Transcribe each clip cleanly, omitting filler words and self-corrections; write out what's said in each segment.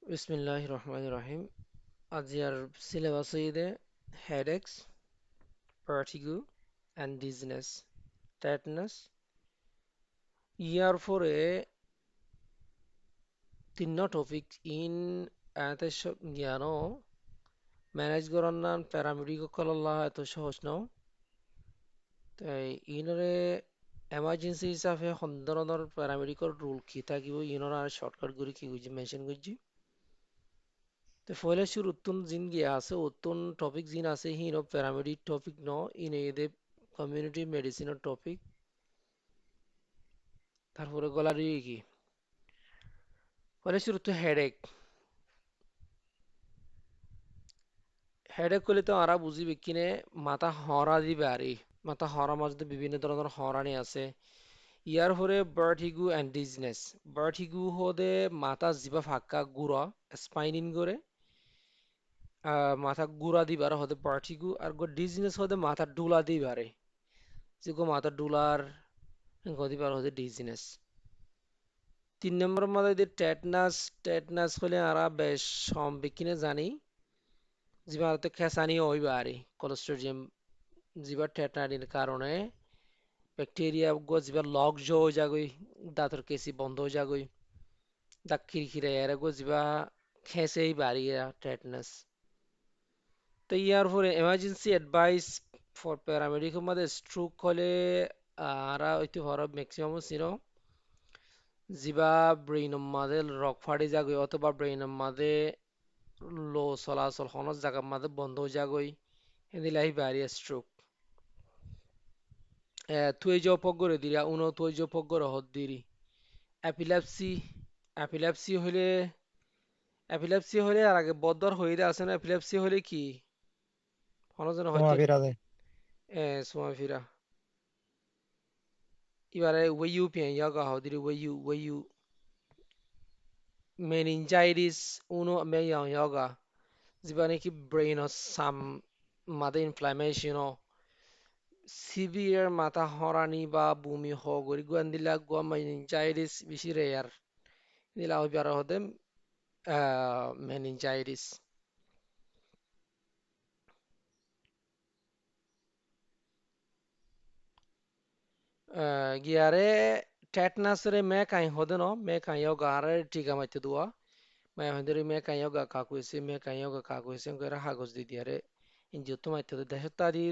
Bismillahir Rahmanir Rahim. Azir syllabus ide headaches, vertigo, and dizziness, tetanus. Year for a tinna topic in ate জ্ঞানো manage করার paramedic কল্লা এত সহজ নাও তাই ইনরে emergency হিসাবে সন্দরণৰ প্যারামেডিকৰ রুল কি থাকিব ইনর আর শর্টকাট গুলি কি বুঝি মেনশন করছি তো ফলে শুরু উত্তম জিন গিয়া আছে উত্তম টপিক জিন আছে হিনো প্যারামেডিক টপিক ন ইনে এদে কমিউনিটি মেডিসিনের টপিক তারপরে গলার কি ফলে শুরু তো হেডেক হেডেক করলে তো আরা বুঝিবে কিনে মাথা হরা দিবে আরে মাথা হরা মাঝে বিভিন্ন ধরনের হরানি আছে ইয়ার পরে ভার্টিগো এন্ড ডিজনেস ভার্টিগো হদে মাথা জিবা ফাঁকা গুড়া স্পাইনিং করে মাথা গুড়া দিবার হদে ভার্টিগো আর গো ডিজনেস হদে মাথা ডুলা দিবারে যে গো মাথা ডুলার গদিবার হদে ডিজনেস 3 নম্বর মধ্যে যে টেটনাস হলে আরা বেশ বিকিনে জানি জিবা হতে খেসানি হইবা আরে কোলেস্ট্রিডিয়াম জিবা টেটনারির কারণে ব্যাকটেরিয়া গো জিবা লক জো যাগই দাঁতর কেসি বন্ধ হয়ে যাগই দাগ খিরখিরে এর গো জিবা খেসেই বাড়িয়া টেটনাস তো ইয়ার পরে এমার্জেন্সি অ্যাডভাইস ফর প্যারামেডিকের মধ্যে স্ট্রোক হলে আরা হইতে হর ম্যাক্সিমাম সিনো জিবা ব্রেইনের মাঝে রক ফাটি যাগই অথবা ব্রেইনের মাঝে লো চলাচল হনর জায়গার মাঝে বন্ধ হয়ে যাগই এদিলাই বাড়িয়া স্ট্রোক তুই যে পগরে দিরা উনো তুই যে পগরে হদ দিরি এপিলেপসি এপিলেপসি এপিলেপসি হলে আর আগে বদর হইরে আছে না এপিলেপসি হলে কি হনজন তোমার হইতে বিরাদে সময় ফিরা এবারে ওয়িউ পিয়া ইয়াগা হদিরি ওয়িউ meningitis uno me yang yoga zibani ki brain o sam mother inflammation o severe mata horani ba bumi ho gori guandila gua meningitis bishi rare nila ho biara hodem meningitis giare tetanus re me kai hodeno me kai yoga are টিকা মাইতে দুয়া मैं हंदरी मैं कहीं होगा काकू से मैं कहीं होगा काकू से उनके रहा कुछ दी दिया रे इन जो तुम आते तो दहता दी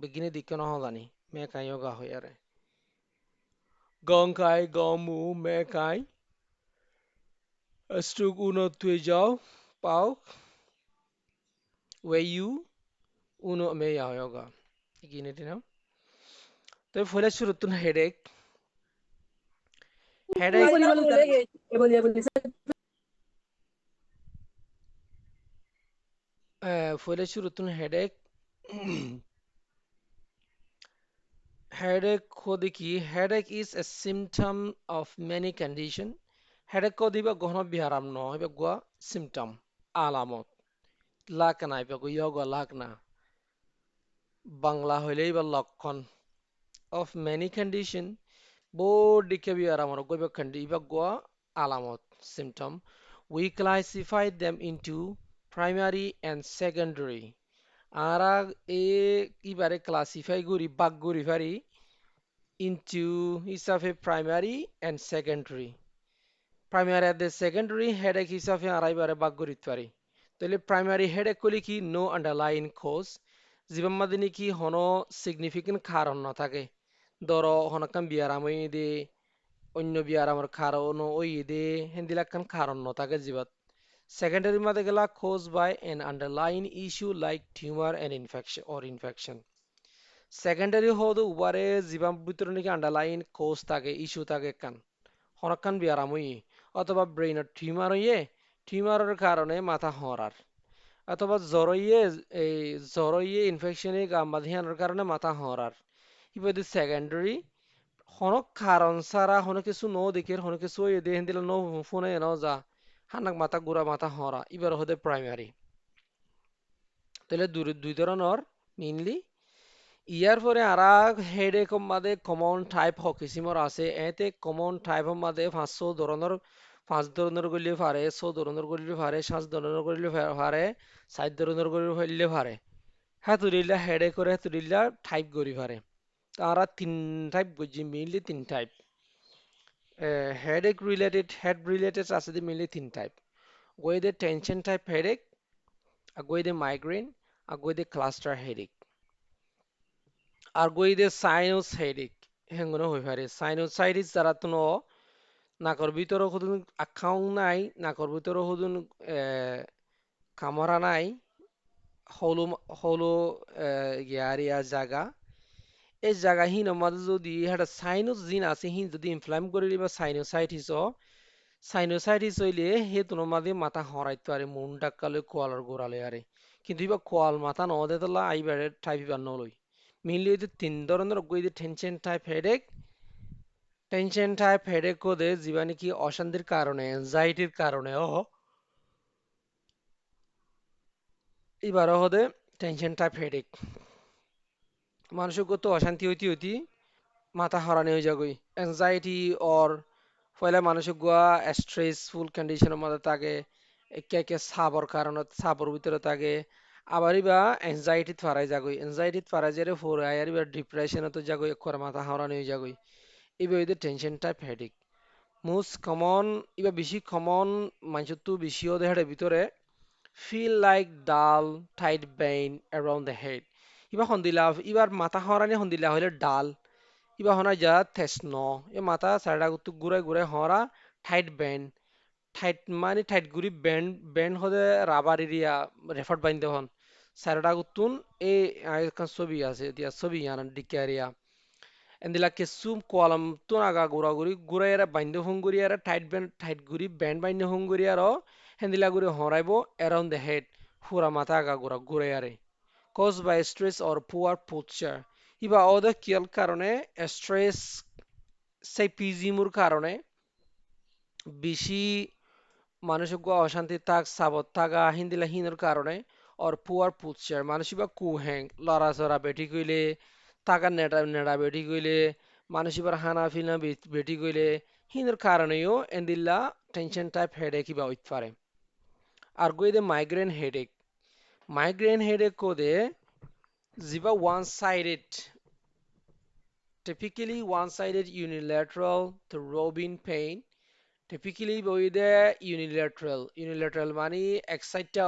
बिगिने दिक्कत ना होगा नहीं मैं कहीं होगा हो यार गांव काय गांव मु मैं कहीं स्ट्रोक उनो तुझ जाओ पाओ वे यू उनो मैं यहाँ होगा बिगिने दी ना तो फुले शुरू तुम हेडेक फुले शुरू तुम headache headache kodi ki headache is a symptom of many condition headache kodi ba gohno biharam no iba gua symptom alamot lakna iba go yoga lakna bangla হইলেই বা লক্ষণ of many condition bo dike biharam no go iba khandi iba gua alamot symptom we classify them into primary and secondary ara e ibare classify guri bag guri fari into হিসাবে primary and secondary primary R secondary headache হিসাবে আড়াইবারে ভাগ করিতে পারি তাহলে primary headache কলি কি no underlying cause জীবন মাঝে নাকি হনো significant কারণ না থাকে ধরো হনকান বিয়ারাম ওই দে অন্য বিয়ারামের কারণ ওই দে হেন্দিলাকান কারণ না থাকে জীবত secondary মাঝে গেলা caused by an underlying issue like tumor and infection secondary হদ উবারে জীবাম ভিতরে নাকি আন্ডারলাইন কোজ থাকে ইস্যু থাকে কান হরকান বিয়ারাম হই অথবা ব্রেইনের টিউমার হইয়ে টিউমারের কারণে মাথা হরার অথবা এই জ্বর হইয়ে ইনফেকশনে গাম্বা ধিয়ানোর কারণে মাথা হরার ইবাদি সেকেন্ডারি হনক কারণ সারা হন কিছু নো দেখে হন কিছু ওই দেহেন দিলে নো ফোনে ন যা হানাক মাথা গুড়া মাথা হরা এবার হতে প্রাইমারি তাহলে দুই ধরনের মেইনলি ইয়ার পরে আরা হেডেক মাদে কমন টাইপ কিসিমর আছে এতে কমন টাইপ মাদে 500 ধরনের পাঁচ ধরনের করলে পারে, ছ ধরনের করলে পারে, সাত ধরনের করলে পারে, চার ধরনের করলে ফেললে পারে। হ্যাঁ তুলিল্লা হেডে করে তুলিল্লা টাইপ করি পারে। তারা তিন টাইপ বুঝি মেইনলি তিন টাইপ। হেড রিলেটেড আছে যে মেইনলি তিন টাইপ। গোয়ে টেনশন টাইপ হেডেক, গোয়ে মাইগ্রেন, আর গোয়ে ক্লাস্টার হেডেক। আর গোয়ে সাইনাস হেডেক হেঙ্গনো হয়ে পারে। সাইনোসাইটিস যারা তো নাকর ভিতরে হুদুন আখাও নাই, নাকর ভিতরে হুদুন কামরা নাই, হলো হলো ইয়ারিয়া জায়গা এই জায়গা হিন আমাদের যদি একটা সাইনোস জিন আছে হিন যদি ইনফ্লাম করে বা সাইনোসাইটিস হইলে হে তোমার মাঝে মাথা হরাইতে পারে মন ডাক্কালে কোয়ালার গোড়ালে আরে কিন্তু এবার কোয়াল মাথা নদে তোলা আইবারে টাইপ এবার নলই মেইনলি হইতে তিন ধরনের গই টেনশন টাইপ হেডেক কোদে জীবানি কি অশান্তির কারণে এনজাইটির কারণে এবার হদে টেনশন টাইপ হেডেক মানুষের কত অশান্তি হইতে হইতে মাথা হরানি হয়ে যাগই এনজাইটি অর পয়লা মানুষের গোয়া স্ট্রেসফুল কন্ডিশনের মধ্যে থাকে একে একে সাবর কারণে সাবর ভিতরে থাকে আবার ইবা এনজাইটিত ফারাই যাগই এনজাইটিত ফারাই যারে ফোর আয়ার ইবা ডিপ্রেশনে তো যাগই করে মাথা হরানি হয়ে যাগই ইবা হইতে tension type headache most common ইবা বেশি কমন মানুষের তো বেশিও দেহার ভিতরে feel like dull tight pain around the head ইবা হন্দিলা ইবার মাথা হরানি হন্দিলা হইলে ডাল ইবা হনা যা তেসন এ মাথা সাইডা গুতু ঘুরে ঘুরে হরা টাইট বেন টাইট মানে টাইট গুরি বেন বেন হদে রাবার এরিয়া রেফার বাইন্দে হন সাইডা গুতুন এ আইকান ছবি আছে দিয়া ছবি আনান ডিকারিয়া এন্দিলা কেসুম কোয়ালাম তুন আগা গুড়া গুড়ি গুড়াই এরা বাইন্দে হুঙ্গুরি এরা টাইট গুরি বেন বাইন্দে হুঙ্গুরি আর হেন্দিলা গুড়ি হরাইবো around the head ফুরা মাথা আগা গুড়া ঘুরে আরে caused by stress or poor posture ইবা ওদের কিয়ল কারণে স্ট্রেস সেই পিজিমুর কারণে বেশি মানসিক অশান্তি থাক সাবত থাকা হিন্দিলা হিনের কারণে ওর পুয়ার পুচ্চার মানসিক বা কুহ্যাং লড়াচড়া বেটি কইলে থাকা নেড়া নেড়া বেটি কইলে মানসিক হানা ফিনা বেটি কইলে হিনের কারণেও এন্দিল্লা টেনশন টাইপ হেডেক কিবা হইতে পারে আর গইদে মাইগ্রেন হেডেক কোদে জিবা one sided unilateral throbbing pain typically বইদে ইউনিল্যাটারাল মানে এক সাইডটা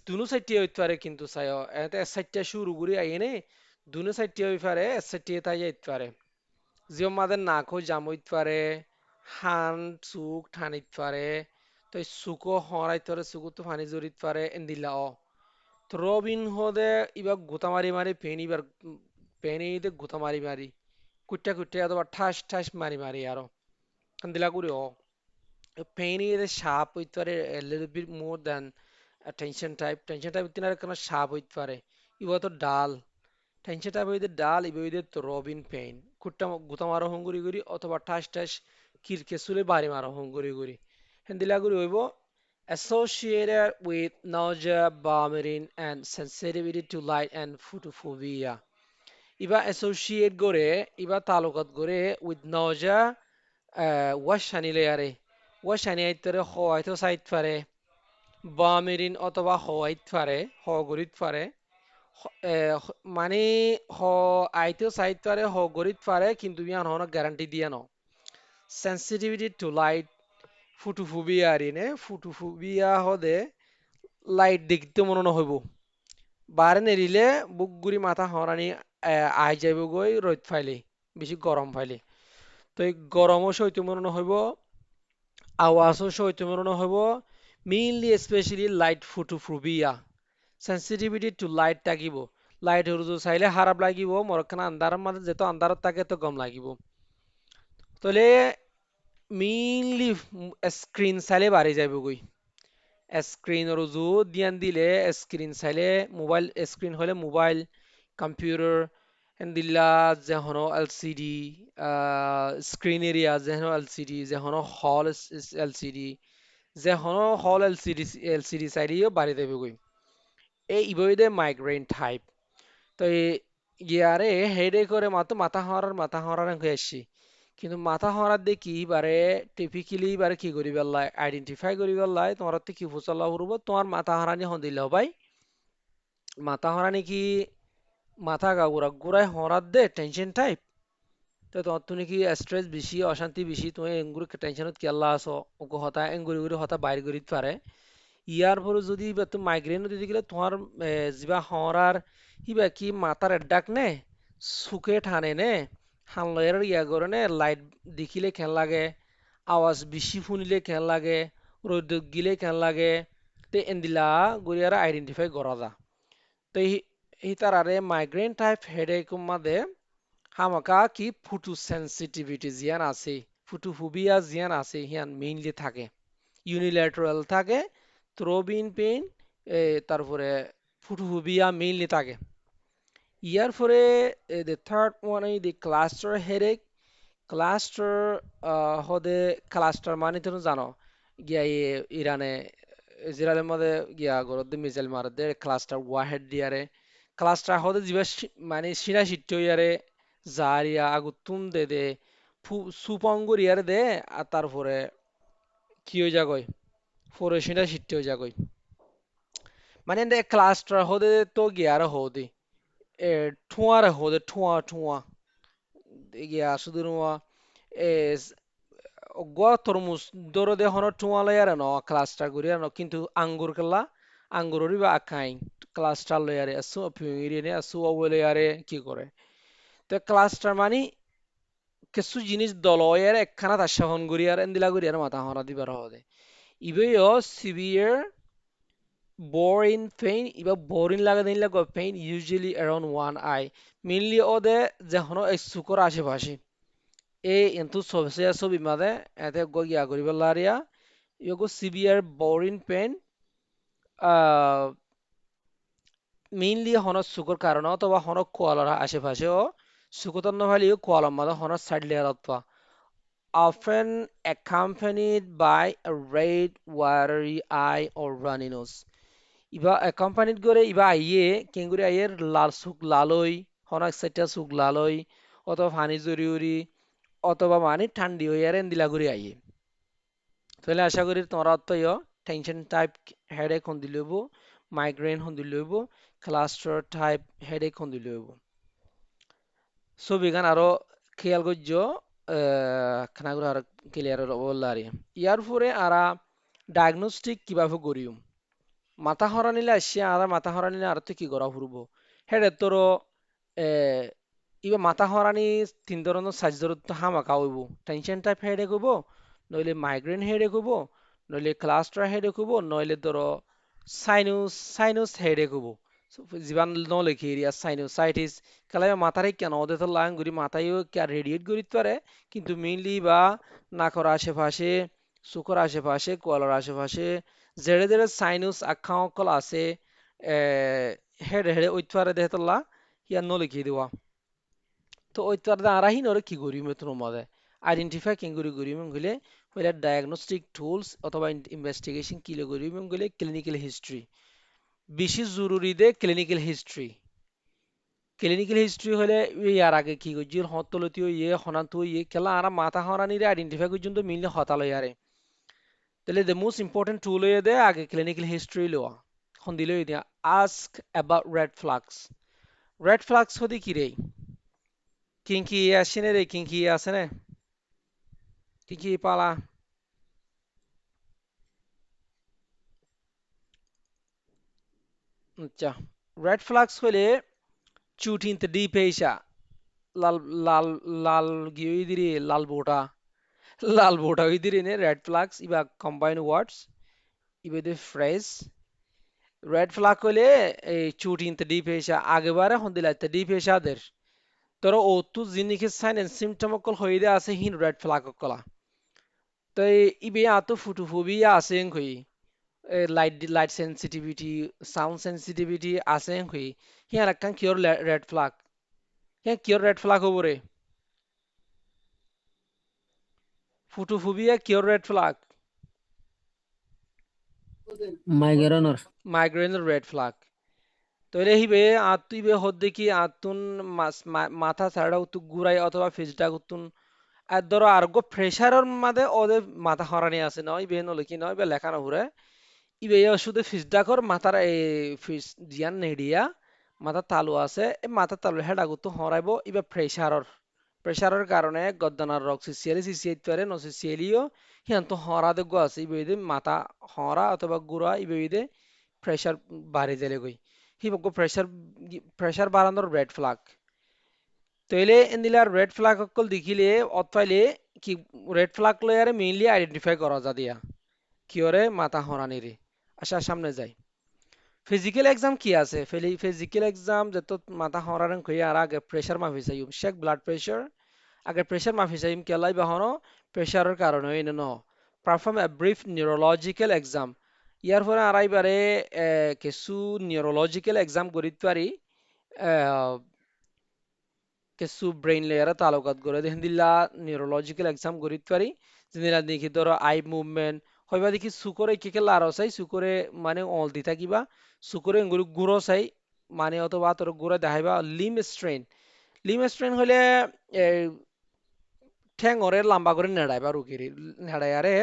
দুনো সাইডটি হইতে পারে কিন্তু চাই এতে এক সাইডটা শুরু করে আইনে দুনো সাইডটি হইতে পারে এক সাইডটি তাই যাইতে পারে যে মাদের নাকও জাম হইতে পারে হান চুক ঠানিতে পারে তো এই চুকও হরাইতে পারে চুকও তো পানি জড়িতে পারে এন্দিলা তো রবিন হদে ইবা গুতা মারি মারি পেনি দে গুতা মারি মারি কুট্টা কুট্টা অথবা ঠাস ঠাস মারি মারি আরো এন্দিলা করি pain is sharp with a little bit more than a tension type. Tension type তিনার কোনো sharp হইতে পারে। ইবা তো ডাল। Tension type হইতে ডাল ইবা হইতে তো রবিন পেইন। কুট্টা গুতা মারো হুঙ্গুরি গুরি অথবা ঠাস ঠাস কিরকে সুলে বাড়ি মারো হুঙ্গুরি গুরি। হেন্দিলা গুরি হইব associated with nausea, vomiting and sensitivity to light and photophobia. Iba associate করে ইবা তালুকাত করে with nausea ওয়াশানি লেয়ারে ওয়াশানি আইতরে হওয়াইতো সাইত পারে বামেরিন অথবা হওয়াইত পারে হগরিত পারে মানে হ আইতো সাইত পারে হগরিত পারে কিন্তু ইয়ান হন গ্যারান্টি দিয়া ন সেন্সিটিভিটি টু লাইট ফুটুফুবিয়া আরিনে ফুটুফুবিয়া হদে লাইট দেখতে মনে হইব বারে নেরিলে বুকগুড়ি মাথা হরানি আই যাইব গই রোদ ফাইলে বেশি গরম ফাইলে তো এই গরমও সইতে মনে হইব আওয়াজও সইতে মনে হইব mainly specially light photophobia sensitivity to light থাকিব লাইট সূর্য চাইলে খারাপ লাগিব মরখানা আন্ধাৰৰ মাজত যেত আন্ধাৰত থাকে তো গম লাগিব তলে মেইনলি স্ক্রিন চাইলে বাড়ি যাইবগৈ স্ক্রিনের জোর দিয়ান দিলে স্ক্রিন চাইলে মোবাইল স্ক্রিন হলে মোবাইল কম্পিউটার দিল্লা যেহনো এলসিডি স্ক্রিন এরিয়া যেহনো এলসিডি যেহনো হল এলসিডি যে হনো হল এলসিডি সাইডেও বাড়ি দেবেগই এই ইবইদে মাইগ্রেন টাইপ তো ইয়ারে হেডে করে মাথা হরার হয়ে আসছি কিন্তু মাথা হরাত দেখি বারে টিপিক্যালি বারে কি করি পেলাই আইডেন্টিফাই করি পেলাই তোমার হতে কি ফুসলা উড়ব তোমার মাথা হরানি হন দিলে ভাই মাথা হরানি কি মাথা গাগুরা গুড়ায় হরাত দে টেনশন টাইপ তো তোমার তুমি কি স্ট্রেস বেশি অশান্তি বেশি তুমি এঙ্গুরি টেনশনত কেলা আছো ওকে হতা এঙ্গুরি গুরি হতা বাইর করি পারে ইয়ার পরে যদি বা তুমি মাইগ্রেন যদি গেলে তোমার যিবা হরার হিবা কি মাথার ডাক নে সুখে ঠানে নে হানলয়ের ইয়া করে নে লাইট দেখিলে কেন লাগে আওয়াজ বেশি শুনিলে কেন লাগে রোদ গিলে কেন লাগে তে এন্দিলা গড়িয়ারা আইডেন্টিফাই করা যা তো এই তার আরে মাইগ্রেন টাইপ হেডেক মাদে হামাকা কি ফুটু সেন্সিটিভিটি জিয়ান আছে ফুটুফোবিয়া জিয়ান আছে হিয়ান মেইনলি থাকে ইউনিল্যাটারাল থাকে থ্রোবিন পেইন তারপরে ফুটুফোবিয়া মেইনলি থাকে ইয়ার পরে the third one is the cluster headache cluster হদে ক্লাস্টার মানে তুমি জানো গিয়া ইরানে ইসরায়েলের মধ্যে গিয়া গরদে মিসাইল মারদে ক্লাস্টার ওয়াহেড দিয়ারে ক্লাস্টার হদে জিবা মানে সিনা সিট্টো ইয়ারে জারিয়া আগুতুন দে দে সুপঙ্গুর ইয়ারে দে আর তারপরে কি হয়ে যাগই ফরে সিনা সিট্টো হয়ে যাগই মানে দে ক্লাস্টার হদে তো গিয়ারে হদে ঠুয়ারে হদে ঠুয়া ঠুয়া গিয়া শুধু গো তরমুজ দরো দে হনো টুয়ালে আর ন ক্লাস্টার গুরি আর ন কিন্তু আঙ্গুর কেলা আঙ্গুররি বা আখাইন ক্লাস্টার লয়ারে আসু পিউরি নে আসু ওলে আরে কি করে তো ক্লাস্টার মানে কিছু জিনিস দলয়ের একখানা তার হন গুরি আর এন্দিলা গুরি আর মাথা হরা দিবার হদে ইবেও সিভিয়ার boring pain ইবা boring লাগা দিন লাগো pain usually around one eye mainly ওদে যে হনো এই সুকর আশেপাশে এই কিন্তু সবচেয়ে ছবি মাদে এতে গিয়া করিব লারিয়া ইয়োগো সিভিয়ার বোরিং পেন মেইনলি হন সুগর কারণ অথবা হন কোয়ালার আশেপাশেও সুগতন নহলেও কোয়ালার মাদে হন সাইড লেয়ার অথবা often accompanied by a red watery eye or runny nose Iba accompanied করে ইবা আইয়ে কেঙ্গুরি আইয়ের লাল সুক লালই হন এক সাইডটা সুক লালই অথবা পানি জরি উরি অথবা মানে ঠান্ডি হইয়ারে দিলা করে আইয়ে তাহলে আশা করি তোমরা অত্যয় টেনশন টাইপ হেডেক হন দিলইব মাইগ্রেন হন দিলইব ক্লাস্টার টাইপ হেডেক হন দিলইব সো বিগান আরো খেয়াল করছো খানাগুলো আর ক্লিয়ার বললারি ইয়ার পরে আরা ডায়াগনস্টিক কিভাবে করিম মাথা হরানিলে আসিয়া আর মাথা হরানিলে আর তো কি করা ফুরবো হেডে তোর ইবা মাথা হরানি তিন ধরনের সাইজর তো হামাকা হইব টেনশন টাইপ হেডেক হইব নইলে মাইগ্রেন হেডেক হইব নইলে ক্লাস্টার হেডেক হইব নইলে তোর সাইনুস হেডেক হইব জীবান নলেখি এরিয়া সাইনোসাইটিস কালাই মাথারে কেন ওদের তো লাং করি মাথায়ও কে রেডিয়েট করিতে পারে কিন্তু মেইনলি বা নাকর আশেপাশে চুকর আশেপাশে কোয়ালার আশেপাশে জেড়ে জেড়ে সাইনুস আখ্যা অকল আছে হেড হেডে ওইতারে দেহতলা হিয়া নলেখি দেওয়া তো ওইতারে আরাহি নরে কি করি মেতন মদে আইডেন্টিফাই কেঙ্গুরি করি মঙ্গলে হইলে ডায়াগনস্টিক টুলস অথবা ইনভেস্টিগেশন কিলো করি মঙ্গলে ক্লিনিক্যাল হিস্ট্রি বেশি জরুরি দে ক্লিনিক্যাল হিস্ট্রি হলে ইয়ার আগে কি করছিল হতলতীয় ইয়ে হনান্ত ইয়ে খেলা আর মাথা হরানিরে আইডেন্টিফাই পর্যন্ত মিললে হতালো ইয়ারে তাহলে দ্য মোস্ট ইম্পর্টেন্ট টুল হয়ে দে আগে ক্লিনিক্যাল হিস্ট্রি লওয়া হন দিলে দিয়া আস্ক অ্যাবাউট রেড ফ্লাক্স হদি কি রে কিঙ্কি আসে নে রে কিঙ্কি আছে নে কিঙ্কি পালা আচ্ছা রেড ফ্লাক্স হলে চুটিনতে ডিপ এইসা লাল লাল লাল গিয়ে দিরে লাল বোটা ইদিরিনে red flags Iba combine words eBay the phrase red flag হলে এই চুটি ইনতে ডিপ হেসা আগেবারে হন দিলাইতে ডিপ হেসাদের তোর ও তু জিনিকে সাইন এন্ড সিম্পটম অকল হইদে আছে হিন red flag অকলা তো ইবে আতো ফুটোফোবিয়া আছে হই লাইট সেন্সিটিভিটি সাউন্ড সেন্সিটিভিটি আছে হই হিয়ার একখান কিওর red flag হিয়া কিওর red flag হবরে ফুটোফোবিয়া কিওর red flag মাইগ্রেনর মাইগ্রেনের red flag তইলে হিবে আত্তুইবে হদ্দে কি আত্তুন মাথা ছাড়া উত্তু ঘুরাই অথবা ফেসটা উত্তুন আর ধরো আরোগ্য প্রেশারের মাঝে ওদের মাথা হরানি আছে নয় ইবে নলে কি নয় বা লেখা না ঘুরে ইবে শুধু ফিসডাকর মাথার এই ফিস জিয়ান নেডিয়া মাথা তালু আছে এই মাথা তালু হেডা গুতো হরাইব ইবে প্রেশারের কারণে গদ্দনার রক সিসিএলি পারে নসিসিএলিও হিয়ান তো হরা দেখগো আছে ইবে মাথা হরা অথবা গুড়া ইবে প্রেশার বাড়ি দিলে গই হিবগো প্রেশার বাড়ানোর রেড ফ্ল্যাগ তইলে এন্দিলার রেড ফ্ল্যাগ অকল দেখিলে অতপাইলে কি রেড ফ্ল্যাগ লয়ারে মেইনলি আইডেন্টিফাই করা যা দিয়া কিয়রে মাথা হরানিরে আচ্ছা সামনে যাই ফিজিক্যাল এক্সাম কি আছে ফিজিক্যাল এক্সাম যত মাথা হরারেন কই আর আগে প্রেশার মাফি চাইম চেক ব্লাড প্রেশার আগে প্রেশার মাফি চাইম কেলাই বাহনো প্রেশারের কারণে হইন ন perform a brief neurological exam ইয়ার পরে আড়াইবারে কিছু নিউরোলজিক্যাল এক্সাম করিত পারি কিছু ব্রেইন লেয়ারে তালুকাত করে হিন্দিলা নিউরোলজিক্যাল এক্সাম করিত পারি যেদিলা দেখি ধরো আই মুভমেন্ট হইবা দেখি সুকরে কি খেলা আরো চাই সুকরে মানে অল দি থাকিবা সুকরে গুড়ো চাই মানে অথবা তোর গুড়ে দেখাইবা লিম স্ট্রেন হইলে এ, ঠ্যাঙরে লম্বা করে নেড়াইবা রুগীর নেড়াইয়ারে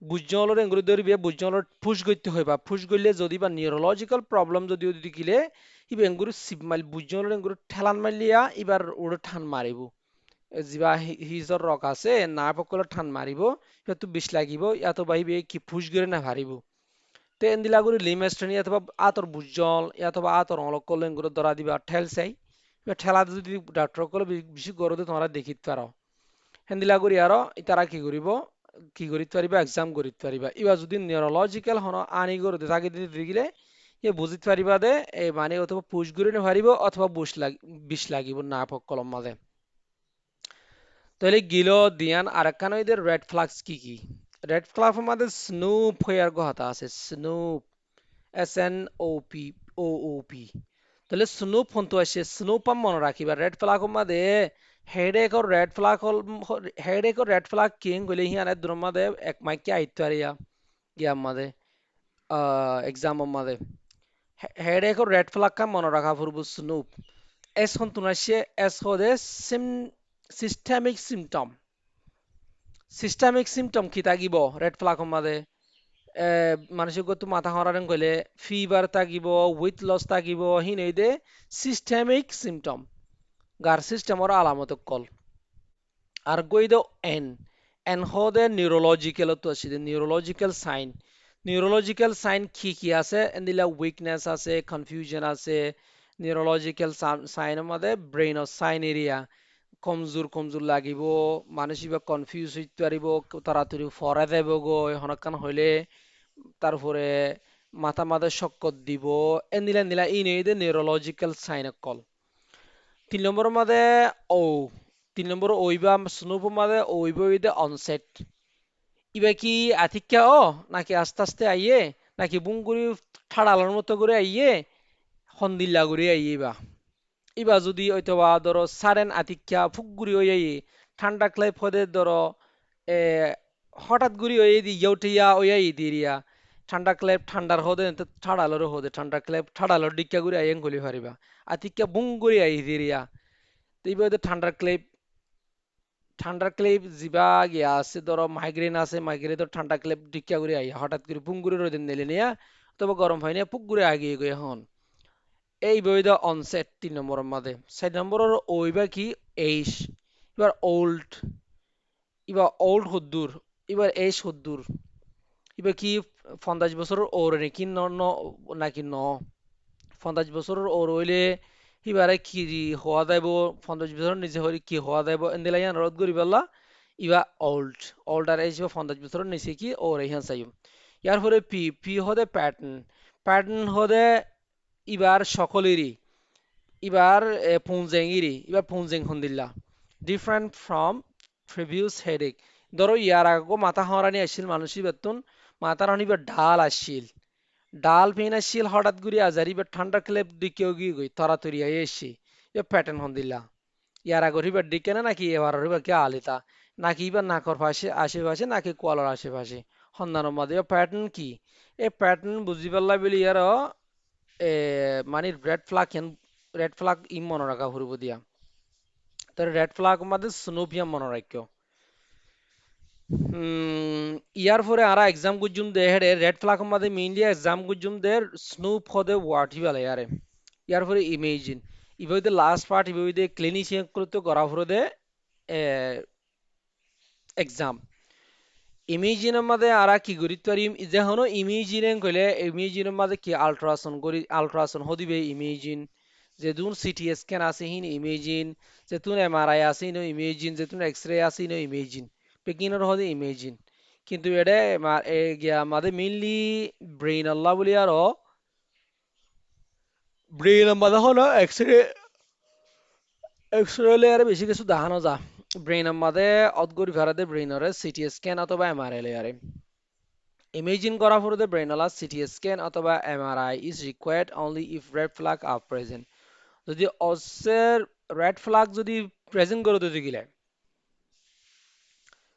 বুঝজলর এঙ্গুরি ধরিবে বুঝজলর ফুস গইতে হইবা ফুস গইলে যদি বা নিউরোলজিক্যাল প্রবলেম যদি দেখিলে ইবে এঙ্গুরি সিবমাইল বুঝজলর এঙ্গুরি ঠেলান মারলিয়া এবার ওড়ে ঠান মারিব যিবা হিজর রক আছে না পকলে ঠান মারিব সেইটো বিষ লাগিব ইয়াতো বাহিবে কি ফুস গরে না হারিব তে এন্দিলা গুরি লিমেস্ট্রেনি অথবা আতর বুঝজল অথবা আতর অলক করলে এঙ্গুরি ধরা দিবা ঠেল চাই ঠেলা যদি ডাক্তার করলে বেশি গরদে তোমরা দেখিত পারো হেন্দিলা করি আরো ইতারা কি করিব কি করিতে পারিবা এক্সাম করিতে পারিবা ইবা যদি নিউরোলজিক্যাল হন আনি করে তাকে দিতে দিলে এ বুঝিতে পারিবা দে এ মানে অথবা পুষ ঘুরে পারিব অথবা বিষ লাগিব না কলম মাঝে তাহলে গিলো দিয়ান আর একখান এদের রেড ফ্লাগস কি কি রেড ফ্লাগ মধ্যে স্নুপ হইয়ার কথা আছে স্নুপ SNOP OOP তাহলে স্নুপ ফোনটো আসছে স্নুপ মনে রাখিবা রেড ফ্লাগ মধ্যে হেডেক রেড ফ্লাগ কিং গলে হিয়ানে দুর মধ্যে এক মাইকে আইতো আরিয়া গিয়া মধ্যে এক্সাম মধ্যে হেডেক রেড ফ্লাগ কা মনে রাখা ফুরবু স্নুপ এস ফোনটো আসছে এস হদে সিম সিস্টেমিক সিমটম কি থাকিব রেড ফ্লাগ মধ্যে মানুষের গত মাথা হরারেন কইলে ফিভার থাকিব উইথ লস থাকিব হিনেইদে সিস্টেমিক সিমটম গার সিস্টেমর আলামত কল আর গইদ এন হদে নিউরোলজিক্যাল তো আছে নিউরোলজিক্যাল সাইন কি আছে এন্দিলা উইকনেস আছে কনফিউশন আছে নিউরোলজিক্যাল সাইনের মধ্যে ব্রেইনৰ সাইন এরিয়া কমজোর লাগিব মানসিক কনফিউজ হইতে পারিব তাড়াতাড়ি ফরা দেব গো হনকান হইলে তারপরে মাথা মাথা শক্কত দিব এন্দিলা ই নেই দে নিউরোলজিক্যাল সাইন কল 3 নম্বরের মধ্যে ও 3 নম্বর ওইবা স্নুপ মধ্যে ওইব দে অনসেট ইবা কি আতিক্যা নাকি আস্তে আস্তে আইয়ে নাকি বুঙ্গুরি ঠাড়ালোর মতো করে আইয়ে হন্দিল্লা করে আইয়ে বা ইবা যদি হয়তোবা ধরো সারেন আতিক্যা ফুকগুড়ি হয়ে আইয়ে ঠান্ডা ক্লাই ফদে ধরো এ হঠাৎ গুড়ি হয়ে দি ইয়ৌটিয়া ওয়াই দিরিয়া ঠান্ডা ক্লেপ ঠান্ডার হদে ঠাড়ালোর হদে ঠান্ডা ক্লেপ ঠাড়ালোর ডিক্কা গুড়ি আইয়েন গলি পারিবা আতিক্যা বুঙ্গুরি আই দিরিয়া তো ইবা ঠান্ডার ক্লেপ জিবা গিয়া আছে ধরো মাইগ্রেন আছে মাইগ্রেন তো ঠান্ডা ক্লেপ ডিক্কা করে আইয়া হঠাৎ করে পুঙ্গুরে রোদিন দিলে নিয়া তবে গরম হয় না পুকুরে আগিয়ে গিয়ে হন এই বইটা অনসেট 3 নম্বরের মধ্যে 4 নম্বরের ওইবা কি এইস এবার ওল্ড হদ্দুর এবার এইস হদ্দুর এবার কি 50 বছরের ওর নাকি নাকি 50 বছরের ওর হইলে হিবারে কি হওয়া যাইব 50 বছরের নিচে হইলে কি হওয়া যাইব এন্দিলা ইয়ান রদ করি পারলা ইবা ওল্ড আর এসে 50 বছরের নিচে কি ওর ইহান চাইম ইয়ার পরে পি হদে প্যাটার্ন হদে ইবার সকলেরই এবার পুঞ্জেং হন্দিল্লা ডিফারেন্ট ফ্রম প্রিভিয়াস হেডেক ধরো ইয়ার আগে মাথা হরানি আসছিল মানুষই বেতন মাথার হনিবার ঢাল আসছিল ডাল পেন আসছিল হঠাৎ করে আজারি বা ঠান্ডা খেলে দিকেও গিয়ে গই তরাতরি আই এসি এ প্যাটার্ন হন্দিল্লা ইয়ার আগে হইবার দিকে না নাকি এবার হইবার কে আলিতা নাকি এবার নাকর পাশে আশেপাশে নাকি কোয়ালার আশেপাশে সন্ধানের মধ্যে প্যাটার্ন কি এই প্যাটার্ন বুঝি পারলা বলি ইয়ার মানে রেড ফ্ল্যাগ ই মনে রাখা ফুরব দিয়া তাহলে রেড ফ্ল্যাগ মধ্যে স্নুপিয়াম মনে রাখো ইয়ার পরে আরা এক্সাম গুজুম দে হেডে রেড ফ্ল্যাগ মধ্যে মেইনলি এক্সাম গুজুম দে স্নুপ হদে ওয়ার্ড হিবালে ইয়ারে ইয়ার পরে ইমেজিন ইবইতে লাস্ট পার্ট ইবইতে ক্লিনিশিয়ান করতে করা পরে দে এক্সাম ইমেজিনের মধ্যে আরা কি গুরুত্ব পারিম যে হনো ইমেজিনে কইলে ইমেজিনের মধ্যে কি আল্ট্রাসাউন্ড করি আল্ট্রাসাউন্ড হদিবে ইমেজিন যে দুন সিটি স্ক্যান আছে হিন ইমেজিন যে তুন এমআরআই আছে হিন ইমেজিন যে তুন এক্সরে আছে হিন ইমেজিন পেকিনের হদে ইমেজিন কিন্তু এটা গিয়া আমাদের মেইনলি ব্রেইন আল্লাহ বলি আরো ব্রেইন আমাদের হলো এক্সরে এক্সরে লেয়ারে বেশি কিছু দেখানো যা ব্রেইন আমাদের অদগরি ফেরাতে ব্রেইনরে সিটি স্ক্যান অথবা এমআরআই লেয়ারে ইমেজিং করা পরে ব্রেইন আলা সিটি স্ক্যান অথবা MRI is required only if red flag are present যদি অসের রেড ফ্ল্যাগ যদি প্রেজেন্ট করে দিতে গেলে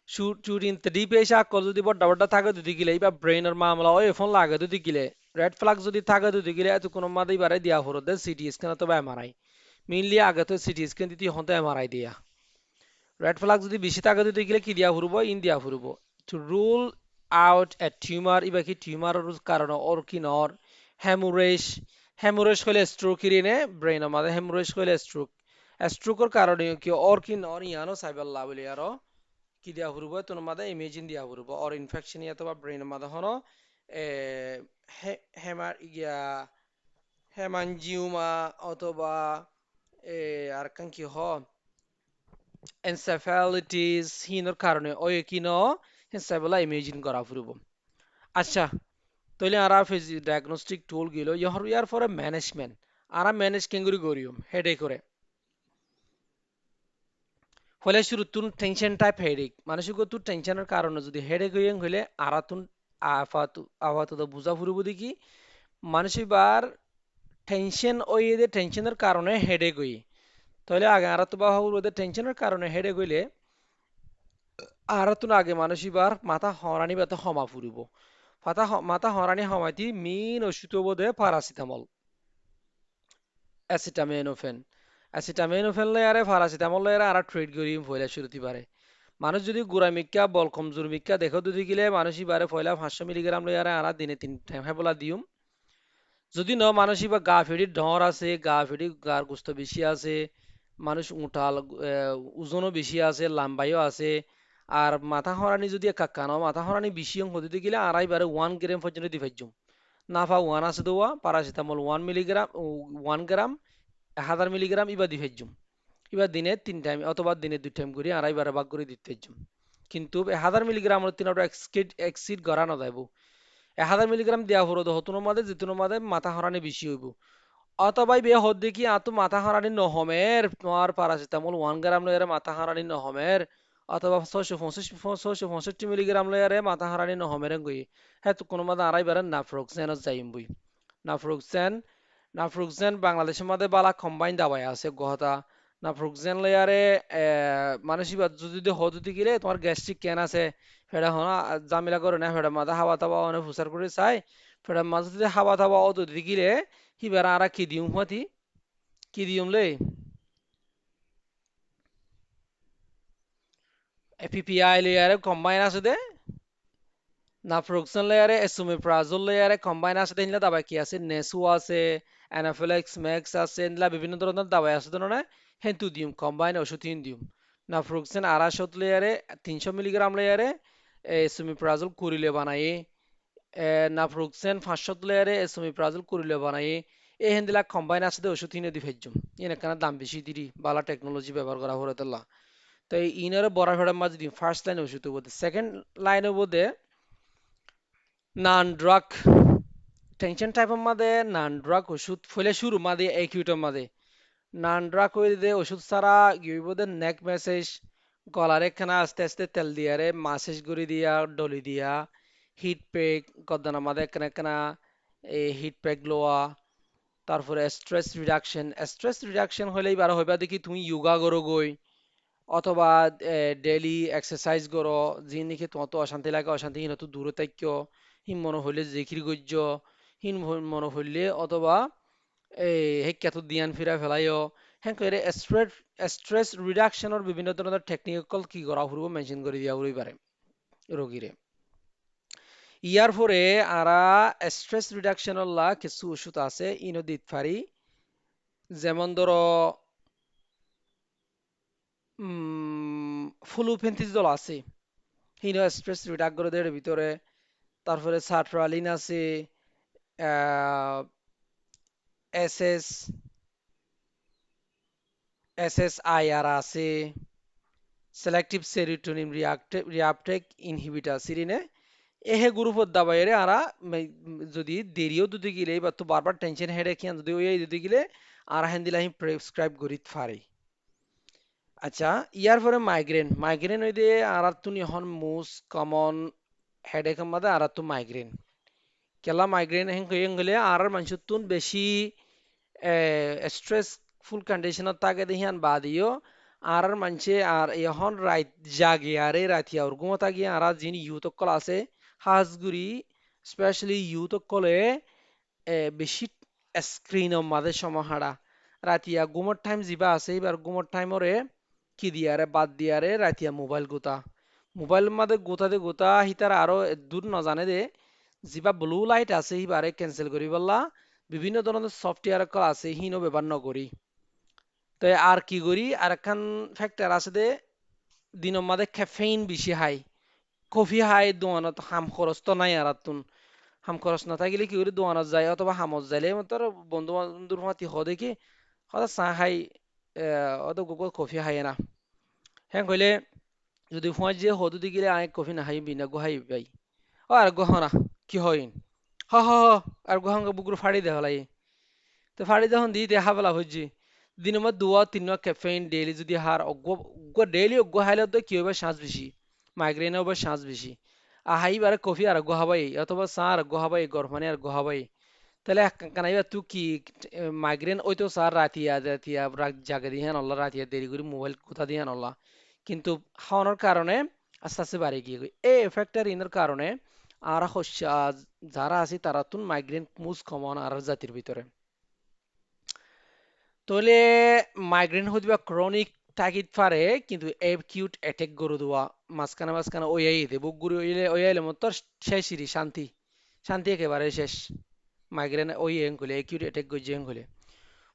শুটিং ত্রি পেশা কল যদি বড় বড় থাকে দিতে গেলে বা ব্রেইনের মামলা ওই ফোন লাগে দিতে গেলে রেড ফ্ল্যাগ যদি থাকে দিতে গেলে এত কোনো মাদেই বারে দিয়া পরে সিটি স্ক্যান অথবা এমআরআই মেইনলি আগে তো সিটি স্ক্যান দিতে হতে এমআরআই দিয়া রেড ফ্ল্যাগ যদি বেশি থাকে দিতে গেলে কি দিয়া ফুরবো ইন দিয়া ফুরবো to rule out a tumour ইবা কি টিউমারের কারণে ওর কি নর হ্যামোরেজ হ্যামোরেজ হলে স্ট্রোক ইরিনে ব্রেন আমাদের হ্যামোরেজ হলে স্ট্রোক স্ট্রোকের কারণে কি ওর কি নর ইয়ানো সাইবাল্লা বলি আরো কি দিয়া ফুরবো তোর মাঝে ইমেজিন দিয়া ফুরবো ওর ইনফেকশন ইয়াতো বা ব্রেন মাঝে হনো এ হেমার ইয়া হেমানজিওমা অথবা আর কান কি হ এনসেফালিটিস হিনোর কারণে ওই কিনো হেসাবলা ইমেজিন করা ফুরব আচ্ছা তাহলে আরা ফেজি ডায়াগনস্টিক টুল গিলো ইয়ার ফরে ম্যানেজমেন্ট আরা ম্যানেজ কেঙ্গুরি করিম হেডে করে হলে শুরু তুন টেনশন টাইপ হেডেক মানসিক তুন টেনশনের কারণে যদি হেডেক হইং হইলে আরা তুন আপাতত বুঝা ফুরব দেখি মানসিক বার টেনশন ওই যে টেনশনের কারণে হেডেক হই তাহলে আগে আরা তো বা হবো টেনশনের কারণে হেডেক হইলে আরাতুন আগে মানুষিবার মাথা হরানি ব্যথা হমা ফুরিব মাথা হরানি হমাইতি মেইন ওষুধ বোধে প্যারাসিটামল অ্যাসিটামিনোফেন অ্যাসিটামিনোফেন লয়ারে প্যারাসিটামল লয়ারে আর ট্রিট করি ফয়লা শুরুতে পারে মানুষ যদি গুড়ামিক্কা বল কমজোর মিক্কা দেখো দুদি গিলে মানুষই বারে ফয়লা 500 মিলিগ্রাম লয়ারে আর দিনে 3 টাইম হেবলা দিউম যদি ন মানুষই বা গা ফেডির ডর আছে গা ফেডি গার গোস্ত বেশি আছে মানুষ উঠাল ওজনও বেশি আছে লাম্বাইও আছে আর মাথা হরানি যদি কাকানো মাথা হরানি বেশি অঙ্ক দিতে গেলে আড়াই বারে 1 গ্রাম পর্যন্ত দি ফাইজুম নাফা ওয়ান আছে দেওয়া প্যারাসিটামল 1 মিলিগ্রাম 1 গ্রাম 1000 মিলিগ্রাম ইবা দি ফাইজুম ইবা দিনে 3 টাইম অথবা দিনে 2 টাইম করে আড়াই বারে ভাগ করে দিতে ফাইজুম কিন্তু 1000 মিলিগ্রাম তিনটা এক্সিড করা না যাইব 1000 মিলিগ্রাম দেওয়া হলো হতুনোর মাঝে যেতুনোর মাঝে মাথা হরানি বেশি হইব অথবা বে হদ দেখি আতো মাথা হারানি নহমের তোমার প্যারাসিটামল 1 গ্রাম লয়ারে মাথা হারানি নহমের অথবা 665 মিলিগ্রাম লয়ারে মাথা হারানি নহমের গই হ্যাঁ তো কোনো মাদা আড়াই বারে নাফ্রোক্সেন যাইম বই নাফ্রোক্সেন নাফ্রোক্সেন বাংলাদেশের মধ্যে বালা কম্বাইন দাবাই আছে গহতা নাফ্রোক্সেন লয়ারে মানসিক যদি হদুতি গেলে তোমার গ্যাস্ট্রিক কেন আছে ফেডা হনা জামিলা করে না ফেডা মাথা হাওয়া তাওয়া অনেক ফুসার করে চাই ফেডা মাঝে যদি হাওয়া তাওয়া অত দিলে হিবার আরা কি দিউম হতি কি দিউম লে এপিপিআই লেয়ারে কম্বাইন আছে দে নাফ্রোক্সেন লেয়ারে এসোমেপ্রাজোল লেয়ারে কম্বাইন আছে দে হিলা দাবাই কি আছে নেসু আছে অ্যানাফিলাক্স ম্যাক্স আছে হিলা বিভিন্ন ধরনের দাবাই আছে না হেন্তু দিউম কম্বাইন ওষুধ দিউম নাফ্রোক্সেন 250 লেয়ারে 300 মিলিগ্রাম লেয়ারে এসোমেপ্রাজোল কুরিলে বানাই নাফ্রোক্সেন 500 লেয়ারে এসোমেপ্রাজোল কুরিলে বানাই এই হেন্দিলা কম্বাইন আছে দে ওষুধ দি ফেজুম এনে কানা দাম বেশি দিরি বালা টেকনোলজি ব্যবহার করা হরে তেলা তো এই ইনারে বড় ফেড়ার মাঝে দিম ফার্স্ট লাইন ওষুধ বোধে সেকেন্ড লাইনে বোধে নান ড্রাগ টেনশন টাইপের মাঝে নান ড্রাগ ওষুধ ফলে শুরু মাঝে একিউটের মাঝে নান ড্রাগ হয়ে দে ওষুধ ছাড়া গিয়ে বোধে নেক মেসেজ গলার একখানা আস্তে আস্তে তেল দিয়া রে মাসেজ করে দিয়া ডলি দিয়া হিট প্যাক গদ্দানা মাঝে একখানা একখানা এই হিট প্যাক লোয়া তারপরে স্ট্রেস রিডাকশন হলেই বার হইবা দেখি তুমি ইয়োগা করো গই অথবা ডেইলি এক্সারসাইজ করো যি নেকি তোমার অশান্তি লাগে অশান্তিহীন তো দূরে থাক্য হিম মনে হইলে জিকির গজ্য হিন মনে হইলে অথবা এই হেক্কাতো দিয়ান ফিরা ফেলাইও হ্যাঁ করে স্ট্রেস রিডাকশনৰ বিভিন্ন ধৰণৰ টেকনিকল কি কৰা ফুৰিব মেনশন কৰি দিয়া ফুৰি পাৰে ৰোগীৰে ইয়াৰ পরে আরা স্ট্রেস রিডাকশনের লা কিছু ওষুধ আছে ইনো দিতে পারি যেমন ধরো ফ্লুপেন্থিজল আছে ইনো স্ট্রেস রিডাক্টরদের ভিতরে তারপরে সার্ট্রালিন আছে এস এস SSIR আছে সিলেক্টিভ সেরোটোনিন রিআপটেক ইনহিবিটর সিরিনে এহে গ্রুপত দাবাইরে আরা যদি দেরিও দুদি গিলে বা তো বারবার টেনশন হেডে কিয়ান যদি ওই দুদি গিলে আর হেন্দিলাহি প্রেসক্রাইব করিত পারি আচ্ছা ইয়ার পরে মাইগ্রেন ওই দিয়ে আর তুনি হন মোস্ট কমন হেডেক মাদে আর তো মাইগ্রেন কেলা মাইগ্রেন হেন কইন গলে আর মানুষতুন বেশি স্ট্রেসফুল কন্ডিশনত থাকে দেহিয়ান বাদিও আর মানছে আর এখন রাত জাগে আরে রাতিয়া আর ঘুমো থাকি আর যিনি ইউথ কল আছে হাজগুড়ি স্পেশালি ইউথ কলে বেশি স্ক্রিনের মাঝে সমাহারা রাতিয়া ঘুমোর টাইম যিবা আছে এবার ঘুমোর টাইমরে কি দিয়ারে বাদ দিয়ারে রাতিয়া মোবাইল গোতা মোবাইল মাঝে গোতাতে গোতা হিতার আরো দূর নজানে দে যিবা ব্লু লাইট আছে সিবারে ক্যান্সেল করি বললা বিভিন্ন ধরনের সফটওয়্যার কল আছে হিনো ব্যবহার নকরি তো আর কি করি আর একখান ফ্যাক্টর আছে দে দিনের মাঝে ক্যাফেইন বেশি হাই কফি হাই দোয়ানত হাম খরচ তো নাই আর তুন হাম খরচ না থাকিলে কি করি দোয়ানত যায় অথবা হামত যাইলে তোর বন্ধু বান্ধব মাতি হদে কি হদা চাহ খাই অত গোগো কফি খাই না হ্যাঁ কইলে যদি ফুঁয়া যে হদু দি গেলে আয় কফি না খাই বিনা গোহাই বাই ও আর গহনা কি হইন হ আর গহঙ্গ বুকুর ফাড়ি দে হলাই তো ফাড়ি যখন দি দেখা পেলা হচ্ছে দিনের মধ্যে দুয়া তিন ক্যাফেইন ডেইলি যদি হার অজ্ঞ ডেইলি অজ্ঞ হাইলে তো কি হবে শ্বাস বেশি মাইগ্রেন হবে শ্বাস বেশি আহাই বারে কফি আর অজ্ঞ হবাই অথবা চা আর অজ্ঞ হবাই গরমানি আর অজ্ঞ হবাই তাহলে কানাইবা তুই কি মাইগ্রেন ওই তো স্যার রাতিয়া রাতিয়া জাগে দিয়ে নল্লা রাতিয়া দেরি করে মোবাইল কোথা দিয়ে নল্লা কিন্তু খাওয়ানোর কারণে আস্তে আস্তে বাড়ে গিয়ে এই এফেক্টের ইনের কারণে আর যারা আছে তারা তুন মাইগ্রেন মুজ কমন আর জাতির ভিতরে তাহলে মাইগ্রেন হইবা ক্রনিক তাগিদ পারে কিন্তু অ্যাকিউট অ্যাটাক গরু দেওয়া মাঝখানে মাঝখানে ওই দেব গুরু ওই আইলে মতো শেষই শান্তি শান্তি একেবারে শেষ মাইগ্রেন ওই এঙ্গুলে অ্যাকিউট অ্যাটাক গজ্জে এঙ্গুলে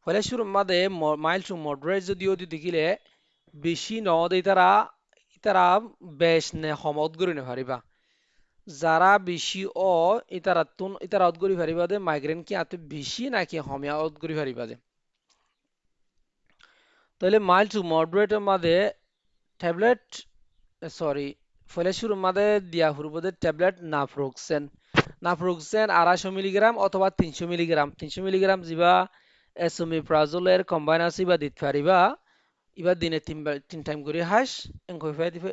হলে শুরু মাদে মাইল্ড টু মডারেট যদিও দেখিলে বেশি নদে তারা তারা বেশ নে সমত গরি নেভারিবা যারা বেশি ইতারা অদগরি ফারিবা দে মাইগ্রেন কি আতে বেশি নাকি হমিয়া অদগরি ফারিবা দে তাহলে মাইল্ড টু মডারেটের মাঝে ট্যাবলেট সরি ফলে শুরুর মাঝে দিয়া ফুরবো ট্যাবলেট নাফ্রোক্সেন 250 মিলিগ্রাম অথবা 300 মিলিগ্রাম 300 মিলিগ্রাম যিবা এসোমিপ্রাজোলের কম্বাইন আছে বা দিতে পারিবা এবার দিনে তিন টাইম করে হাস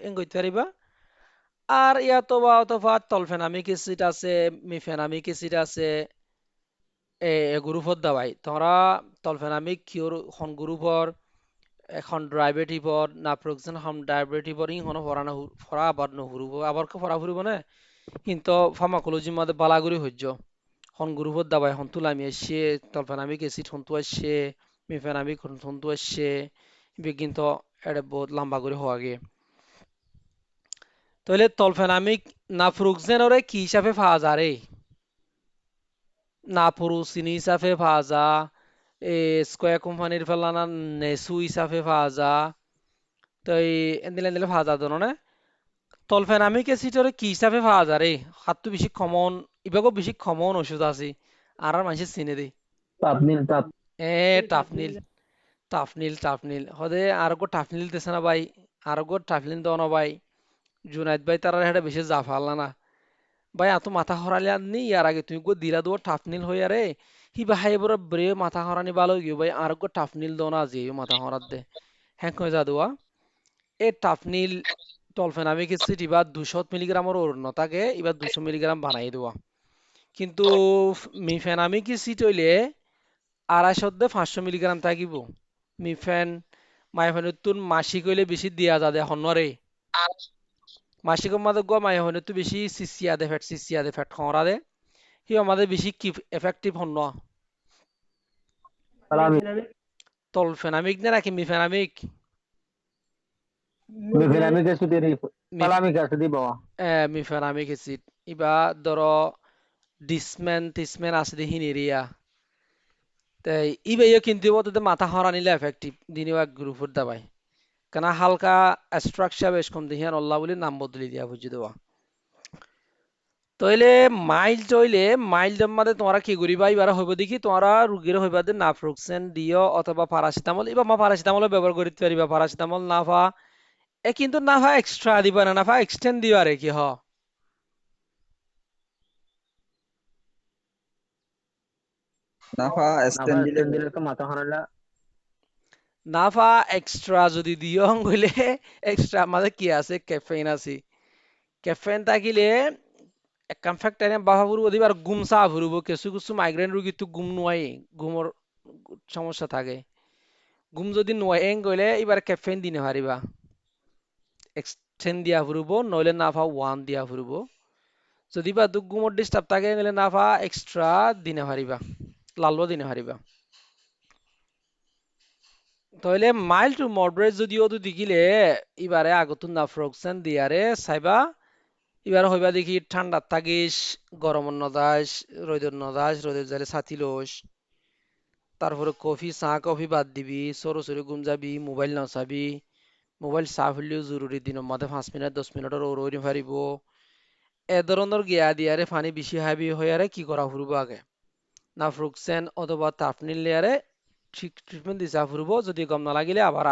এঙ্গইতে পারিবা আর ইয়াতো বা অথবা তলফেনামিক অ্যাসিড আছে মিফেনামিক অ্যাসিড আছে গ্রুপত দাবাই তোমরা তলফেনামিক কিওর খন গ্রুপর এখন ডায়াবেটিসর নাপ্রোক্সেন হাম ডায়াবেটিসর ই হনো ফরানা ফরা আবার নহুরুব আবার কে ফরা ফুরিব না কিন্তু ফার্মাকোলজি মধ্যে বালাগুড়ি হজ্জ হন গ্রুপত দাবাই হন তুলামি আসছে তলফেনামিক অ্যাসিড হন্তু আসছে মিফেনামিক হন্তু আসছে কিন্তু এটা বহুত লম্বা করে হওয়া গে তাহলে তলফেনামিক নাফ্রুক্সেনরে কি হিসাবে পাওয়া যায় রে নাফুরুসিনি হিসাবে পাওয়া যায় স্কোয়ার কোম্পানির ফেলানা নেসু হিসাবে পাওয়া যায় তো এই এন্দিলে এন্দিলে পাওয়া যায় না তলফেনামিক অ্যাসিডরে কি হিসাবে পাওয়া যায় রে হাতটো বেশি কমন ইবাগো বেশি কমন ওষুধ আছে আর মানুষের চিনে দেই তাপনিল তাপ এ টাফনিল টাফনিল হদে আর গো টাফনিল দিছে না ভাই আর গো টাফনিল দাও না ভাই জুনাইদ ভাই তারা হেটা বেশি জাফালা না ভাই এত মাথা হরালি আননি ইয়ার আগে তুমি গো দিলা দো টাফনিল হইয়া রে হি ভাই বড় ব্রে মাথা হরানি ভালো গিয়ে ভাই আর গো টাফনিল দাও না যে মাথা হরাত দে হ্যাঁ কই যা দোয়া এ টাফনিল টলফেনামিক অ্যাসিড এবার 200 মিলিগ্রামের ওর নতাকে এবার 200 মিলিগ্রাম বানাই দেওয়া কিন্তু মিফেনামিক অ্যাসিড হইলে 250 দে 500 মিলিগ্রাম থাকিব মিফেন মাইফেনতুন মাসিক হইলে বেশি দিয়া যা দে হনরে মাসিক মাদক গো মাইফেনতু বেশি সিসিয়া দে ফ্যাট খরা দে হি আমাদের বেশি কি এফেক্টিভ হন সালামি টলফেনামিক নে নাকি মিফেনামিক Mifenamic acid iri মিফ palamic acid bawa. Mefenamic acid ইবা ধরো ডিসমেন টিসমেন আছে দি হিনিরিয়া তাই ইবা ইয়ে কিন্তু ওতে মাথা হরানিলে এফেক্টিভ দিনিও এক গ্রুপের দাবাই কেন হালকা স্ট্রাকচার বেশ কম দিহিয়ান আল্লাহ বলে নাম বদলি দিয়া বুঝি দেওয়া তইলে মাইল জম্মাতে তোমরা কি করিবা এবার হইব দেখি তোমরা রুগীর হইবা দে নাফ্রোক্সেন দিও অথবা প্যারাসিটামল এবার মা প্যারাসিটামল ব্যবহার করিতে পারিবা প্যারাসিটামল নাফা কিন্তু নাফা এক্সট্রা দিবা না নাফা এক্সটেন্ড দিবা রে কি হ নাফা Nafa স্ট্যান্ড দিলে extend dile to mata hanala নাফা এক্সট্রা যদি দিও হইলে এক্সট্রা আমাদের কি আছে ক্যাফেইন আছে ক্যাফেইন থাকিলে একখান ফ্যাক্টরি বাহা ফুরব দিবার গুম চা ফুরব কিছু কিছু মাইগ্রেন রোগী তো গুম নোয়াই গুমর সমস্যা থাকে গুম যদি নোয়াই গইলে এবার ক্যাফেইন দিনে পারিবা এক্সটেন্ড দিয়া ফুরব নইলে নাফা ওয়ান দিয়া ফুরব যদি বা দুঃখ গুমর ডিস্টার্ব থাকে গেলে নাফা এক্সট্রা দিনে পারিবা লালও দিনে পারিবা তাহলে মাইল্ড টু মডারেট যদিও তো দেখিলে এবারে আগত নাফ্রোক্সেন দিয়ারে চাইবা এবার হইবা দেখি ঠান্ডার থাকিস গরমের নদাস রোদের জালে ছাতি লোস তারপরে কফি চা কফি বাদ দিবি সরু সরু ঘুম যাবি মোবাইল নাচাবি মোবাইল চা ফেললেও জরুরি দিনের মধ্যে 5 মিনিট 10 মিনিটের ওর ফারিব এ ধরনের গিয়া দিয়ারে পানি বেশি হাবি হইয়ারে কি করা ফুরব আগে নাফ্রোক্সেন অথবা তাফনিল লেয়ারে ট্রিটমেন্ট দিছা ফুরব যদি গম নালাগিলে আবার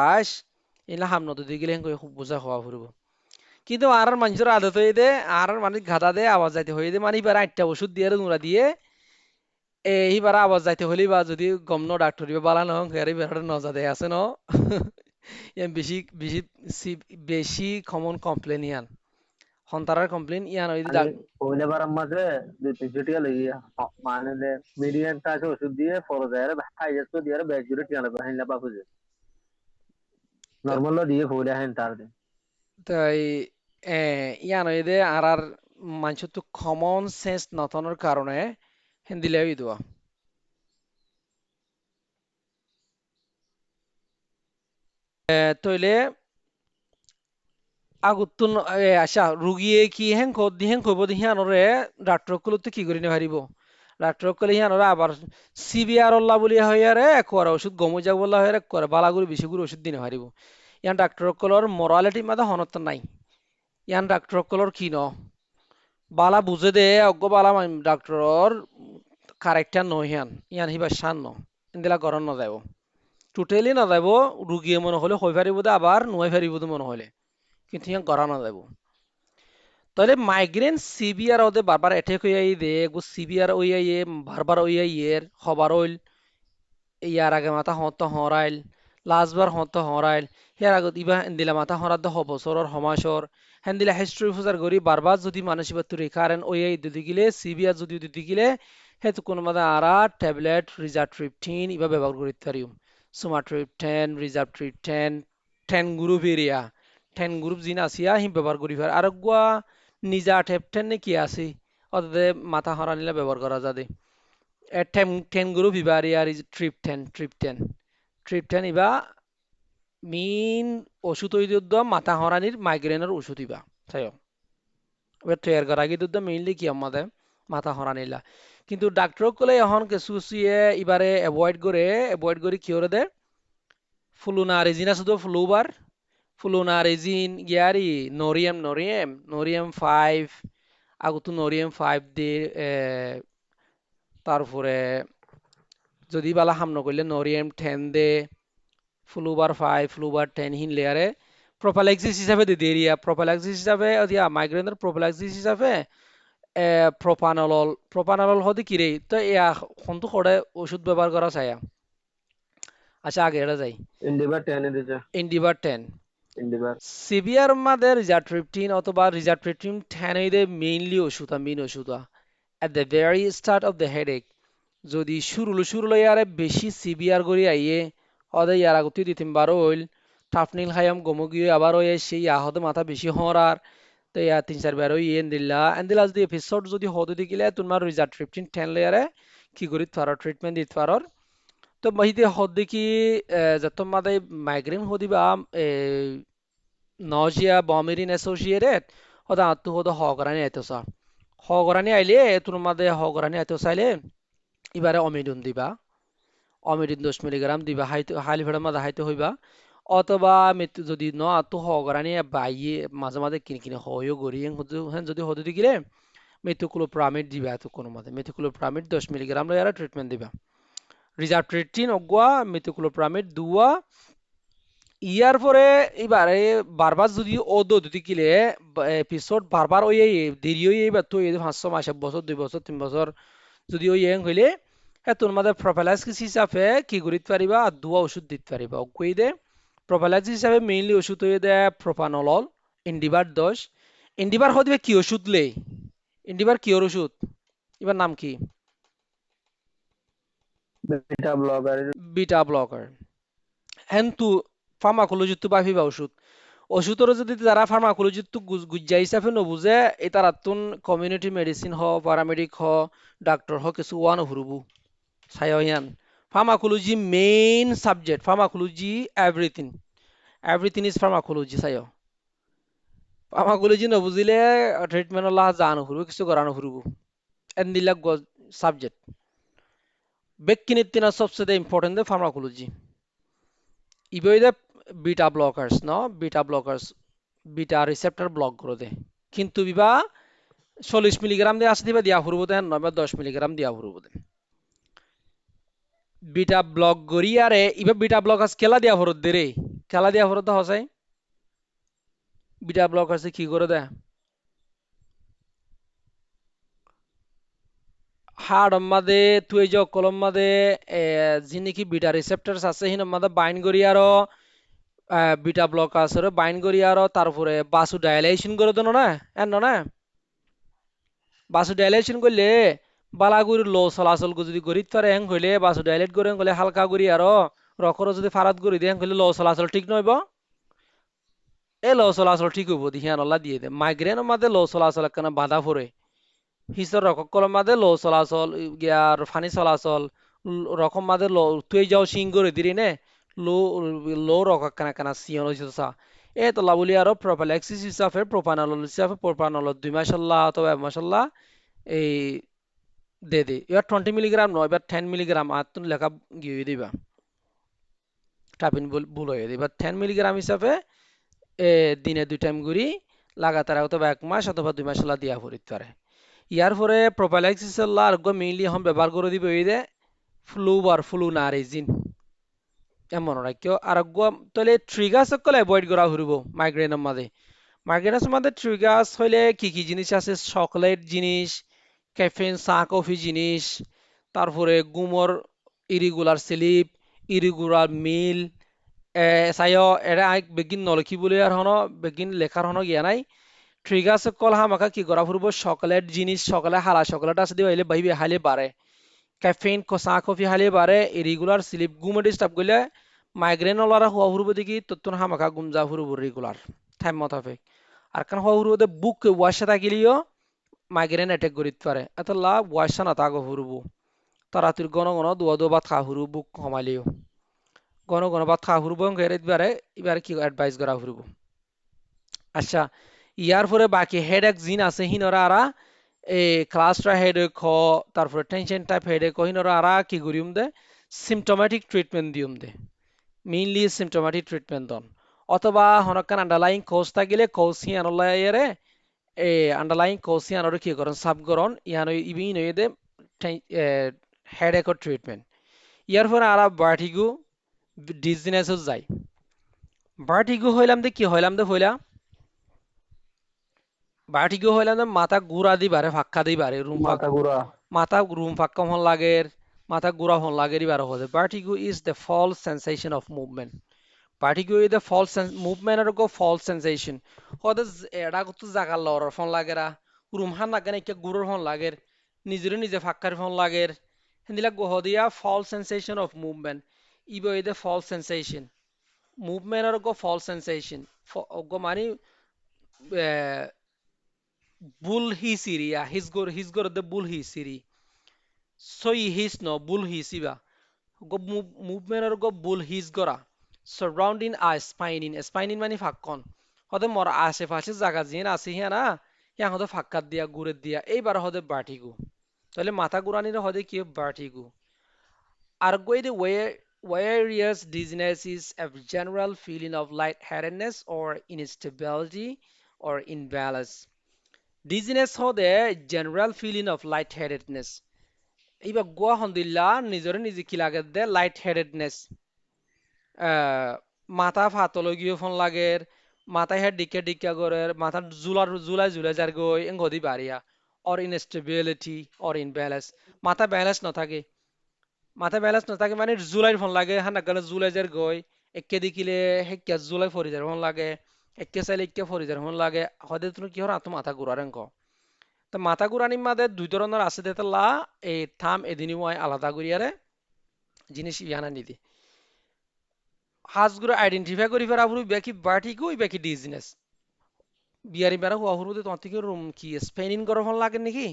এলা হাম নদী গেলে খুব বোঝা হওয়া ফুরব কিন্তু আর মানুষের আদত হয়ে দে আর মানে গাদা দে আওয়াজ যাইতে হয়ে দে মানে এবার একটা ওষুধ দিয়ে নুরা দিয়ে এইবার আওয়াজ যাইতে হলি বা যদি গম ন ডাক্তার বালা ন হেরে বেড়াটা নজা দে আছে ন বেশি বেশি বেশি কমন কমপ্লেন ইয়ান হন্তারার কমপ্লেন ইয়ান ওই ani pole baram maze de tijuti lagi mane le median ta se oshud diye for dere bhai jesto diye back jure tiana bahin la bapuje normal lo diye pole hen tar de তাই ইয়ান ওই দে আর মানুষ তো common sense নতনের কারণে হিন্দিলে ওই দেওয়া তইলে আগুতুন আচ্ছা রুগীয়ে কি হেং কইব দি হিয়ানরে ডাক্তর কলতে কি করি না হারিব ডাক্তর কলে হিয়ানরে আবার সিবিআর অল্লা বলি হইয়ারে একবার ওষুধ গমু যাক বলা হইয়ারে একবার বালাগুড়ি বেশি করে ওষুধ দিনে হারিব ইয়ান ডাক্তর কলর মোরালিটি মাদা হনত নাই ইয়ান ডাক্তর কলর কি ন বালা বুঝে দে অজ্ঞ বালা ডাক্তরর কারেক্টার নয় হিয়ান ইয়ান হিবা শান ন ইন্দিলা গরম ন যাব টোটালি না যাব রুগীয়ে মনে হলে হই পারিব দে আবার নয় পারিব দে মনে হলে কিন্তু ইয়ান গড়া না যাব তাহলে মাইগ্রেন সিভিয়ার ওদের বারবার অ্যাটাক হয়ে দে গো সিভিয়ার ওই ইয়ে বারবার ওই ইয়ের হবার হইল ইয়ার আগে মাথা হত হরাইল লাস্টবার হত হরাইল ইয়ার আগত ইবা দিলা মাথা হরাত হ বছৰৰ সমাসৰ হেন্দিলা হিস্ট্রি ফুজার গরি বারবার যদি মানুষ ইবা তুরি কারেন ওই দুদি গিলে সিভিয়ার যদি দুদি গিলে হেতু কোনো মাদা আরা ট্যাবলেট রিজাট্রিপটিন ইবা ব্যবহার করিতে পারিম সুমাট্রিপটেন রিজাট্রিপটেন 10 গ্রুপ এরিয়া 10 গ্রুপ জিন আসিয়া হি ব্যবহার করি ফের আর গুয়া নিজা টেপটেন নে কি আছে অতদে মাথা হরানিলা ব্যবহার করা যাবে ten group Iba R year is ট্রিপটেন Iba main ওষুধ ওই দুধ মাথা হরানির মাইগ্রেনের ওষুধ ইবা তাই এবার তৈয়ার করা আগে দুধ মেইনলি কি আমাদের মাথা হরানিলা কিন্তু ডাক্তার কলে এখন কিছু কিছু ইবারে অ্যাভয়েড করে কি করে দে ফ্লুনারিজিন আছে তো ফ্লুনারিজিন ইয়ারি নোরিয়াম 5 আগতো নোরিয়াম 5 দে তারপরে যদি বালা হাম নকরলে নোরিয়াম 10 দে ফ্লুবার 5 ফ্লুবার 10 হিন লেয়ারে প্রোফাইলাক্সিস হিসাবে দি দেরিয়া প্রোফাইলাক্সিস হিসাবে দিয়া মাইগ্রেনের প্রোফাইলাক্সিস হিসাবে প্রোপানলল হদি কিরে তো ইয়া কোনটো করে ওষুধ ব্যবহার করা চাই আচ্ছা আগে এটা যাই indibar 10 de ইন্ডিভার 10 indibar সিভিয়ার মাদের রিজাট্রিপটিন অথবা রিজাট্রিপটিন 10 হইতে মেইনলি মেইন ওষুধ at the very start of the headache যদি শুরু ইয়ারে বেশি সিভিয়ার করি আইয়ে হদে ইয়ার আগতে দিতিম বারো হইল টাফনিল খাইয়াম গমগিয়ে আবার হয়ে সেই আহতে মাথা বেশি হরার তো ইয়া 3-4 বার হই এন্দিলা যদি এপিসোড যদি হতে দিকিলে তোমার রিজাট্রিপটিন 10 লেয়ারে কি করি তার ট্রিটমেন্ট দিতে পারর তো মহিতে হদ দেখি যত মাদে মাইগ্রেন হদিবা nausea, vomiting associated, hoda atu hoda hogorani aitosa. হগরানি আইলে তোর মাঝে হগরানি আইতে চাইলে এবারে অমিডুন দিবা অমিডিন 10 মিলিগ্রাম দিবা হাইলি ফেড়ার মাঝে হাইতে হইবা অথবা মৃত্যু যদি ন আতো হগরানি বাইয়ে মাঝে মাঝে কিনে কিনে হয়ও গড়ি হেন যদি হতে দিলে মেথিকুলোপ্রামিড দিবা এত কোনো মাঝে মেথিকুলোপ্রামিড 10 মিলিগ্রাম লয়ারা ট্রিটমেন্ট দিবা রিজার্ভ ট্রিটিন অগুয়া মেথিকুলোপ্রামিড দুয়া ইয়ার পরে এবারে বারবার যদি ও যদি কিলে এপিসোড বারবার ওই দেরি হয়ে এবার তো এই 5 মাস 1 বছর 2 বছর 3 বছর যদি ওই হইলে হ্যাঁ তোর মধ্যে প্রফাইলাক্সিস হিসাবে কি করিতে পারিবা আর দুয়া ওষুধ দিতে পারিবা কই দে প্রফাইলাক্সিস হিসাবে মেইনলি ওষুধ হয়ে দেয় প্রোপানল ইন্ডিবার 10 ইন্ডিবার হদিবে কি ওষুধ লে ইন্ডিবার কিওর ওষুধ এবার নাম কি বিটা ব্লগার বিটা ব্লকার হেন্তু ফার্মাকোলজিত পাইবা ওষুধ ওষুধের যদি যারা ফার্মাকোলজিত গুজ্জা হিসাবে নবুঝে এই তারা তুন কমিউনিটি মেডিসিন হ প্যারামেডিক হ ডাক্তার হ কিছু one হুরবু সায়য়ান pharmacology main subject pharmacology everything is pharmacology sayo pharmacology no buzile treatment la জানো হুরু কিছু করানো হুরু এন্দিলা সাবজেক্ট বেকিনিতিনা সবচেয়ে ইম্পর্টেন্ট দে pharmacology ইবইদে বিটা ব্লকার্স ন beta blockers beta receptor block করে দে কিন্তু বিবা 40 মিলিগ্রাম দিয়ে আসতে দিবা দিয়া হুরবো দেন নবা 10 মিলিগ্রাম দিয়া হুরবো দেন বিটা ব্লক গড়িয়ারে ইবা বিটা ব্লকার্স খেলা দিয়া হরত দে রে খেলা দিয়া হরত হসাই বিটা ব্লকার্স কি করে দেয় হাড় মাদে তুই যে কলম মাদে যিনি কি বিটা রিসেপ্টরস আছে হিন মাদে বাইন্ড করি আরো বিটা ব্লকার্স রে বাইন্ড করি আরো তারপরে বাসু ডাইলেশন করে দেন না এন না বাসু ডাইলেশন করলে বালাগুড়ি লো চলাচল যদি করিত পারে হেং হইলে বাসু ডাইলেট করে হলে হালকা করি আরো রকর যদি ফারাত করি দিয়ে হইলে লো চলাচল ঠিক নইব এ লো চলাচল ঠিক হইব দিহিয়ান আল্লাহ দিয়ে দে মাইগ্রেনের মাঝে লো চলাচল একখানা বাধা পড়ে হিসর রকম কলম মাঝে লো চলাচল গিয়ার ফানি চলাচল রকম মাঝে লো তুই যাও সিং করে দিলি নে লো লো রক একখানা একখানা সিয়ন হইছে সা এ তো লাবলি আরো প্রোপাইলাক্সিস হিসাবে প্রোপানল 2 মাস অথবা 1 মাস এই দে এবার 20 মিলিগ্রাম নয় এবার 10 মিলিগ্রাম আর তুমি লেখা গিয়ে দিবা টাপিন ভুল হয়ে দিবা 10 মিলিগ্রাম হিসাবে দিনে 2 টাইম করি লাগাতার অথবা 1 মাস অথবা 2 মাস দিয়া পড়িতে পারে ইয়ার পরে প্রোপাইলাক্সিস আর মেইনলি এখন ব্যবহার করে দিবে এই যে ফ্লু না রেজিন এমন রাখিও আর তাহলে ট্রিগার সকল অ্যাভয়েড করা হইব মাইগ্রেনের মাঝে মাইগ্রেনের মাঝে ট্রিগার্স হইলে কি কি জিনিস আছে চকলেট জিনিস ক্যাফেইন চা কফি জিনিস তারপরে গুমর ইরিগুলার স্লিপ ইরিগুলার মিল চাইও এরা বেগিন নলখি বলে আর হন বেগিন লেখার হন গিয়া নাই ট্রিগার সকল হামাকা কি করা ফুরব চকলেট জিনিস সকালে হালা চকলেট আছে দিও এলে ভাইবে হাইলে বাড়ে ক্যাফেইন চা কফি হাইলে বাড়ে ইরিগুলার স্লিপ গুমে ডিস্টার্ব করলে মাইগ্রেন ওলারা হওয়া ফুরব দেখি তত্তন হামাকা গুমজা ফুরব রেগুলার টাইম মোতাবেক আর কারণ হওয়া ফুরব বুক ওয়াশে থাকিলেও মাইগ্রেন অ্যাটাক করিতে পারে এত লাভ ওয়াশা না তাগো ফুরব তাড়াতাড়ি ঘন ঘন দুয়া দুয়া ভাত খা ফুরব বুক কমালিও ঘন ঘন ভাত খা ফুরব এবারে এবারে কি অ্যাডভাইস করা ফুরব আচ্ছা ইয়ার পরে বাকি হেডেক জিন আছে হিনরা আরা এই ক্লাস্টার হেডেক হ তারপরে টেনশন টাইপ হেডেক হিনরা আরা কি করিম দে সিমটোমেটিক ট্রিটমেন্ট দিউম দে মেইনলি সিমটোমেটিক ট্রিটমেন্ট দন অথবা হনকান আন্ডারলাইং কোজ থাকিলে কোজ হিয়ানলাইরে এই আন্ডারলাইং কোজ হিয়ানরে কি করেন সাবগরন ইয়ান ইবিন হয়ে দে হেডেকর ট্রিটমেন্ট ইয়ার পরে আরা ভার্টিগো ডিজনেসও যায় ভার্টিগো হইলাম দে কি হইলাম দে হইলা ভার্টিগো হইলাম দে মাথা ঘুরা দিবারে ফাক্কা দিবারে মাথা ঘোরা মাথা রুম ফাক্কা হন লাগের মাথা ঘুরা হন লাগের ইবার হতে vertigo is the false sensation of movement vertigo is the false movement আর গো ফলস সেন্সেশন হতে এডা কত জায়গা লড়ার ফোন লাগেরা রুম হান লাগে না কে গুরুর ফোন লাগের নিজেরে নিজে ফাক্কার ফোন লাগের হিন্দিলা গো হদিয়া ফলস সেন্সেশন অফ মুভমেন্ট ইবো is the false sensation movement আর গো ফলস সেন্সেশন গো মানে বুল হি সিরিয়া হিজ গর দ্য বুল হি সিরি সই হিস ন বুল হি সিবা go movement or go bull his gora surrounding a spine in মানে ফাক্কন হতে মর আশেপাশে জায়গা জিন আছে হ্যাঁ না হ্যাঁ হতে ফাক্কাত দিয়া ঘুরে দিয়া এইবার হতে বাটিগু তাহলে মাথা ঘুরানির হতে কি বাটিগু আর গইতে whereas dizziness is a general feeling of lightheadedness or instability or imbalance. Dizziness হতে general feeling of lightheadedness. এইবার গোয়া হন্দিল্লা নিজরে নিজে কি লাগে দে lightheadedness. মাথা ফাতলো গিয়ে ফোন লাগের মাথায় হেড ডিক্কা ডিক্কা করে মাথা জুলাই জুলাই যার গই এঙ্গদি বাড়িয়া or instability or imbalance মাথা ব্যালেন্স না থাকে মাথা ব্যালেন্স না থাকে মানে জুলাইর ফোন লাগে হানা গেলে জুলাই যার গই একে দেখিলে হেক্কা জুলাই ফরি যার ফোন লাগে একে চাইলে একে ফরি যার ফোন লাগে হয়তো তুমি কি হর আতো মাথা ঘুরারেন ক তো মাথা ঘুরানির মাঝে দুই ধরনের আছে তেতলা এই থাম এদিনই আলাদা করিয়ারে জিনিস ইয়ানা নিদি হাজগুলো আইডেন্টিফাই করি ফেরা পুরো বেকি বাটিকো বেকি ডিজিনেস বিয়ারি বেড়া হুয়া হুরুতে তোমার থেকে রুম কি স্পেনিং করা ফোন লাগে নাকি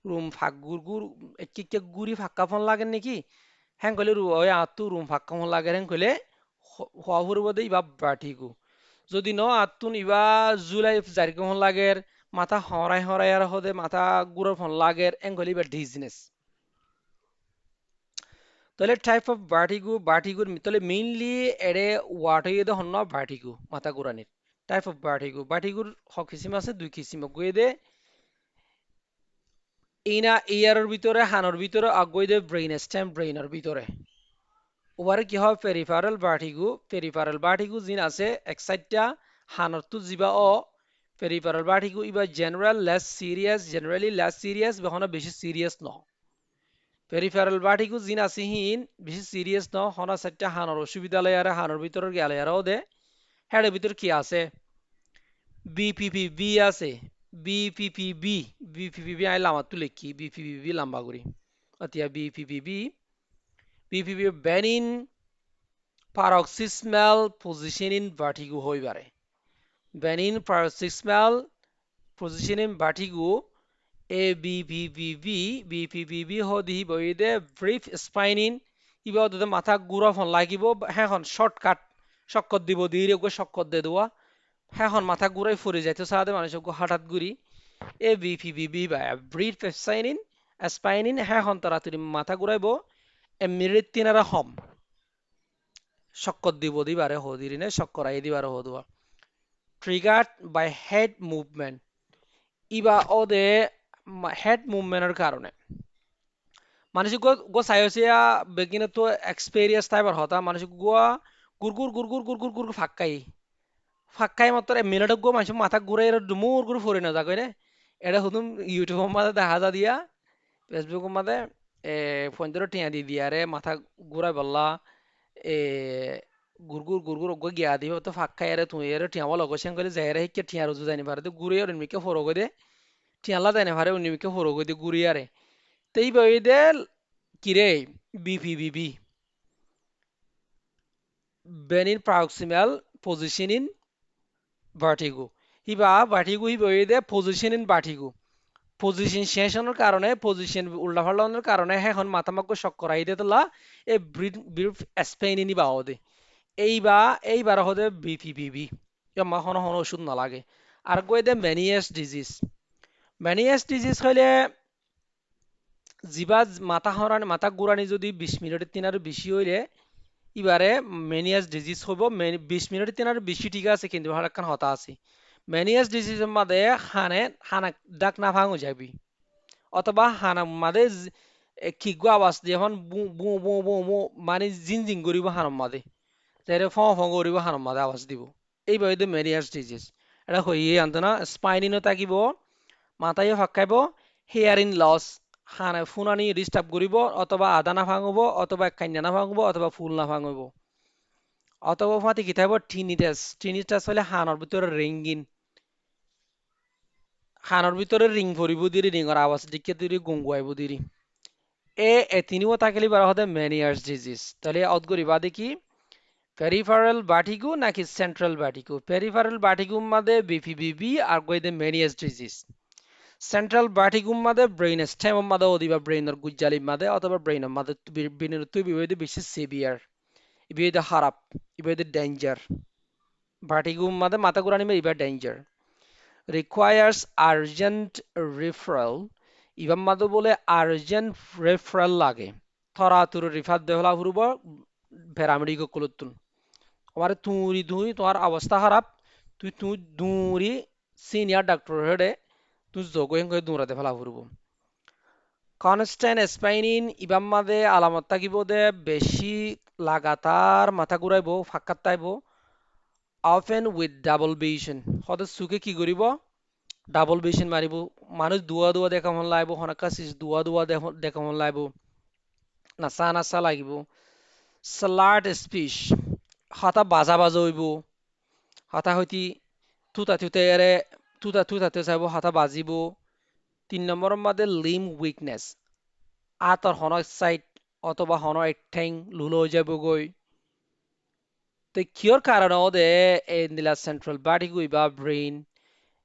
রুম ফাঁক গুর গুর একে গুড়ি ফাঁকা ফোন লাগে নাকি হ্যাঁ কইলে ওই আত্তু রুম ফাঁকা ফোন লাগে হ্যাঁ কইলে হওয়া হুরুবদে ইবা বাটিকো যদি ন আত্তুন ইবা জুলাই জারিকে ফোন লাগের মাথা হরাই হরাই আর হদে মাথা গুড়র ফোন লাগের এং কইলে ইবা ডিজিনেস তাহলে টাইপ অফ ভার্টিগো তাহলে মেইনলি এরে ওয়াট হইয়ে দে হন্ন ভার্টিগো মাথা ঘুরানির টাইপ অফ ভার্টিগোর হ কিসিম আছে দুই কিসিম গইয়ে দে ইনা ইয়ারের ভিতরে হানোর ভিতরে আগুয়ে দে ব্রেইন স্টেম ব্রেইনের ভিতরে ওবারে কি হয় পেরিফারাল ভার্টিগো জিন আছে এক সাইডটা হানোর তো জিবা পেরিফারাল ভার্টিগো ইবা জেনারেলি লেস সিরিয়াস বেহনা বেশি সিরিয়াস ন পেরিফেরাল ভার্টিগো জিন আছে হিন বেশি সিরিয়াস ন হনা সাইটটা হানোর অসুবিধা লয় আর হানোর ভিতর গেলে আরও দে হেডের ভিতর কি আছে বিপিপিবি আছে বিপিপিবি বিপিপিবি আই লামা তুলে কি বিপিপিবি লম্বা করি অতিয়া BPPV benign paroxysmal position in vertigo হই পারে benign paroxysmal position in vertigo ABPPV হদি বইদে ব্রিফ স্পাইনিন ইবা ওদের মাথা গুড়া ফোন লাগিব হ্যাঁ শর্টকাট দিব ধীরে গো শর্টকাট দে দেওয়া হ্যাঁ মাথা ঘুরাই ফুরে যাইতো সাথে মানুষ হঠাৎ গুড়ি ABPPV বা ব্রিফ স্পাইনিন হ্যাঁ তাড়াতাড়ি মাথা ঘুরাইব এমনির তিনারা হম শক্কর দিব দিবারে হদিরিনে শক্করাই দিবারে Hadua triggered by head movement Iba ওদে head মুভমেন্টের কারণে মানুষ গো সাইওসিয়া বেগিনে তো এক্সপেরিয়েন্স টাইপের হতা মানুষ গোয়া গুরগুর ফাক্কাই মাত্র মিনিট গো মানুষ মাথা ঘুরে ডুমুর করে ফুরে না যাকই রে এটা হুতুম ইউটিউবের মাঝে দেখা যা দিয়া ফেসবুকের মাঝে ফোন টিয়া দি দিয়া রে মাথা ঘুরাই বললা এ গুরগুর গো গিয়া দিব তো ফাক্কাই রে তুই রে টিয়া বলো গোসেন করে যাই রে হিকে টিয়া রুজু জানি পারে তো ঘুরে আর মিকে ফরো গদে টিয়া লা জানি পারে উনি মিকে ফরো গদে ঘুরিয়ারে তেই বই দে কিরে BPPV benign proximal position in vertigo vertigo হিবা বই দে পজিশন ইন ভার্টিগো পজিশন শেষনের কারণে পজিশন উল্টা ফাল্টানোর কারণে এখন মাথামাক্য শক করাই দে তোলা এ ব্রিফ স্পেন ইনি বা দে এইবার হদে বিপিবিবি মা হন হন ওষুধ না লাগে আর গই দে ম্যানিয়াস ডিজিজ হইলে জিবা মাথা ঘুরানি যদি 20 মিনিটের তিন আর বেশি হইলে এবারে ম্যানিয়াস ডিজিজ হইব 20 মিনিটের তিন আর বেশি ঠিক আছে কিন্তু হারাক্কান হতা আছে ম্যানিয়াস ডিজিজের মাঝে হানা ডাক না ভাঙো যাবি অথবা হানা মাঝে খিগো আওয়াজ দিয়ে এখন বু বু বু বু বু মানে জিন করিব হানার মাঝে যাই ফ করিব হানার মাঝে আওয়াজ দিব এইভাবে ম্যানিয়াস ডিজিজ এটা হইয়ে আনতো না স্পাইনিনও থাকিব মাথায় ফাঁকাইব হেয়ারিং লস হানা ফুনানি ডিস্টার্ব করিব অথবা আদা না ভাঙব অথবা কান্যা না ভাঙব অথবা ফুল না ভাঙব অথবা ফাঁতি কি থাকব টিনিটাস হলে হানার ভিতরে রিং ভরিব দিরি রিংর আওয়াজ দিকে দিরি গঙ্গুয়াইব দিরি তিনিও তাকেলি বার হতে ম্যানিয়ার্স ডিজিজ তাহলে অদগরি বাদে কি পেরিফেরাল ভার্টিগো নাকি সেন্ট্রাল ভার্টিগো পেরিফেরাল ভার্টিগোর মাঝে বিপিবিবি আর গইদে ম্যানিয়ার্স ডিজিজ সেন্ট্রাল ভার্টিগোর মাঝে ব্রেইন স্টেমের মাঝে অথবা ব্রেইনের গুজ্জালির মাঝে অথবা ব্রেইনের মাঝে ব্রেইনের তুই বিবেদে বেশি সিভিয়ার ইবেদে খারাপ ইবেদে ডেঞ্জার ভার্টিগো মাদে মাথা ঘুরানি মে ইবা ডেঞ্জার requires urgent referral ইবাম মাদো বলে urgent referral লাগে থরা তুর রিফাত দেহলা ফুরুব প্যারামেডিক কুলুতুন আমার তুই দুই তোমার অবস্থা খারাপ তুই দূরি সিনিয়র ডাক্তার হেডে তুই যোগেন করে দূরাতে ফেলা ফুরব কনস্ট্যান্ট স্পাইনিন ইবাম মাদে আলামত থাকিব দে বেশি লাগাতার মাথা ঘুরাইব ফাক্কাত তাইব often with double vision হতে সুখে কি করিব ডাবল ভিশন মারিব মানুষ দুয়া দুয়া দেখা মন লাগব হনকাসিস দুয়া দুয়া দেখা মন লাগব নাচা নাচা লাগিব স্লার্ট স্পিচ হতা বাজা বাজা হইব হতা হইতি তুতা তুতে এরে তুতাতে চাইব হতা বাজিব 3 নম্বরের মধ্যে লিম উইকনেস আতর হন সাইড অথবা হন ঠেং লুলো হয়ে যাব গই তো কিয়র কারণে ওদে এই নিলা সেন্ট্রাল বাডি বা ব্রেইন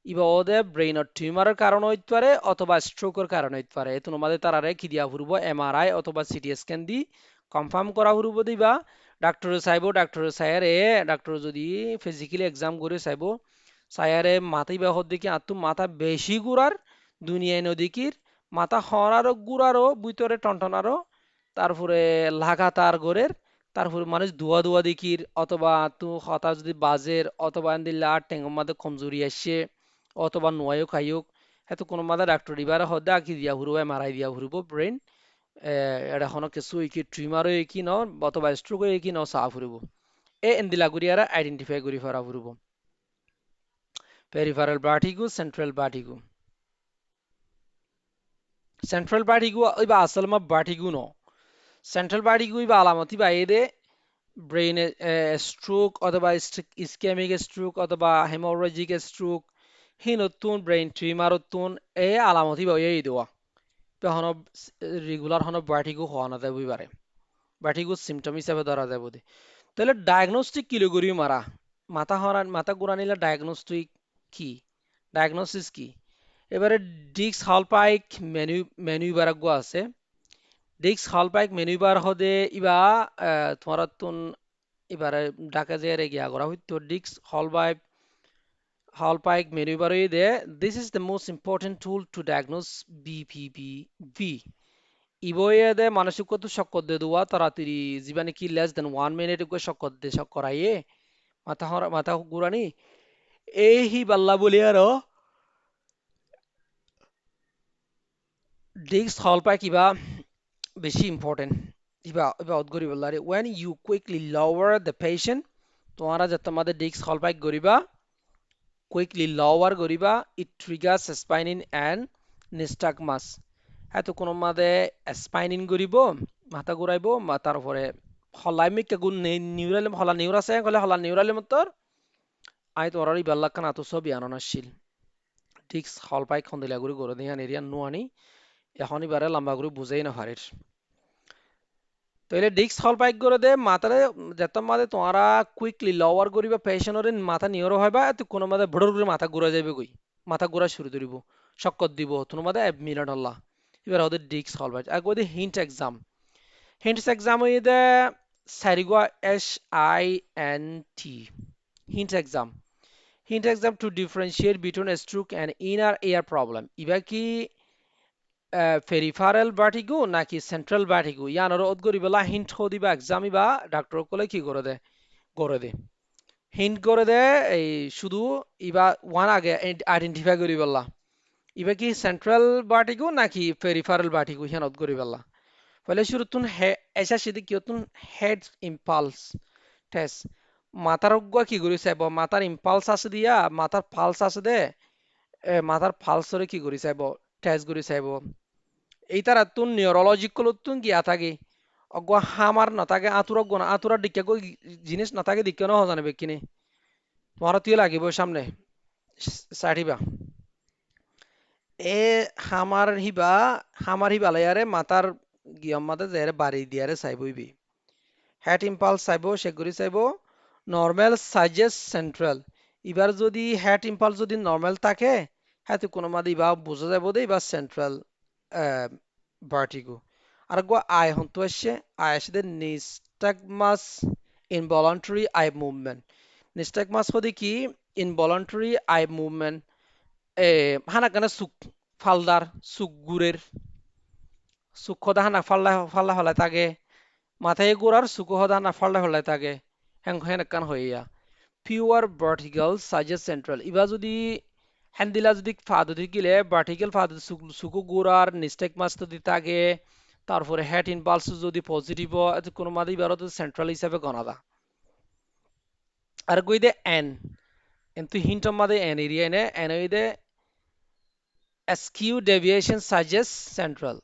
ইবা ওদের ব্রেইনের টিউমারের কারণ হইতে পারে অথবা স্ট্রোকের কারণ হইতে পারে এতো আমাদের তারারে কি দিয়া ফুরব এমআরআই অথবা সিটি স্ক্যান দি কনফার্ম করা ফুরব দিবা ডাক্তারে চাইব ডাক্তারে চাইয়ারে ডাক্তার যদি ফিজিক্যালি এক্সাম করে চাইব চাইয়ারে মাথাই বাহর দিকে আত্মু মাথা বেশি গুড়ার দুনিয়ায় নদীকির মাথা হরারও গুড়ারও ভিতরে টনটনারও তারপরে লাগাতার গড়ের তারপরে মানুষ দুয়া দুয়া দিকির অথবা তু হতা যদি বাজের অথবা দিল্লা টেঙ্গর মাঝে কমজোরি আসছে অথবা নোয়ায়ও খাইওক হেতু কোনো মাদা ডাক্তার দিবার হদে আঁকি দিয়া ঘুরব এমআরআই দিয়া ঘুরব ব্রেন এটা হন কিছু কি ট্রিমারও কি ন অথবা স্ট্রোক কি ন চা ফুরব এ এন্দিলা গুড়িয়ারা আইডেন্টিফাই করি ফেরা ফুরব peripheral vertigo central vertigo central vertigo ইবা আসল মা ভার্টিগো ন সেন্ট্রাল ভার্টিগো ইবা আলামতি বা এদে ব্রেইন স্ট্রোক অথবা ইসকেমিক স্ট্রোক অথবা হেমোরেজিক স্ট্রোক হি নতুন ব্রেইন টিউমারতুন এ আলামতি বা এই দেওয়া হন রেগুলার হন ভার্টিগো হওয়া না যাবে পারে ভার্টিগো সিমটম হিসাবে ধরা যাবে তাহলে ডায়াগনস্টিক কিলোগরি মারা মাথা ঘুরানিলে ডায়াগনস্টিক কি ডায়াগনোসিস কি এবারে ডিক্স হলপাইক মেনুইবার আছে ডিক্স হলপাইক মেনুইবার হদে ইবা তোমার এবারে ডাকা যায় গিয়া করা হইতো ডিক্স হলপাইক মেনুইবার দে this is the most important tool to diagnose BPPV ইবয়ে মানসিক কত শক্কর দে দুয়া তাড়াতাড়ি জীবানে কি লেস দেন 1 মিনিট গো শক্করাইয়ে মাথা ঘুরানি এই হি বাল্লা বলিয়ারো ডিক্স হলপাইক ইবা বেশি important Iba অদগরি বললারে when you quickly lower the patient তোমারা যে তোমাদের ডিক্স হলপাইক গরিবা কুইকলি lower গরিবা it triggers spinning and nystagmus এত কোন মাদে স্পাইনিং গরিব মাথা ঘুরাইব মাথার উপরে হলাইমিক গুণ নিউরাল হলা নিউরাসে গলে হলা নিউরাল মতর আই তোরারি বেল্লা কানা তো সবই আননাশীল ডিক্স হলপাইক খন্দিলা গুরি গরে দিয়া নেরিয়া নুয়ানি এখনই বারে লম্বা করে বুঝাই না হারির তাহলে ডিস্ক হলপাইক করে দে মাথারে যেত মাদে তোমরা কুইকলি লওয়ার করিবা পেশেন্টরে মাথা নিয়র হইবা এত কোন মাদে বড় করে মাথা ঘুরা যাবে কই মাথা ঘুরা শুরু করিব শক্কত দিব তোর মাদে 1 মিনিট আল্লাহ এবার ওদের ডিস্ক হলপাইক আগে ওদের হিন্টস এক্সাম হইদে সারিগোয়া SINT HINT exam to differentiate between stroke and inner ear problem ইবা কি পেরিফারেল ভার্টিগো নাকি সেন্ট্রাল ভার্টিগো ইয়ানোর ওদগরি বেলা হিন্ট হো দিবা এক্সামি বা ডাক্তার কলে কি করে দে হিন্ট করে দে এই শুধু ইবা ওয়ান আগে আইডেন্টিফাই করি বেলা ইবা কি সেন্ট্রাল ভার্টিগো নাকি পেরিফারেল ভার্টিগো ইয়ান ওদগরি বেলা পহলে শুরু তুন এসা সিদি কি তুন হেড ইম্পালস টেস্ট মাথার অজ্ঞা কি করি চাইব মাথার ইম্পালস আছে দিয়া মাথার পালস আছে দে মাথার পালসরে কি করি চাইব টেস্ট করি চাইব এই তারা তুন নিউরোলজিক্যাল তুন গিয়া থাকে অগ হামার নাথাকে আতুরা গুণ আতুরা দিকে গো জিনিস নাথাকে দিকে ন জানে বেকিনে তোমার তুই লাগিব সামনে সাঠিবা এ হামার হিবা লাইয়ারে মাথার গিয়ম মাতে যারে বাড়ি দিয়ারে চাইবইবি হেড ইম্পালস চাইব সেগুরি চাইব নর্মাল সাজেস্ট সেন্ট্রাল এবার যদি হেড ইম্পালস যদি নর্মাল থাকে হ্যাঁ কোনো মাদে বা বোঝা যাব দে বা সেন্ট্রাল ভার্টিগো আর গো আই হন্তু আসছে আই আসছে nystagmus involuntary eye movement Nystagmus হদি কি involuntary eye movement হানা কানা সুক ফালদার সুক গুরের সুক খদা হানা ফাল্লা ফাল্লা হলাই তাগে মাথায় গোড়ার সুক হদা হানা ফাল্লা হলাই তাগে হেন হেন কান হইয়া পিওর ভার্টিক্যাল সাজেস সেন্ট্রাল ইবা যদি হ্যান্দিলা যদি ফাদ গিলে ভার্টিক্যাল ফাদ সুকু গোড়ার নিস্টেকমাস যদি তাগে তারপরে হেড ইনপালস যদি পজিটিভ হয় কোনো মাদি বারো সেন্ট্রাল হিসাবে গণা দা আর কইদে এন কিন্তু হিন্টর মাদে এন এরিয়া এন হইদে askew deviation suggests central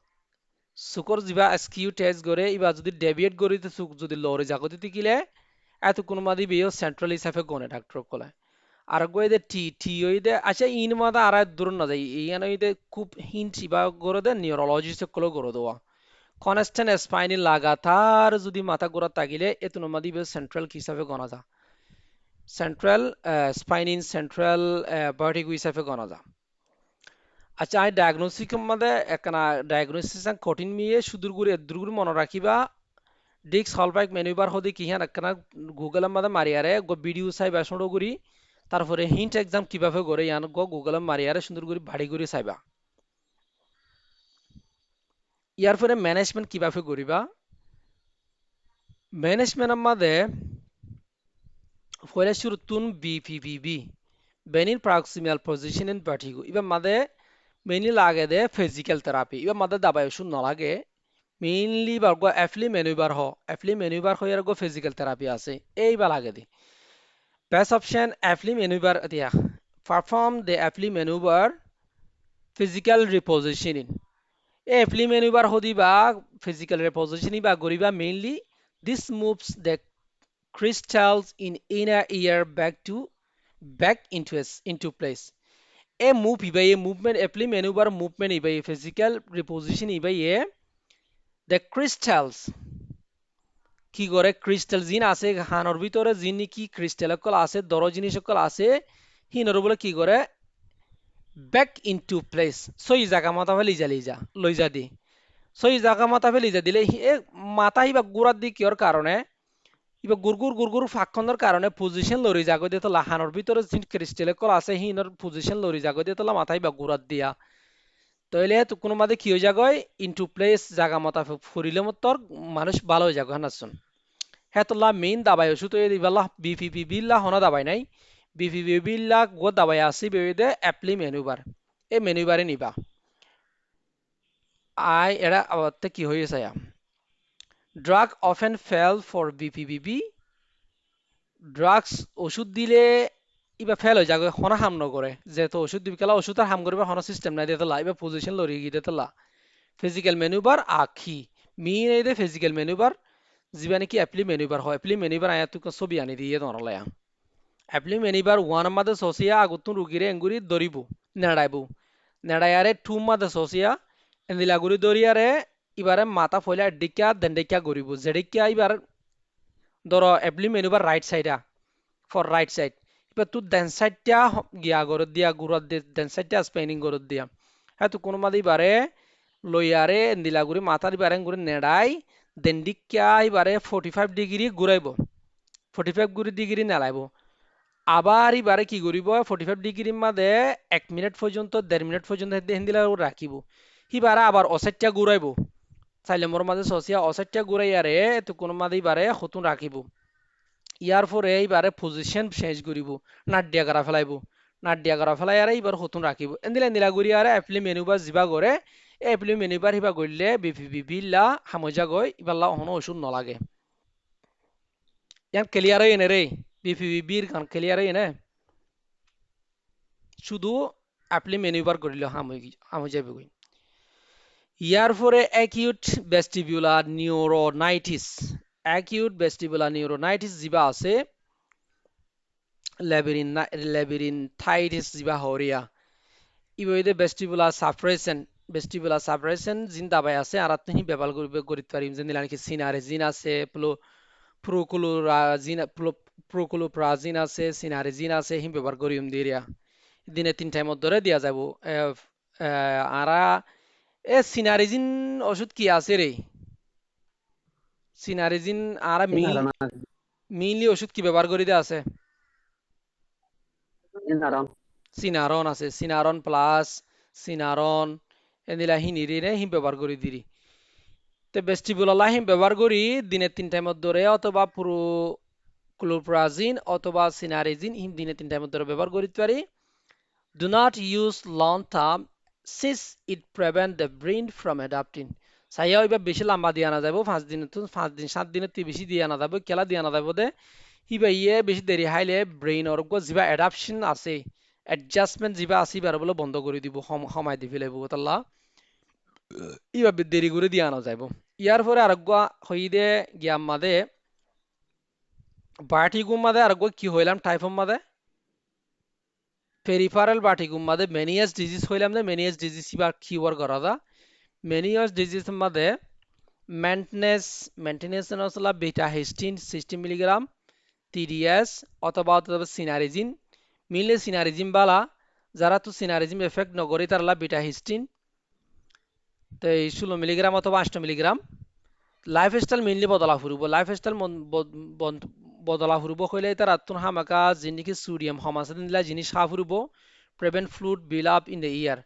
সুকর জিবা askew টেজ করে ইবা যদি ডেভিয়েট করি তো সুক যদি লরে জাগতি তিকিলে এত কোন মাদি বিও সেন্ট্রাল হিসাবে গনে ডাক্তার কলে আর গইদে টি টি হইদে আচ্ছা ইন মাদা আর দূর না যাই ইয়ান হইদে খুব হিন্ট ইবা করে দে নিউরোলজিস্ট কলে করে দেওয়া কনস্ট্যান্ট স্পাইনি লাগাতার যদি মাথা গোড়া তাকিলে এত নমাদি বিও সেন্ট্রাল হিসাবে গনা যা সেন্ট্রাল স্পাইনিন সেন্ট্রাল ভার্টিগো হিসাবে গনা যা আচ্ছা আই ডায়াগনোসিস মধ্যে একনা ডায়াগনোসিস কঠিন মিয়ে সুদূর মনে রাখিবা ডিক্স হলবাইক মেনুবার হদি কিহান একনা গুগল মধ্যে মারিয়ারে গো ভিডিও চাইবা শুনো করি তারপরে হিন্ট এক্সাম কিভাবে করে ইয়ান গো গুগল মারিয়ারে সুন্দর করে ভারী করে চাইবা ইয়ার পরে ম্যানেজমেন্ট কিভাবে করিবা ম্যানেজমেন্ট মধ্যে পয়লা শুরুতুন BPPV benign proximal position in vertigo ইবা মাদে মেইনলি লাগে দে ফিজিক্যাল থেরাপি ইবা মাদে দাবাই ওষুধ নলাগে মেইনলি বারগো এফলি মেনুবার হইয়ার গো ফিজিক্যাল থেরাপি আছে এইবা লাগে the best option Epley manoeuvre দিয়া perform the Epley manoeuvre physical repositioning Epley manoeuvre হদিবা ফিজিক্যাল রিপোজিশনিং বা গরিবা mainly this moves the crystals in inner ear back into place a move ibai a movement apply maneuver movement ibai physical reposition ibai a the crystals কি করে crystal জিন আছে হানোর ভিতরে জিন কি ক্রিস্টাল সকল আছে দর জিনিস সকল আছে হিনর বলে কি করে ব্যাক ইনটু প্লেস সই জায়গা মাথা ফেলি যা লিজা লইজা দি সই জায়গা মাথা ফেলি যা দিলে এ মাথা ইবা গুড়ার দি কিয়র কারণে ইবা গুরগুর ফাঁকখনের কারণে পজিশন লরি জাগো দিয়ে তোলা হানোর ভিতরে জিন ক্রিস্টাল সকল আছে হিনর পজিশন লরি জাগো দিয়ে তোলা মাথা ইবা গুড়ার দিয়া তাইলে তো কোনো মাঝে কি হয়ে যাগয় ইনটু প্লেস জায়গা মাথা ফুরিলে মতর মানুষ ভালো হয়ে যাগো হানাসুন হেতলা মেইন দাবাই ওষুধ এই দিবাল্লাহ বিপিপি বিল্লাহ হনা দাবাই নাই বিপিপি বিল্লাহ গো দাবাই আসি বেদে অ্যাপ্লি মেনুবার এই মেনুবারে নিবা আই এরা আবারতে কি হয়েছে drug often fail for BPPV drugs ওষুধ দিলে ইবা ফেল হয়ে যাবে হনা হাম নকরে যেহেতু ওষুধ দিবি খেলা ওষুধ আর হাম করবে হনা সিস্টেম নাই দিতেলা ইবা পজিশন লড়ি গিয়ে দিতেলা ফিজিক্যাল মেনুবার আখি মিন এই দে ফিজিক্যাল মেনুবার যিবা নেকি এপ্লি মেনুবার হয় এপ্লি মেনুবার আয়া তুক ছবি আনি দিয়ে নরলায়া এপ্লি মেনুবার ওয়ান মাদে সসিয়া আগুতুন রুগিরে এঙ্গুরি দরিবু নেড়াইবু নেড়াইয়ারে টু মাদে সসিয়া এন্দিলা গুরি দরিয়ারে ইবারে মাথা ফইলা ডিকা দেন্ডিকা গরিবু জেডিকা ইবার ধরো এপ্লি মেনুবার রাইট সাইডা ফর রাইট সাইড এবার তুই দেন সাইডটা গিয়া গরত দিয়া গুরত দিয়ে দেন সাইডটা স্পেনিং গরত দিয়া হ্যাঁ তুই কোনো মাদি বারে লইয়ারে দিলাগুড়ি মাথার বারে গুড়ি নেড়াই দেন দিকা এবারে 45 ডিগ্রি ঘুরাইব 45 ডিগ্রি নেড়াইব আবার এবারে কি করিব 45 ডিগ্রির মাঝে 1 মিনিট পর্যন্ত 1.5 মিনিট পর্যন্ত হেন্দিলা রাখিব হিবারে আবার অসাইটটা ঘুরাইব চাইলে মোর মাঝে সসিয়া অসাইটটা ঘুরাইয়ারে তো কোনো মাদি বারে হতুন রাখিব ইয়ার পরে এইবারে পজিশন চেঞ্জ করিব নাডিয়া করা ফেলাইব নাডিয়া করা ফেলাই আর এইবার হতুন রাখিব এন্দিলা নীলা গুড়ি আর এপ্লি মেনুবার যিবা করে এপ্লি মেনুবার হিবা করলে বিবিলা হামজা গই ইবাল্লা হনো ওষুধ নলাগে ইয়ান ক্লিয়ার হই এনে রে বিবিবির কান ক্লিয়ার হই এনে শুধু এপ্লি মেনুবার করিলে হামজাবে গই ইয়ার পরে acute vestibular neuronitis acute vestibular neuronitis যিবা আছে লেবিরিনথাইটিস যিবা হরিয়া ইবইদে ভেস্টিবুলার সাপ্রেশন জিন দাবাই আছে আর আপনি ব্যবহার করিতে পারিম যে নিলানকি সিনারেজিন আছে প্রোকুলোপ্রাজিন আছে সিনারেজিন আছে হিম ব্যবহার করিম দিরিয়া দিনে 3 টাইম ধরে দিয়া যাব আরা এ সিনারেজিন ওষুধ কি আছে রে সিনারেজিন আর চিনারে না মেইনলি ওষুধ কি ব্যবহার করিতে আছে Inaron. সিনারন আছে সিনারন প্লাস সিনারন এদিলা হিনিরে হিম ব্যবহার করি দিরি তে ভেস্টিবুলালা হিম ব্যবহার করি দিনে 3 টাইম ধরে অথবা পুরো ক্লোপ্রাজিন অথবা সিনারেজিন হিম দিনে 3 টাইম ধরে ব্যবহার করিতে পারি do not use long term since it prevent the brain from adapting সাইয়া হইবা বেশি লম্বা দিয়া না যাবো 5 দিন তো 5 দিন 7 দিনের তে বেশি দিয়া না যাবো কেলা দিয়া না যাবো দে হিবা ইয়ে বেশি দেরি হাইলে ব্রেইন অরগ জিবা অ্যাডাপশন আছে অ্যাডজাস্টমেন্ট জিবা আসিবার বলে বন্ধ করে দিব সময় দি ফেলাইব তাল্লা ইবা দেরি করে দিয়া না যাইব ইয়ার পরে আরোগ্য হইদে গিয়াম মাদে বাটিগুম মাদে আরোগ্য কি হইলাম টাইফম মাদে পেরিফারাল বাটিগুম মাদে মেনিয়াস ডিজিজ হইলাম দে মেনিয়াস ডিজিজ ইবা কিওয়ার করা দা মেনিয়াস ডিজিজ মাদে মেন্টেনেন্স নসলা বিটা হিস্টিন 60 মিলিগ্রাম টিডিএস অথবা অথবা সিনারিজিন মিলে সিনারিজিম বালা যারা তো সিনারিজিম এফেক্ট নগরী তারলা বিটা হিস্টিন তো এই 16 মিলিগ্রাম অথবা 8 মিলিগ্রাম লাইফস্টাইল মেইনলি বদলা ফুরব লাইফস্টাইল বদলা ফুরব হইলে তার আত্মন হামাকা যিনিকি সোডিয়াম হমাসা দিলা জিনিস খা ফুরব prevent fluid build up in the ear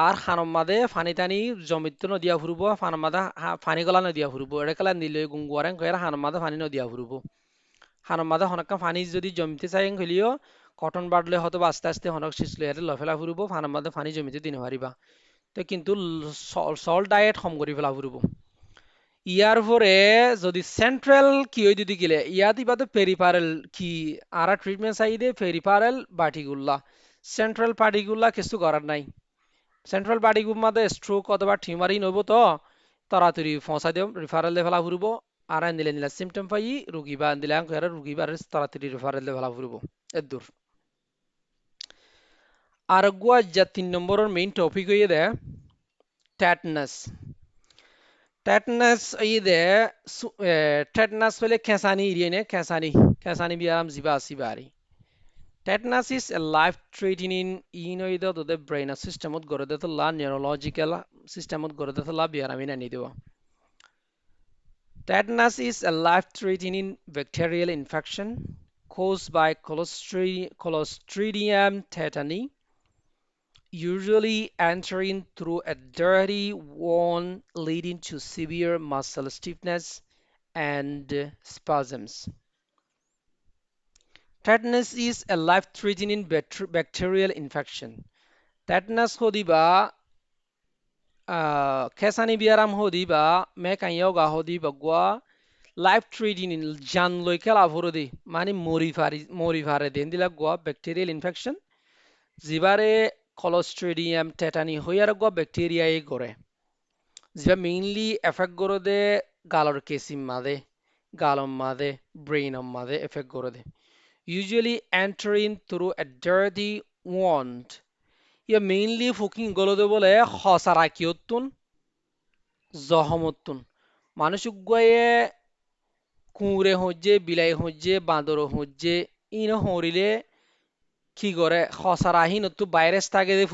আর হানম মাদে ফানি টানি জমিত নদিয়া ফুরব ফানম মাদে ফানি গলা নদিয়া ফুরব এটা কালা নিলে গুঙ্গুয়ারেন কইরা হানম মাদে ফানি নদিয়া ফুরব হানম মাদে হনকা ফানি যদি জমিতে চাই হইলিও কটন বাড়লে হয়তো আস্তে আস্তে হনক শিসলে এর লফেলা ফুরব ফানম মাদে ফানি জমিতে দিনে পারিবা তো কিন্তু সল্ট ডায়েট কম করি ফেলা ফুরব ইয়ার পরে যদি সেন্ট্রাল কি হই যদি গেলে ইয়াত ইবাদে পেরিফারাল কি আরা ট্রিটমেন্ট চাইদে পেরিফারাল পার্টিকুলা সেন্ট্রাল পার্টিকুলা কিছু করার নাই সেন্ট্রাল পার্টিকুল মাদে স্ট্রোক অথবা টিউমারই নব তো তাড়াতাড়ি ফসাই দিও রিফারেল দে ফেলা ফুরব আর নিলে নিলে সিমটম পাই রুগী বা দিলে আঙ্ক রুগী বা তাড়াতাড়ি রিফারেল দে ফেলা ফুরব এদূর আর গুয়া যা 3 নম্বরের মেইন টপিক হইয়ে দে টেটনাস টেটনাস ইদে টেটনাস হলে খেসানি ইরিয়ে খেসানি খেসানি বিয়ারাম জিবা আসিবারি টেটনাস is a life threatening ইনইদে তো দে ব্রেইন সিস্টেমত গরে দে তো লা নিউরোলজিক্যাল সিস্টেমত গরে দে তো লা বিয়ারামি না নিদিও tetanus is a life threatening bacterial infection caused by Clostridium tetani usually entering through a dirty wound leading to severe muscle stiffness and spasms. Tetanus is a life-threatening bacterial infection. Tetanus hodiba kesani biaram hodiba mekayoga hodiba gua life-threatening jan loikela vorodi mani mori fare dendila gua bacterial infection zibare Clostridium tetani hoyar gua bacteria e gore যেটা mainly effect করে দে গালর কেসিম মাদে গালম মাদে ব্রেইনম মাদে affect করে দে usually entering through a dirty wound ইয়া মেইনলি ফুকিং গলদে বলে খসারা কিয়তুন জহমতুন মানুষ গয়ে কুঁড়ে হজ্জে বিলাই হজ্জে বাঁদর হজ্জে ইনো হরিলে কি করে খসারা হিনতু ভাইরাস থাকে দে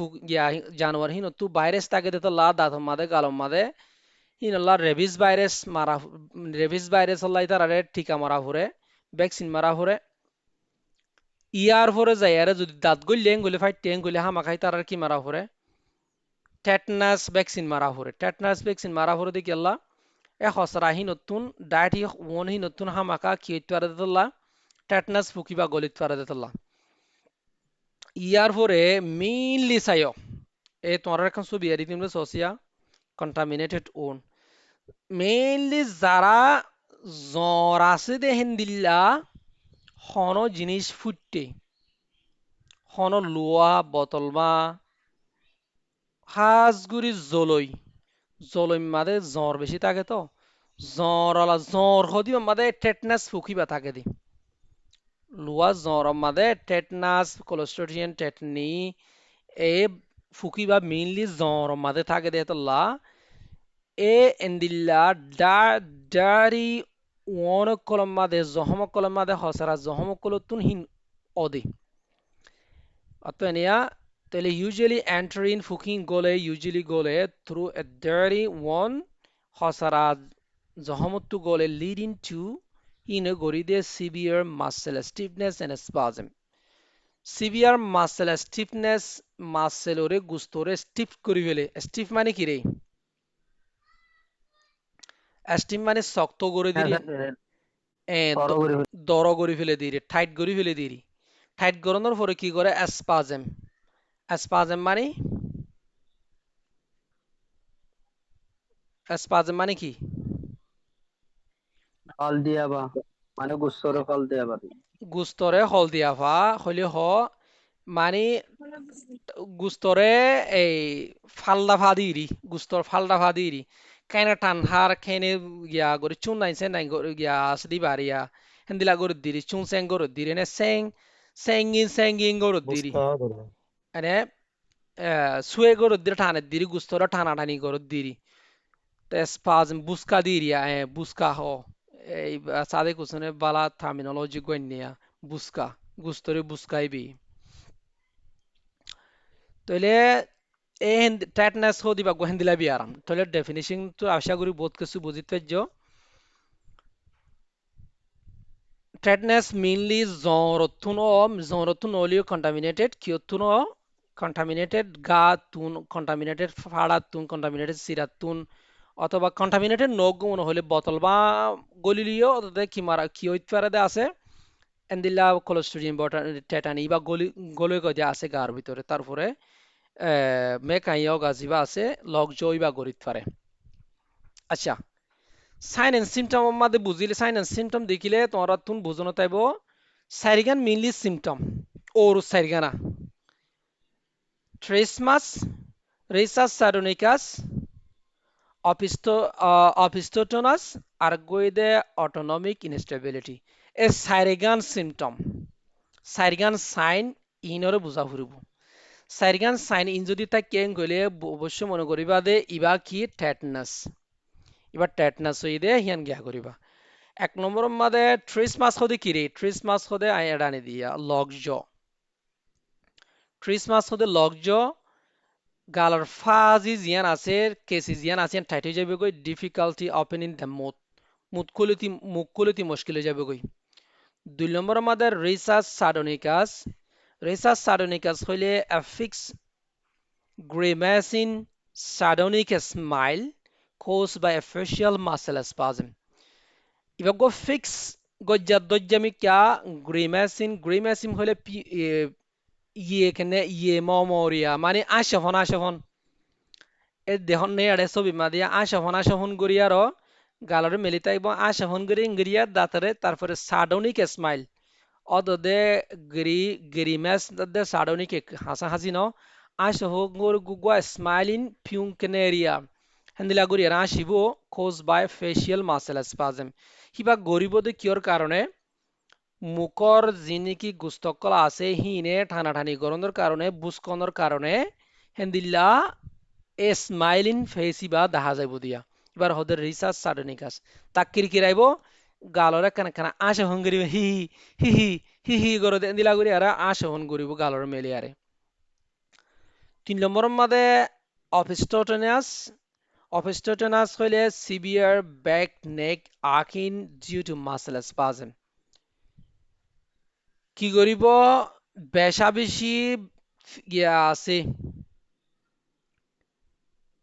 জানোয়ার হিনতু ভাইরাস থাকে দে তো লা দাঁত মাদে গালম মাদে হিনল্লা রেবিস ভাইরাস আল্লাহ তারারে টিকা মারা ফুরে ভ্যাকসিন মারা ফুরে ইয়ার পরে যাই আরে যদি দাঁত গইলে গলে ফাইট টেং গলে হামা খাই তারার কি মারা ফুরে টেটনাস ভ্যাকসিন মারা ফুরে টেটনাস ভ্যাকসিন মারা ফুরে দেখি আল্লাহ এ খসরা হি নতুন ডায়েট হি ওন হি নতুন হামাকা কি হইতে পারে দিতল্লা টেটনাস ফুকিবা গলিত পারে দিতল্লা ইয়ার পরে মেইনলি চাইও এই তোমার এখন ছবি এরি তুমি সোসিয়া কন্টামিনেটেড ওন মেইনলি যারা জ্বর আছে দেখেন দিল্লা হন জিনিস ফুটতে হন লোয়া বোতল বা হাজগুড়ি জলই জলই মাদে জ্বর বেশি থাকে তো জ্বর হদি মাদে টেটনাস ফুকিবা থাকে দি লোয়া জ্বর মাদে টেটনাস কোলেস্টোরিয়ান টেটনি এ ফুকিবা মেইনলি জ্বর মাদে থাকে দে তো লা এ এন্দিল্লা ডারি ওয়ান কলম্মা দে জহম কলম্মা দে হসরা জহম কলতুন হিন অদে অতনিয়া তাহলে usually entering ফুকিং গলে usually গলে through a dirty one হসরা জহমতু গলে leading to ইন গরিদে severe muscle stiffness and spasm severe muscle stiffness মাসেলরে গুস্তরে স্টিফ করে ফেলে স্টিফ মানে কি রে স্টিফ মানে শক্ত করে দিরে বড় করে দর করে ফেলে দিরে টাইট করে ফেলে দিরি টাইট করানোর পরে কি করে স্পাজম স্পাজম মানে স্পাজম মানে কি ফল দিয়া বা মানে গুসরে ফল দিয়া বা গুস্তরে হল দিয়া ফা হলে হ মানে গুস্তরে এই ফালদা ফা দিরি গুস্তর ফালদা ফা দিরি কাইনা টান হার খেনে গিয়া গরি চুন নাই সে নাই গিয়া আসদি বাড়িয়া হেন্দিলা গরু দিরি চুন সেং গরু দিরি নে সেঙ্গিন গরু দিরি বুঝতে হবে এনে সুয়ে গরু দিরি টানে দিরি গুস্তরে টানা টানি গরু দিরি তে স্পাজম বুসকা দিরি বুসকা হ এই সাদে কুসনে বালা টার্মিনোলজি গন্যা বুসকা গুস্তরে বুসকাইবি তাহলে এই টেটনেস হো দিবা গোহেন্দিলা বিয়ারাম তাহলে ডেফিনিশন তো আশা করি বহুত কিছু বুঝিতে পারছো টেটনেস মেইনলি জরতুন অলিও কন্টামিনেটেড কিয়তুন কন্টামিনেটেড গা তুন কন্টামিনেটেড ফাড়া তুন কন্টামিনেটেড সিরা তুন অথবা কন্টামিনেটেড নগ মনে হলে বোতল বা গলিলিও অথবা কি মারা কি হইতে পারে দে আছে এন্দিলা কোলোস্ট্রিডিয়াম টেটানি বা গলে গজে আছে গার ভিতরে তারপরে মেকাইও গাজিবা আছে লগ জইবা গরিত পারে আচ্ছা সাইন এন্ড সিমটম মধ্যে বুঝিলে সাইন এন্ড সিমটম দেখিলে তোমরা তুন বুঝনো তাইব সাইরিগান মেইনলি সিমটম ওর সাইরিগানা ট্রেসমাস রেসাস সারোনিকাস অপিস্টোটোনাস আর্গোইডে অটোনমিক ইনস্টেবিলিটি এ সাইরিগান সিমটম সাইরিগান সাইন ইনরে বুঝা ফুরিব সাইরিগান সাইন ইন যদি তা কেন গলে অবশ্য মনে করিবা দে ইবা কি টেটনাস এবার টেটনাস হই দে হিয়ান গিয়া করিবা এক নম্বর মাদে ট্রিস মাস হদে কি রে ট্রিস মাস হদে আই এডানি দিয়া লগজ ট্রিস মাস হদে লগজ গালার ফাজি জিয়ান আছে কেসি জিয়ান আছে টাইট হয়ে যাবে গই ডিফিকাল্টি ওপেনিং দ্য মুখ খুলিতি মুশকিল হয়ে যাবে গই দুই নম্বর মাদে রিসাস সাডোনিকাস হইলে affix grimacing sardonic smile caused by a facial muscle spasm এবার গো ফিক্স গজ্জা দজ্জামি ক্যা গ্রিম্যাসিং হলে ইয়ে কেনে ইয়ে মমরিয়া মানে আশাফন এ দেহন নে আড়ে ছবি মা দিয়া আশাফন গড়িয়ার গালরে মেলি তাইব আশাফন গড়ি ইংরিয়া দাঁতরে তারপরে সাডনিক স্মাইল অদদে গ্রিম্যাস দে সাডনিক হাসা হাসি ন আশাফন গুগা স্মাইলিং পিউং কেনেরিয়া হেন্দিলা গড়িয়ার আসিব কোজ বাই ফেশিয়াল মাসেল স্পাজম কিবা গরিবদে কিয়র কারণে মুখর যিনিকি গুস্তকল আছে হিনে ঠানাঠানি গরমের কারণে বুসকনের কারণে হেন্দিল্লা এ স্মাইলিং ফেসি বা দেখা যাইব দিয়া এবার হদের রিসার্চ সাডনিকাস তাক কিরকিরাইব গালরে কেন কেন আশা হন করিব হি হি হি গরো দিলা করি আর আশা হন করিব গালর মেলি আরে তিন নম্বর মাদে অফিস্টোটেনাস হইলে সিভিয়ার ব্যাক নেক আকিন ডিউ টু মাসেল স্পাজম কি করিব বেশা বেশি গিয়া আছে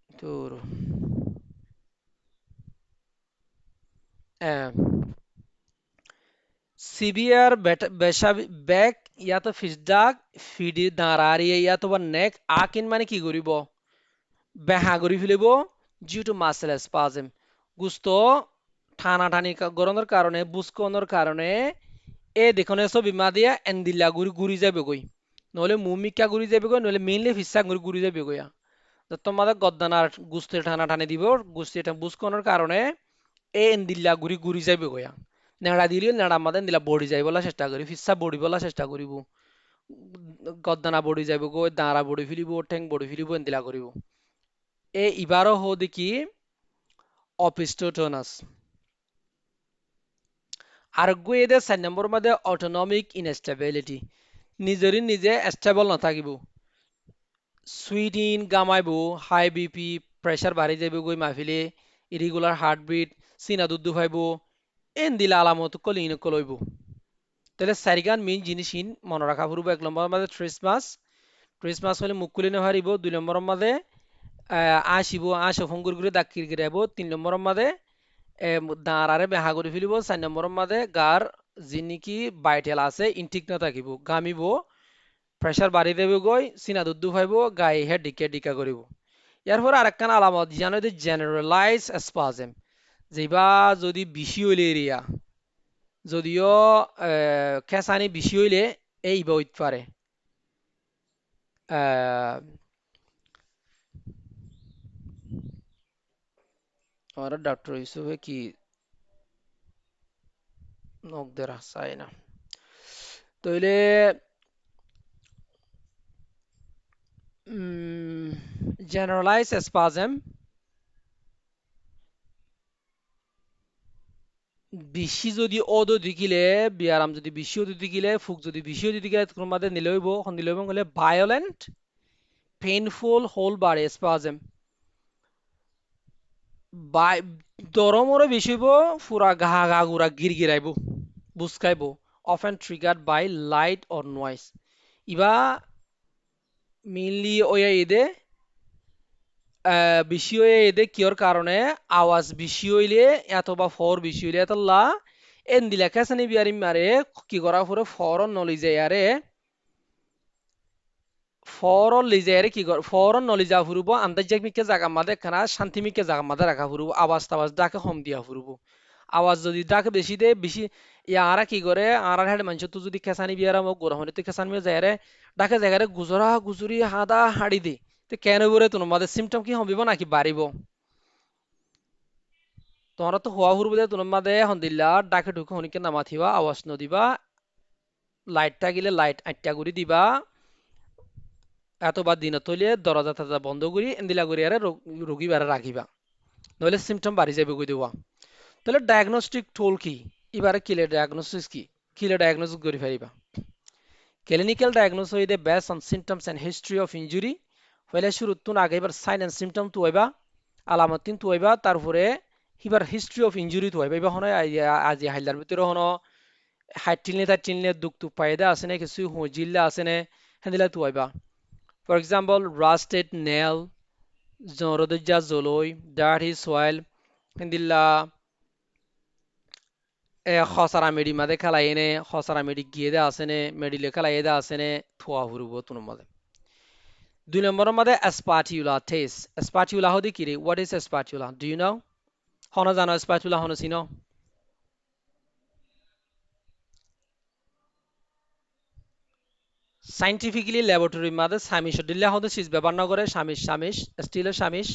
তোর সিভিয়ার বেশা ব্যাক ইয়া তো ফিসডাক ফিডি দাঁড়ারিয়ে ইয়া তো বা নেক আকিন মানে কি করিব বেহা করি ফেলিব ডিউ টু মাসেল স্পাজম গুস্ত টানাটানি গরমের কারণে বুসকনের কারণে এ দেখুন এসব বিমা দিয়া এন্দিল্লা ঘুরি যাবে গই নহলে মুমিকা ঘুরি যাবে গই নহলে মেইনলি ফিসা ঘুরি যাবে গইয়া তো তোমাদের গদ্দানার গুস্তে টানাটানি দিব গুস্তি এটা বুসকনের কারণে এ এন্দিল্লা ঘুরি যাবে গইয়া নেড়া দিলে নেড়া আমাদের দিলা বড়ি যাই বলা চেষ্টা করি ফিসা বড়ি বলা চেষ্টা করিব গদ্দানা বড়ি যাবে গই দাঁড়া বড়ি ফিলিব ঠেং বড়ি ফিলিব এন্দিলা করিব এ ইবারও হো দেখি অপিস্টোটোনাস আর গুয়েদে 4 নম্বর মধ্যে অটোনমিক ইনস্টেবিলিটি নিজে স্টেবল নাথাকিব সুইডিন গামাইব হাই বিপি প্রেসার বাড়ি যাইব গই মাহফিলে ইরেগুলার হার্টবিট সিনা দুধ ফাইব এন দিলা আলামত কলিন কলইব তাহলে সারিগান মেইন জিনিসিন মনে রাখা পড়ব। এক নম্বরের মাঝে ট্রেস মাস হলে মুখ খুলে নেহারিব। 2 নম্বরের মাঝে আসিব আশ ফঙ্গুর করে দাগ কিরকিরাইব। 3 নম্বরের মাঝে দাঁড়ারে বেহা করে ফেলিব। 4 নম্বরের মাঝে গার যি নেকি বাইটেল আছে ইনঠিক না থাকিব গামিব প্রেসার বাড়ি দেবে গই সিনা দুধ ফাইব গায়ে হে ডিকা ডিকা করিব। এরপর আরেকখান আলামত জানো যে জেনারেলাইজ স্পাজম যেবা যদি বেশি হইলে এরিয়া যদিও খেসানি বেশি হইলে এই বইত পারে আমার ডক্টর ইউসুফে কি নক দেরা চাই না তইলে জেনারেলাইজ স্পাজম বেশি যদি অদ দেখিলে বিয়ারাম যদি বেশি অদ দেখিলে ফুক যদি বেশি অদ দেখিলে তোমার মাঝে নিলইব নিলইব গলে ভায়োলেন্ট পেইনফুল হোল বাড়ে স্পাজম বাই দরমরে বেশি হইব পুরা ঘা ঘা গুড়া গিরগিরাইব বুসকাইব often triggered by light or noise Iba mainly ওয়া এদে বেশি হয়ে এদে কিয়র কারণে আওয়াজ বেশি হইলে অথবা ফর বেশি হইলে এতলা এন দিলা কেসানি বিয়ারি মারে কি করা পুরো ফরন নলি যায় আরে ফরন লিজে আরে কি কর ফরন নলি যা ফুরুব আন্দাজমিকে জায়গা মাদে খানা শান্তিমিকে জায়গা মাদে রাখা ফুরুব আওয়াজ টাওয়াজ ডাকে কম দিয়া ফুরুব আওয়াজ যদি ডাকে বেশি দে বেশি ইয়ারা কি করে আর হেড মানুষ তো যদি কেসানি বিয়ারা মোক গোরা হনে তো কেসানি বিয়া যায় রে ডাকে জায়গারে গুজরা গুজরি হাদা হাড়ি দে তো কেন বরে তোমার মাদে সিমটম কি হবিব নাকি বাড়িব তোমরা তো হওয়া হুরু বলে তোমার মাদে হন্দিল্লা ডাকে ঢুকে হনিকে নামাথিবা আওয়াজ নদিবা লাইট থাকিলে লাইট আটটা করে দিবা এতবার দিন তৈলে দরজা টরজা বন্ধ করি এন্দিলা করি আরে রোগী বারে রাখিবা নইলে সিমটম বাড়ি যাবে কই দেওয়া তাহলে ডায়াগনস্টিক টুল কি এবারে কিলে ডায়াগনোসিস কি কিলে ডায়াগনোসিস করি ফেলিবা ক্লিনিক্যাল ডায়াগনোসিস হইতে base on symptoms and history of injury হইলে শুরু তুন আগে এবার সাইন এন্ড সিমটম তো হইবা আলামত তিন তো হইবা তারপরে হিবার হিস্ট্রি অফ ইনজুরি তো হইবা এবার হন আজি হাইলার ভিতরে হন হাইট টিলনে তার টিলনে দুঃখ টুক পায়দা আছে না কিছু জিল্লা আছে না হেন্দিলা তো হইবা ফর এক্সাম্পল রাস্টেড নেল জরদজ্জা জলই ডার্টি সয়েল হিন্দিল্লা খসারা মেডি মাদে খেলাই এনে খসারা মেডি গিয়ে দে আসেনে মেডিলে খেলাই দে আসেনে থোয়া হুরুব তুনুর মাদে 2 নম্বরের মাদে স্পাটিউলা টেস্ট স্পাটিউলা হদি কিরে what is spatula do you know হন জানো স্পাটিউলা হন চিনো সাইন্টিফিক্যালি ল্যাবরেটরি মাদে সামিশ দিল্লা হদে সিজ ব্যবহার না করে সামিশ স্টিলের সামিশ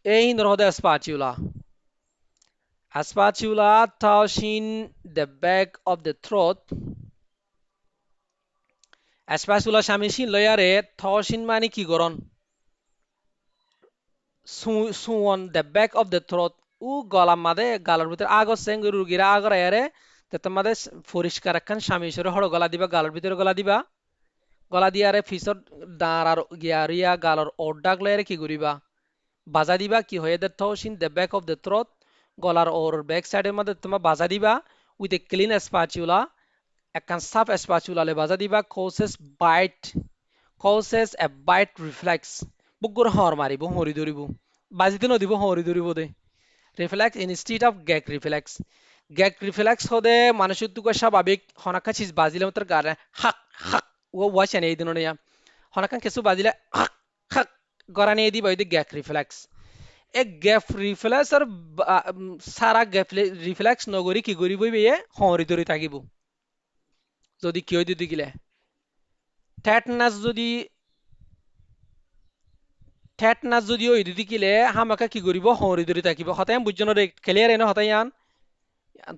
এই হিন্দর হদে স্পাটিউলা spatula touching the back of the throat spatula সামিসিন লয়ারে touching মানে কি গরন সুন the back of the throat উ গলা মাদে গালার ভিতরে আগর সেং রুগীরা আগর আয়ারে তেত মাদে পরিষ্কার একখান সামিসরে হড় গলা দিবা গালার ভিতরে গলা দিয়ারে ফিসর দাঁড়ার গিয়ারিয়া গালর ওডাক লয়ারে কি করিবা বাজা দিবা কি হয়ে দে touching the back of the throat গলার ওর ব্যাক সাইডের মধ্যে তোমার বাজা দিবা উইথ এ ক্লিন স্প্যাচুলা একখান সাফ স্প্যাচুলা লে বাজা দিবা causes a bite reflex বুকুর হর মারিব হরি ধরিব বাজিতে নদিব হরি ধরিব দে reflex instead of gag reflex হদে মানুষের তুক স্বাভাবিক হনাকা চিজ বাজিলে মতো গারে হাক হাক ও ওয়াচ এনে দিন নিয়া হনাকা কিছু বাজিলে হাক হাক গড়া নিয়ে দিবা ওই গ্যাগ রিফ্লেক্স এক গ্যাপ রিফ্লেক্স আর সারা গ্যাপ রিফ্লেক্স নগরি কি করিব ইয়ে হরি ধরি থাকিব যদি কি হই দিতে গিলে টেটনাস যদি ওই দিতে গিলে হামাকা কি করিব হরি ধরি থাকিব হতাই বুঝজন রে ক্লিয়ার এনে হতাই আন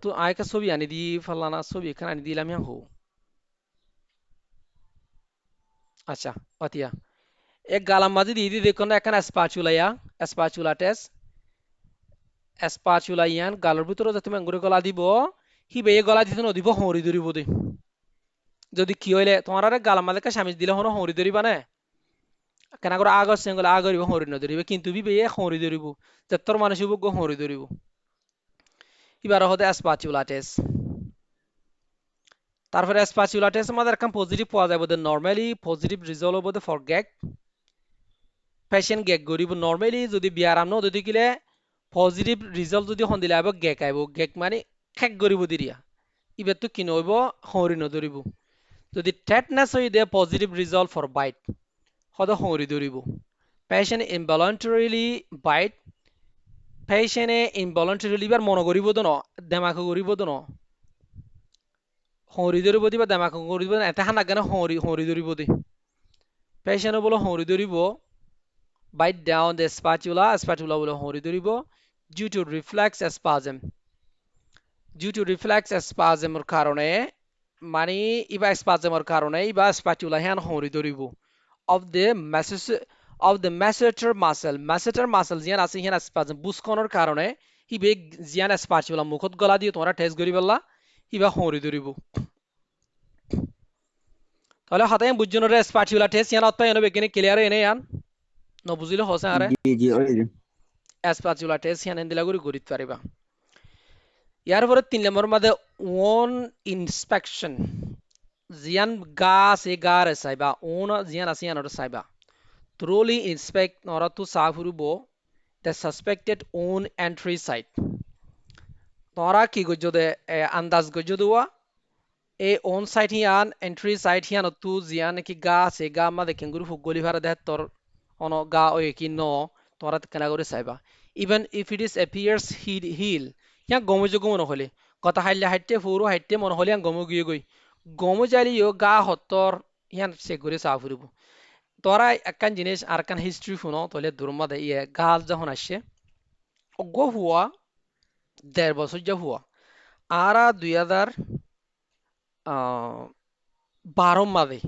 তো আয়কা ছবি আনি দি ফালানা ছবি এখানে আনি দিলাম হো আচ্ছা অতিয়া এক গালাম মাঝে দিয়ে দি দেখুন এখানে স্পাচুলা টেস্ট স্পাচুলা ইয়ান গালর ভিতরে যাতে মেঙ্গুরে গলা দিব হিবে গলা দিতে নদিব হরি ধরিব দে যদি কি হইলে তোমার আরে গালাম মাঝে স্বামী দিলে হনো হরি ধরিবা না কেন করে আগর সেঙ্গল আগরিব হরি ন ধরিবে কিন্তু বিবে হরি ধরিব যত্তর মানুষ গো হরি ধরিব এবার হতে স্প্যাচুলাটিস তারপরে স্প্যাচুলাটিস আমাদের এখন পজিটিভ পাওয়া যাবে নরমালি পজিটিভ রিজল্ট হবে ফর গেক পেশেন্ট গেক গরিব নরমালি যদি বিয়ারাম ন যদি কিলে পজিটিভ রিজল্ট যদি হন দিলে আইব গেক আইব গেক মানে খেক গরিব দিরিয়া ইবে তো কিন হইব হরি নধরিব যদি টেটনাস হই দে পজিটিভ রিজল্ট ফর বাইট হদ হরি ধরিব পেশেন্ট ইনভলন্টারিলি বাইট পেশেন্টে ইনভলন্টারিলি বার মন করিব দন দেমাক করিব দন হরি ধরিব দিবা দেমাক করিব এতে হানা গানে হরি ধরিব দি পেশেন্ট বলে Hari ধরিব bite down the spatula বলে Hari ধরিব due to reflex spasm due to reflex spasm এর কারণে মানে ইবা spasm এর কারণে ইবা spatula হ্যান Hari ধরিব of the masseter muscle জিয়ান আছে হিয়ান spasm বুসকনের কারণে হিবে জিয়ান spatula মুখত গলা দিয়ে তোমরা টেস্ট করি বললা হিবা হরি ধরিব তাহলে হাতে বুঝজন রে spatula টেস্ট ইয়ান অতপাই এনে বেগিনে ক্লিয়ার এনে ইয়ান ন বুঝিলে হসে আরে জি জি ওই যে spatula টেস্ট ইয়ান এন্দিলা করি গরিত পারিবা ইয়ার পরে 3 নম্বর মধ্যে ওন ইন্সপেকশন জিয়ান গা আছে গার সাইবা ওন জিয়ান আছে ইয়ান Saiba thoroughly inspect nora to safurubo the suspected own entry site nora ki gojode andaz gojoduwa e on site hian entry site hian tu jian ki ga se ga ma de kenguru fugoli phara de tor ono ga o ki no tora kana gore saiba even if it is appears heal hian gomo jogo mon hole kota haille hatte furu hatte mon hole hian gomo giye goi gomo jali yo ga hotor hian se gore safurubo তোরা একখান জিনিস আর একখান history শুনো তাহলে দুর্মা ইয়ে গাল যখন আসছে অজ্ঞ হুয়া 1.5 বছর যা হুয়া আরা 2012 মাদে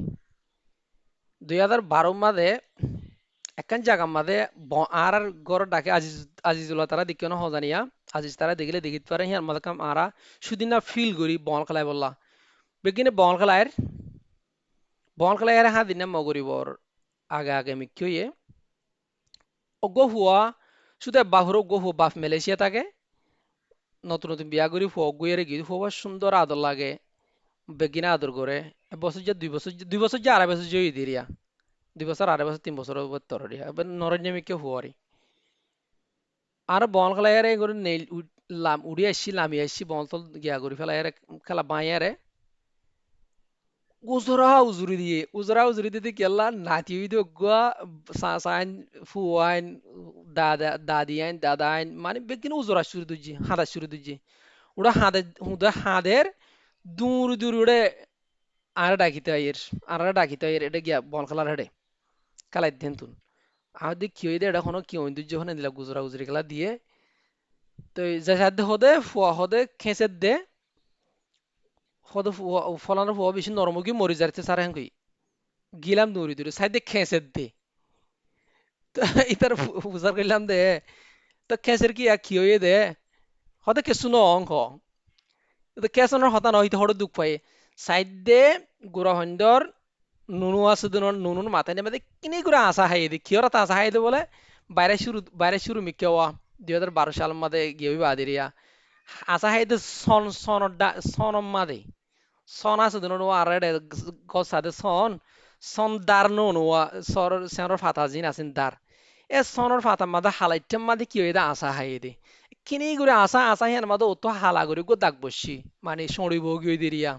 2012 মাদে একখান জায়গা মাদে আর গড় ডাকে আজিজুল্লাহ তারা দেখিও না হজানিয়া আজিজ তারা দেখিলে দেখিতে পারে হিয়ার মাদে কাম আরা সুদিন না ফিল করি বল খেলায় বললা বেগিনে বল খেলায় হা দিন না মগরিবর আগে আগে মিকিয়ে অজ্ঞ হুয়া শুধু বাহুর অজ্ঞ হুয়া বাপ মালয়েশিয়া থাকে নতুন নতুন বিয়া করি ফুয়া গুয়েরে গিয়ে ফুয়া সুন্দর আদর লাগে বেগিনা আদর করে বছর যা 2 বছর যা 2.5 বছর জয়ী দিরিয়া 2 বছর 2.5 বছর 3 বছর তর দিয়া এবার নরঞ্জমিকে হুয়ারি আর বল খেলা এর করে নেই লাম উড়ি আসছি লামি আসছি বল তল গিয়া করি ফেলা এর খেলা বাঁয়ারে উজরা উজুরি দিতে কেলা নাতি হইতে গুয়া সাইন ফুয়াইন দাদিয়াইন দাদাইন মানে বেগিন উজরা শুরু দুজি হাদা শুরু দুজি ওরা হাদের দূর দূর উড়ে আর ডাকিতে আইয়ের এটা গিয়া বল খেলার হেডে খেলাই দেন তুন আর দেখ কি হইতে এটা কোনো কি হইতে যখন দিলা গুজরা উজরি খেলা দিয়ে তো যে সাথে হদে ফুয়া হদে খেঁচে দে হদে ফলানোর ফুয়া বেশি নরম কি মরি যাচ্ছে সারা হ্যাঁ গিলাম দৌড়ি দৌড়ি সাইডে খেঁচে দে তো ইতার ফুজার করলাম দে তো খেঁচের কি হয়ে দে হদে কেসু ন অঙ্ক তো কেসনের হতা নয় হইতে হড় দুঃখ পাই সাইড দে গুড়া হন্দর নুনু আছে নুনুর মাথায় নেমে কিনে করে আসা হাই দি কিয়রা তা আসা হাই দে বলে বাইরে শুরু মিকেওয়া 2012 সাল মাদে গিয়ে বাদিরিয়া আসা হাই দে সন মাদে সন আছে দিন আর গসাদে সন দার নোয়া সেনর ফাতা জিন আছেন দার এ সনর ফাতা মাদে হালাইটেম মাদে কি হইদা আসা হাই দে কিনে করে আসা হেন মাদে অত হালা করে গো দাগ বসছি মানে সড়িব গিয়ে দিরিয়া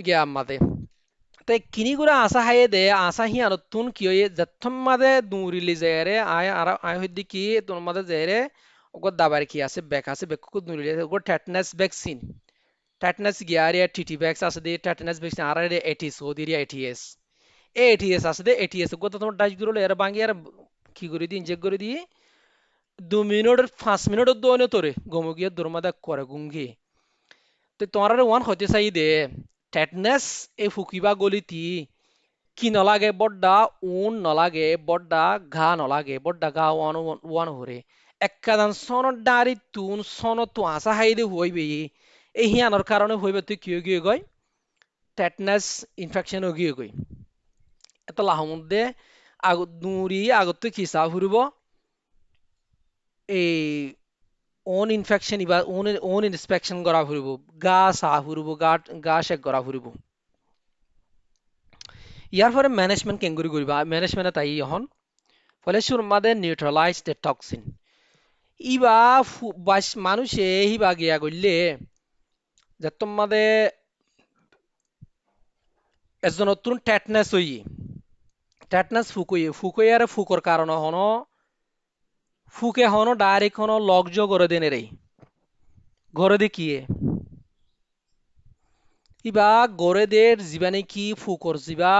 গিয়া মাদে তাই কিনি করে আসা হাইয়ে দে আসা হি আর তুন কি হয়ে যথম মাদে দুরিলি জেরে আয় হইদি কি তোর মাদে জেরে ওগো দাবার কি আছে বেক আছে বেক কো দুরিলি ওগো টেটনাস ভ্যাকসিন টেটনাস গিয়ারিয়া টিটি ভ্যাক্স আছে দে টেটনাস ভ্যাকসিন আর রে এটিস ও দিরিয়া এটিএস এটিএস আছে দে এটিএস গো তো তোমার ডাইস গুলো এর বাঙ্গি আর কি করে দি ইনজেক্ট করে দি 2 মিনিট 5 মিনিট দোনে তোরে গমগিয়া দরমাদা করে গুঙ্গি তো তোমার ওয়ান হতে চাই দে টেটনাস এ ফুকিবা গলিতি কি নলাগে বড্ডা উন নলাগে বড্ডা ঘা নলাগে বড্ডা ঘা ওয়ান ওয়ান হরে এককাদান সনর ডারি তুন সন তু আসা হাইদে হইবে এই হিয়ানোর কারণে হইবে তুই কিয় গিয়ে গই টেটনাস ইনফেকশন গিয়ে গই এত লাহ মধ্যে আগত নুরি আগত তুই খিসা ফুরিব এই own infection iba own inspection kora ফুৰিব গা চাহ ফুৰিব গা চেক কৰা ফুৰিব ইয়াৰ পরে ম্যানেজমেন্ট কেঙ্গুরি করিবা ম্যানেজমেন্ট তাই এখন ফলে সুর মাদে নিউট্রালাইজ দ্য টক্সিন ইবা মানুষে হিবা গিয়া করলে যে তোমাদে এজন নতুন টেটনেস হই টেটনেস ফুকই ফুকর কারণ হন ফুকে হন ডাইরেক্ট হন লগ্জ করে দেনে রে ঘরে দেখিয়ে ইবা গড়েদের জীবানে কি ফুকর জিবা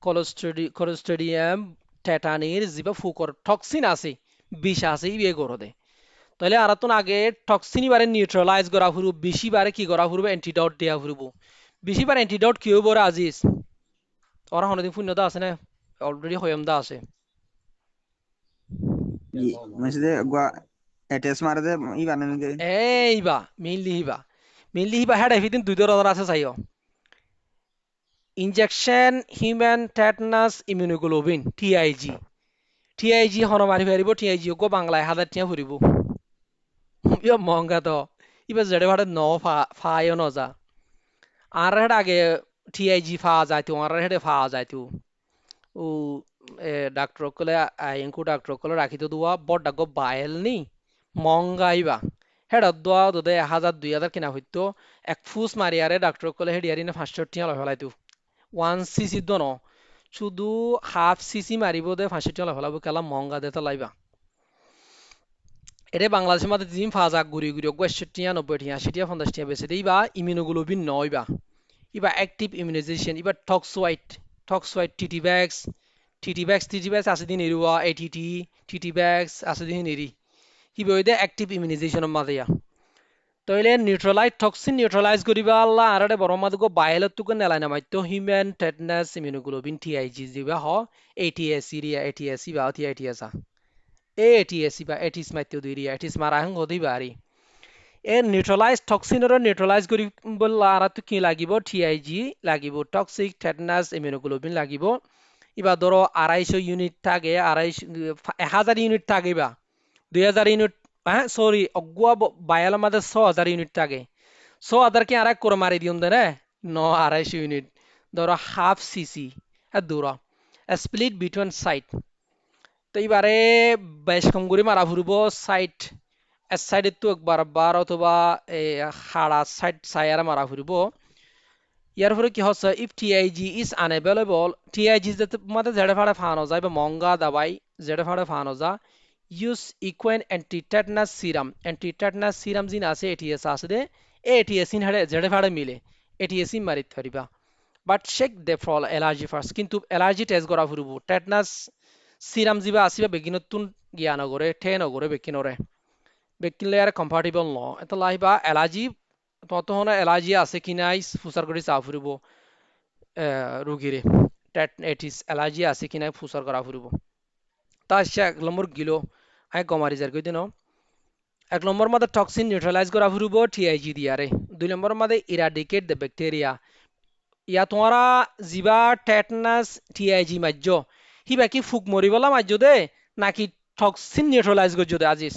কলোস্ট্রিডিয়াম টেটানির জিবা ফুকর টক্সিন আছে বিষ আছে ইবে গড়দে তাহলে আরাতন আগে টক্সিন বারে নিউট্রালাইজ করা ফুরু বেশি বারে কি করা ফুরবো অ্যান্টিডট দেয়া ফুরবো বেশি বার অ্যান্টিডট কি হইব রে আজিজ ওরা হনদিন শূন্যতা আছে না অলরেডি হয়মদা আছে Maksudnya gua ETS মারদে ই বানানো গে এইবা মেইনলি হিবা হেড এভিদিন দুই ধরনের আছে চাইও injection human tetanus immunoglobulin TIG হন মারি ফারিব টিআইজি গো বাংলায় 1000 টিয়া ফুরিব ইয়া মহঙ্গা তো ইবা জেডে ভাড়ে ন ফায়ও ন যা আর হেড আগে টিআইজি ফা যাইতো আর হেডে ফা যাইতো ও ডাক্তার কলে আইনকু ডাক্তার কলে রাখিতো দুয়া বড় ডাগো বায়েল নি মহঙ্গা ইবা হেড দোয়া দোদে 1000 2000 কিনা হইতো এক ফুস মারিয়ারে ডাক্তার কলে হেডিয়ারি না 500 টিয়া লয় ফেলাইতো 1 সিসি দন শুধু হাফ সিসি মারিব দে 500 টিয়া লয় ফেলাবো কেলা মহঙ্গা দে তো লাইবা এরে বাংলাদেশের মধ্যে দিন ফাজা গুড়ি গুড়ি 61 টিয়া 90 টিয়া 80 টিয়া 50 টিয়া বেশি দেইবা ইমিউনোগ্লোবিন নয়বা ইবা অ্যাক্টিভ ইমিউনাইজেশন ইবা টক্সোয়াইট টিটি ব্যাগস আছে দিন এরুয়া এটিটি টিটি ব্যাগস আছে দিন এরি ইবা ওইদে অ্যাক্টিভ ইমিউনাইজেশনের মাঝে তাইলে টক্সিন নিউট্রালাইজ করিবা আল্লাহ আরডে বড় মাদে গো বায়েলত তুকে নেলাই নামাইতো হিউম্যান টেটনাস ইমিউনোগ্লোবিন টিআইজি দিবা হ এটিএস সিরিয়া এটিএস ইবা টিআইটিএস এটিএস ইবা এটিস মাইতো দিরিয়া এটিস মারা হং হদি বারি এর নিউট্রালাইজ করি বললা আর তো কি লাগিব টিআইজি লাগিব টক্সিক টেটনাস ইমিউনোগ্লোবিন লাগিব ইবা ধরো 250 ইউনিট থাকে 1000 ইউনিট থাকে বা 2000 ইউনিট হ্যাঁ সরি অগুয়া বায়াল আমাদের 6000 ইউনিট থাকে 6000 কি আর এক করে মারি দিউন দে রে 250 ইউনিট ধরো হাফ সিসি হ্যাঁ দূরা স্প্লিট বিটুইন সাইট তো এবারে বেশ কম করে মারা ফুরব সাইট এস সাইডে তো একবার বার অথবা হাড়া সাইড সাইয়ারা মারা ফুরব ইয়ার পরে কি হচ্ছে if TIG is unavailable TIG যাতে মাঝে জেডে ফাড়ে ফানো যায় বা মঙ্গা দাবাই জেডে ফাড়ে ফানো যা ইউজ ইকুয়েন অ্যান্টি সিরাম জিন আছে এটিএস আছে দে এটিএস ইন হাড়ে জেডে ফাড়ে মিলে এটিএস ইন মারি ধরিবা but check the for allergy first কিন্তু এলার্জি টেস্ট করা ফুরব টেটনাস সিরাম জিবা আসিবা বেগিনতুন গিয়া নগরে ঠে নগরে বেকিনরে বেকিনলে আর কম্পার্টেবল ন এটা লাইবা এলার্জি ততক্ষণ এলার্জি আছে কি নাই ফুসার করে চা ফুরিব রুগীরে এটিস এলার্জি আছে কি নাই ফুসার করা ফুরিব তা সে 1 নম্বর গিলো আই গমারি যার কই দিন 1 নম্বর মধ্যে টক্সিন নিউট্রালাইজ করা ফুরিব টিআইজি দিয়ারে 2 নম্বর মধ্যে ইরাডিকেট দ্য ব্যাকটেরিয়া ইয়া তোমারা জিবা টেটনাস টিআইজি মাজ্য হিবা কি ফুক মরিবলা মাজ্য দে নাকি টক্সিন নিউট্রালাইজ করছো দে আজিজ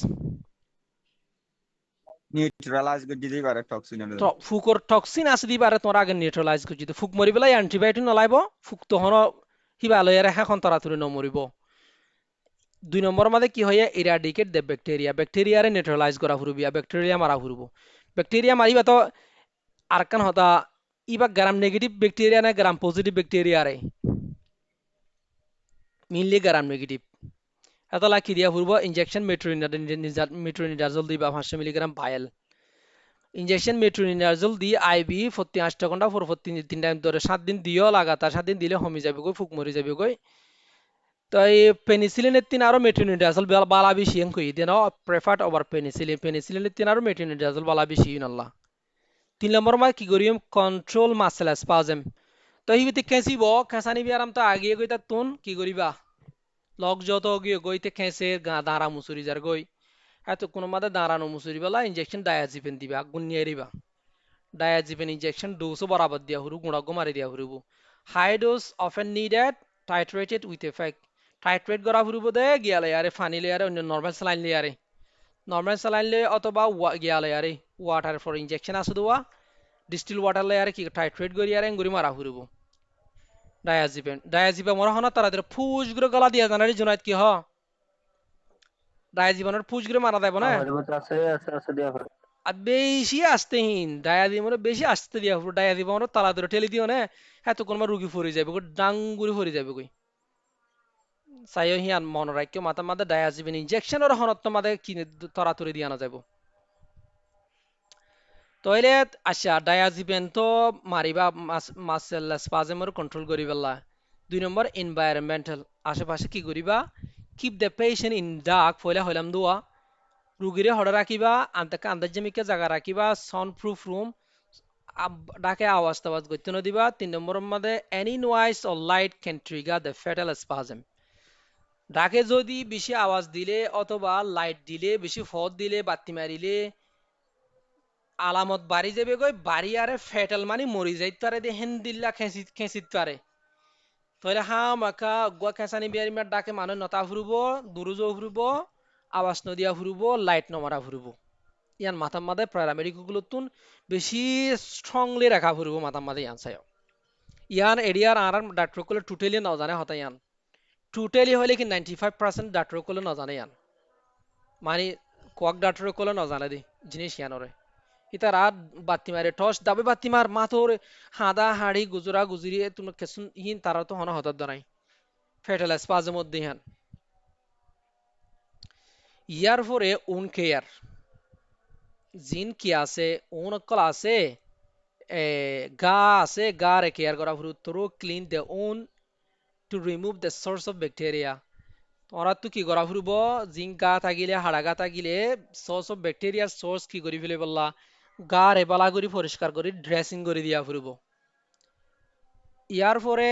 নিউট্রালাইজ করে দিতেই পারে টক্সিন ফুকর টক্সিন আছে দিবারে তোমরা আগে নিউট্রালাইজ করছি তো ফুক মরি পেলাই অ্যান্টিবায়োটিক নলাইব ফুক তখন হিবা লয়ে রেখা খন তাড়াতাড়ি নমরিব 2 নম্বর মাঝে কি হয় ইরাডিকেট দ্য ব্যাকটেরিয়ারে নিউট্রালাইজ করা ফুরবিয়া ব্যাকটেরিয়া মারা ফুরব ব্যাকটেরিয়া মারিবা তো আরকান হতা ইবা গ্রাম নেগেটিভ ব্যাকটেরিয়া না গ্রাম পজিটিভ ব্যাকটেরিয়া রে মেইনলি গ্রাম নেগেটিভ এতলা কি দিয়া ফুরব ইনজেকশন মেট্রোনিডাজল দিবা 500 মিলিগ্রাম ভায়াল ইনজেকশন মেট্রোনিডাজল দি আইবি 48 ঘন্টা পর 3 টাইম ধরে 7 দিন দিও লাগাতার 7 দিন দিলে কমে যাবে গই ফুক মরে যাবে গই তো এই পেনিসিলিনের তিন আরো মেট্রোনিডাজল বালা বেশি এন কই দেন প্রেফার্ড ওভার পেনিসিলিনের তিন আরো মেট্রোনিডাজল বালা বেশি ইনআল্লাহ 3 নম্বর মা কি করিম কন্ট্রোল মাসেল স্পাজম তো হিবিতে কেসিব খেসানি বিয়ারাম তো আগে গই তা তুন কি করিবা লগ যত গিয়ে গইতে খেসে দাঁড়া মুসুরি যার গই এত কোনো মাদে দাঁড়ানো মুসুরি বেলা ইনজেকশন ডায়াজিপেন দিবা আগুন নিয়ে রিবা ডায়াজিপেন ইনজেকশন ডোজও বরাবর দিয়া হুরু গুণাগো মারি দিয়া হুরুবু high dose often needed titrated with effect titrate করা হুরুবো দে গিয়া লেয়ারে ফানি লেয়ারে অন্য নর্মাল স্যালাইন লেয়ারে নর্মাল স্যালাইন লই অথবা গিয়া লই আরে ওয়াটার ফর ইনজেকশন আছে দোয়া ডিস্টিল ওয়াটার লই আরে কি টাইট্রেট করি আরে গুরি মারা ফুরিব ডায়াজিপেন মরা হনা তারা ফুস গুলো গলা দিয়া জানারি জুনাইত কি হ ডায়াজিপেনের ফুস গুলো মারা দেব না আমাদের মধ্যে আছে দিয়া করে। আর বেশি আস্তেহীন ডায়াজিপেনের বেশি আস্তে দিয়া ফুরো ডায়াজিপেনের তালা ধরে ঠেলি দিও না হ্যাঁ তো কোনবা রুগী ফরি যাবে ডাঙ্গুরি ফরি যাবে কই চাইও হিয়ান মনে রাখিও মাথা মাথা ডায়াজিপেন ইনজেকশনের হনত মাদে কিনে তরাতরি দিয়া না যাব টয়লেট আচ্ছা ডায়াজিপেন তো মারিবা মাসেল স্পাজমের কন্ট্রোল করি পেলা 2 নম্বর এনভায়রনমেন্টাল আশেপাশে কি করিবা keep the patient in dark ফয়লা হইলাম দোয়া রুগীরে হড়ে রাখিবা আন্দাজমিকে জায়গা রাখিবা সাউন্ড প্রুফ রুম ডাকে আওয়াজ টাওয়াজ করতে না দিবা 3 নম্বরের মধ্যে any noise or light can trigger the fatal spasm ডাকে যদি বেশি আওয়াজ দিলে অথবা লাইট দিলে বেশি ফদ দিলে বাতি মারিলে আলামত বাড়ি যাবে গই বাড়ি আরে ফেটাল মানে মরি যাইতে পারে দে হেন্দিল্লা খেঁচিত খেঁচিত পারে তাহলে হা মাকা গুয়া খেঁচানি বিয়ারি মার ডাকে মানুষ নতা ফুরব দুরুজ ফুরব আওয়াজ নদিয়া ফুরব লাইট নমারা ফুরব ইয়ান মাথার মাথায় প্যারামেডিক গুলো তুন বেশি স্ট্রংলি রাখা ফুরব মাথার মাথায় ইয়ান চাই ইয়ান এরিয়ার আর ডাক্তার গুলো টোটালি না জানে হতা ইয়ান টোটালি হলে কি 95% ডাক্তার গুলো না জানে ইয়ান মানে কোয়াক ডাক্তার গুলো না জানে দি জিনিস ইয়ানরে ইতা রাত বাতি মারে টস দাবে বাতি মার মাথোর হাদা হাড়ি গুজরা গুজরি তুমি কেসুন হিন তারা তো হনা হতার দনাই ফেটাল স্পাজের মধ্যে হান ইয়ার পরে ওন কেয়ার জিন কি আছে ওন অকল আছে গা আছে গা রে কেয়ার করা ফুরু তোরো clean the wound to remove the source of bacteria তোরা তো কি করা ফুরব জিন গা থাকিলে হাড়া গা থাকিলে সোর্স অফ ব্যাকটেরিয়ার সোর্স কি করি ফেলে বললা গা রে বালা করে পরিষ্কার করে ড্রেসিং করে দিয়া ফুরব ইয়ার পরে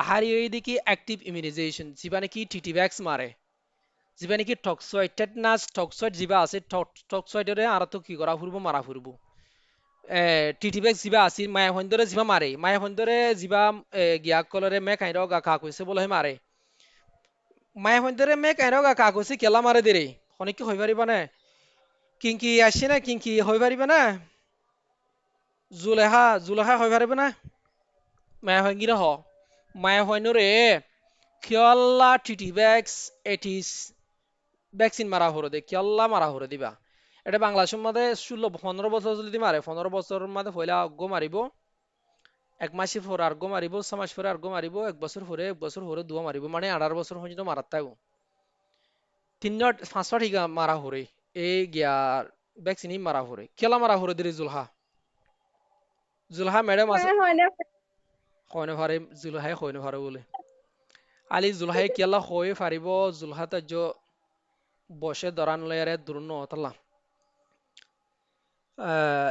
আহারি ওই দিকে অ্যাক্টিভ ইমিউনাইজেশন যিবা নাকি টিটি ভ্যাক্স মারে যিবা নাকি টক্সয়েড টেটনাস টক্সয়েড যিবা আছে টক্সয়েডরে আর তো কি করা ফুরব মারা ফুরব টিটি ভ্যাক্স যিবা আছে মায়া ফন্দরে যিবা মারে মায়া ফন্দরে যিবা গিয়া কলরে মে কাইর গা কা কইছে বলে মারে মায়া ফন্দরে মে কাইর গা কা কইছে কেলা মারে দেরে অনেক কি হই পারিবা না কিংকি আসছে না কিংকি হই পারিবা না জুলেহা জুলেহা হই পারিবা না মায়া ফঙ্গিরা হ মায়া ফন্দরে কিয়ল্লা টিটি ভ্যাক্স এটিস ভ্যাকসিন মারা হরে দে কিয়ল্লা মারা হরে দিবা এটা বাংলাদেশের মধ্যে 15 বছর যদি মারে 15 বছরের মধ্যে পয়লা অগ্গ মারিব 1 মাসের পরে আর্গ মারিব 6 মাস পরে আর্গ মারিব 1 বছর পরে দুয়া মারিব মানে 18 বছর পর্যন্ত মারাত থাকবো 3-5 টিকা মারা হরে এই গিয়া ভ্যাকসিন মারা হরে কেলা মারা হরে দিরে জুলহা জুলহা ম্যাডাম আছে কয়নে পারে জুলহাই কয়নে পারে বলে আলি জুলহাই কেলা হয়ে পারিব জুলহা তাজ বসে দরান লয়ারে দুরুন্ন অতলা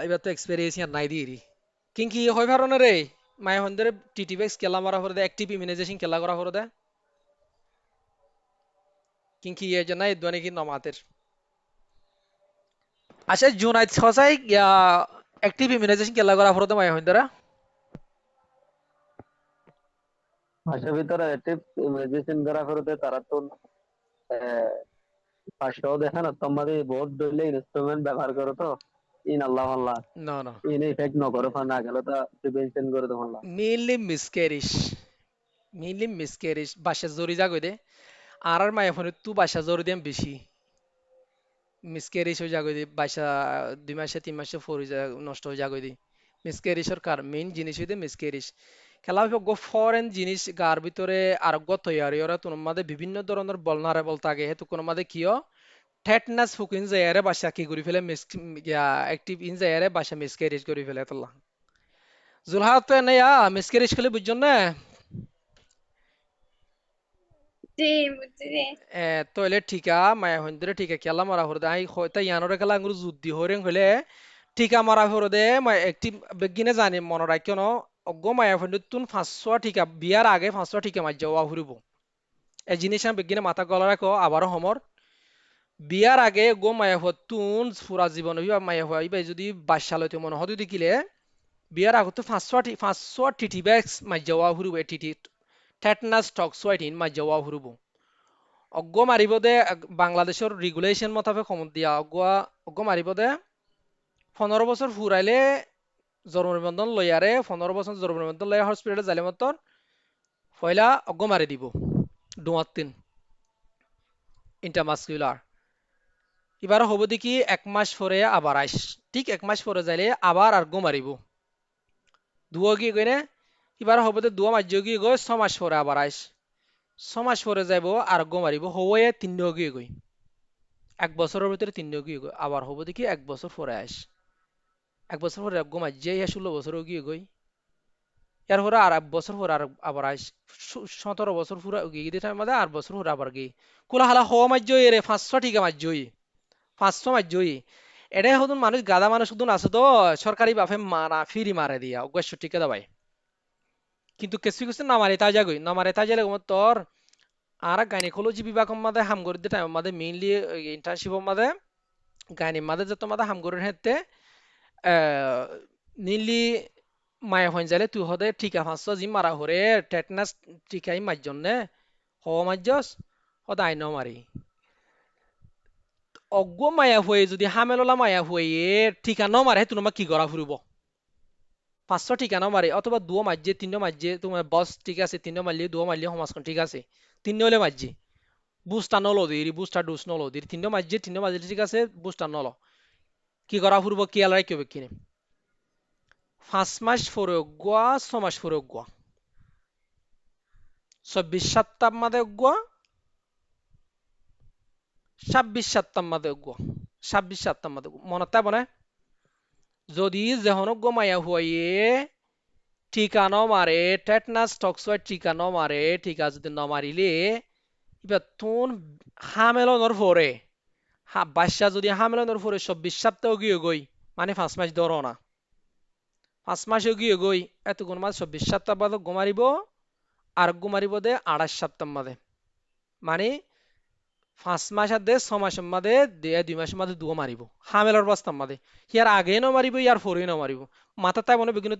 এবার তো এক্সপেরিয়েন্স ইয়ার নাই দিই কিংকি হয় পারো রে মায় হন্দরে টিটিভেক্স কেলা মারা হরে দে অ্যাক্টিভ ইমিউনাইজেশন কেলা করা হরে দে কিংকি ইয়ে জানা এই দোনে কি নমাতের আচ্ছা জুনাইত সসাই অ্যাক্টিভ ইমিউনাইজেশন কেলা করা হরে দে মায় হন্দরে মাসের ভিতরে অ্যাক্টিভ মেডিসিন করা করতে তারা তো ফার্স্টও দেখেন তোমাদের বহুত দইলে ইনস্ট্রুমেন্ট ব্যবহার করো তো ইন আল্লাহ আল্লাহ না না ইন ইফেক্ট ন করো না গেল তো প্রিভেনশন করে তো আল্লাহ মেইনলি মিসক্যারিজ বাসা জরি যা কই দে আর মায় ফোনে তু বাসা জরি দিম বেশি মিসক্যারিজ হয়ে যাগই দি বাসা 2 মাসে 3 মাসে ফরি যা নষ্ট হয়ে যাগই দি মিসক্যারিজের কার মেইন জিনিস হইতে মিসক্যারিজ খেলা হইব গো ফরেন জিনিস গার ভিতরে আরোগ্য তৈয়ারি ওরা তোর মধ্যে বিভিন্ন ধরনের বলনারেবল থাকে হেতু কোন মধ্যে কিয় টেটনাস ফুকিন যায়ারে বাসা কি করি ফেলে মিস অ্যাক্টিভ ইন যায়ারে বাসা মিসক্যারিজ করি ফেলে তোলা জুলহাত তো নাই মিসক্যারিজ খেলে বুঝছেন না জি বুঝছি রে তোইলে ঠিকা মায়া হইন্দরে ঠিকা কেলা মারা হরে আই হয়তা ইয়ানরে খেলা আঙ্গুর যুদ্ধি হরেন হইলে ঠিকা মারা হরে দে মাই একটি বেগিনে জানি মনে রাখিও ন অগ্গ মায়া হইন্দ তুন 500 ঠিকা বিয়ার আগে 500 ঠিকা মাই যাওয়া হরিব এই জিনিস আমি বেগিনে মাথা গলা রাখো আবারও সমর বিয়ার আগে গো মায়া হতুন পুরা জীবন হইবা মায়া হইবা যদি 22 সাল হইতে মনে হতো দেখিলে বিয়ার আগত 500 টিটি ব্যাগস মাই যাওয়া হরিব টিটি টেটনাস টক্সোয়াইটিন মাই যাওয়া হরিব অজ্ঞ মারিব দে বাংলাদেশের রেগুলেশন মোতাবেক সমত দিয়া অজ্ঞ মারিব দে 15 বছর ফুরাইলে জন্ম নিবন্ধন লইয়ারে 15 বছর জন্ম নিবন্ধন লইয়া হসপিটালে যাইলে মতন পয়লা অজ্ঞ মারি দিব ডুয়াতিন ইন্টারমাস্কুলার এবার হব দেখি 1 মাস পরে আবার আইস ঠিক 1 মাস পরে যাইলে আবার আর গো মারিব দুয়া গিয়ে গই না এবার হব দে দুয়া মাস গিয়ে গই 6 মাস পরে আবার আইস 6 মাস পরে যাইব আর গো মারিব হয়ে 3 গিয়ে গই 1 বছরের ভিতরে 3 গিয়ে গই আবার হব দেখি 1 বছর পরে আইস 1 বছর পরে গো মাস যে 16 বছর গিয়ে গই এরপরে আর 1 বছর পরে আর আবার আইস 17 বছর পুরা গিয়ে দিতে মধ্যে আর বছর পরে আবার গিয়ে কোলা হালা হওয়া মাস জয়ী রে 500 ঠিকা মাস জয়ী 500 মাস জয়ী এটাই হতুন মানুষ গাদা মানুষ হতুন আছে তো সরকারি বাফে মারা ফিরি মারে দিয়া 1 টিকা দাবাই কিন্তু কিছু কিছু নামারে তাজা গই নামারে তাজা লাগে তোর আর গাইনিকোলজি বিভাগ মাদে হামগর দে টাইম মাদে মেইনলি ইন্টার্নশিপ মাদে গাইনি মাদে যত মাদে হামগরের হেতে নিলি মায়া হইন যালে তুই হদে টিকা 500 জি মারা হরে টেটনাস টিকাই মার জন্য হওয়া মাজ্জস হদে আইন মারি অজ্ঞ মায়া হয়ে যদি হামেললা মায়া হয়ে টিকা ন মারে তুমি কি করা ফুরিব 500 টিকা ন মারে অথবা দুও মাঝে 3 মাঝে তোমার বস ঠিক আছে 3 মারলি দুও মারলি সমাজখন ঠিক আছে 3 হলে মাঝে বুস্টার নলো দিরি বুস্টার ডোজ নলো দিরি 3 মাঝে ঠিক আছে বুস্টার নলো কি করা ফুরিব কি আলাই কেবে কিনে 5 মাস পরে গোয়া 6 মাস পরে গোয়া 24 সপ্তাহ মাদে গোয়া 26 সপ্তাহ মাদে গোয়া 26 সপ্তাহ মাদে মনে তাই বনে যদি যেহন গমায়া হুয়ে টিকা ন মারে টেটনাস টক্সয়েড টিকা ন মারে টিকা যদি ন মারিলে এবার তুন হামেলনের পরে বাচ্চা যদি হামেলনের পরে 24 সপ্তাহ গিয়ে গই মানে 5 মাস ধরো না 5 মাসে গিয়ে গই এতগুণ মাস 24 সপ্তাহ বাদ গোমারিব আর গোমারিব দে 28 সপ্তাহ মাদে মানে 5 মাস আর দে 6 মাসের মাদে দিয়ে 2 মাসের মাদে দুও মারিব হামেলার অবস্থার মাদে ইয়ার আগে ন মারিব ইয়ার পরে ন মারিব মাথা তাই মনে বিঘ্ন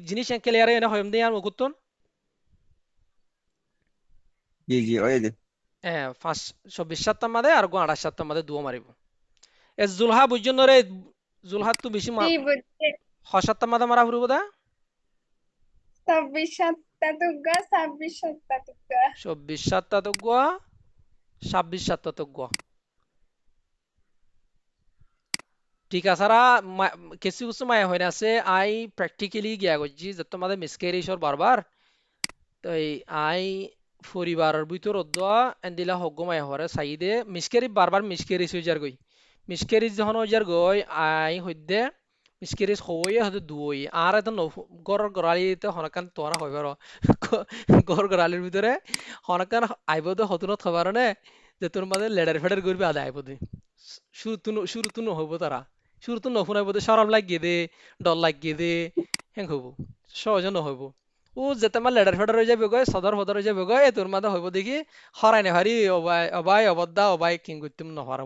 জিনিস ক্লিয়ার এনে হয়ম দিয়ে আর মুকুতন জি জি ওই যে 24 সপ্তাহ মাদে আর 28 সপ্তাহ মাদে দুও মারিব এ জুলহা বুঝজন রে জুলহা তো বেশি জি বুঝছি 6 সপ্তাহ মাদে মারা ফুরিব দা 26 সপ্তাহ তুগা 26 সপ্তাহ তুগা 24 সপ্তাহ তো গোয়া 26 সপ্তাহ তো গোয়া ঠিক আছে কিছু কিছু মায়া হয়ে আছে আই প্র্যাকটিক্যালি গিয়া করছি যে তোমাদের মিসক্যারিজর বারবার তো আই পরিবারের ভিতর অদ্দা এন্দিলা হগ্গ মায়া হরে সাইদে মিসক্যারি বারবার মিসক্যারিজ হয়ে যার গই মিসক্যারিজ যখন হয়ে যার গই আই হইদে মিসক্যারিজ হয়ে হয়তো দুই আর এত গড় গড়ালিতে হনকান তোরা হইবার গড় গড়ালির ভিতরে হনকান আইবদে হতুনত হবার নে যে তোর মাঝে লেডার ফেডার করবি আদা আইবদে শুরু তু নহব তারা শুরু তো নশুনাইব দে সরম লাগিয়ে দে ডর লাগিয়ে দে হেং হব সহজে নহব ও যেতে আমার লেডার ফেডার হয়ে যাবে গয় সদর ফদর হয়ে যাবে গয় তোর মাঝে হইব দেখি হরাই নে হারি অবাই অবাই অবদ্দা অবাই কিং করতুম নহর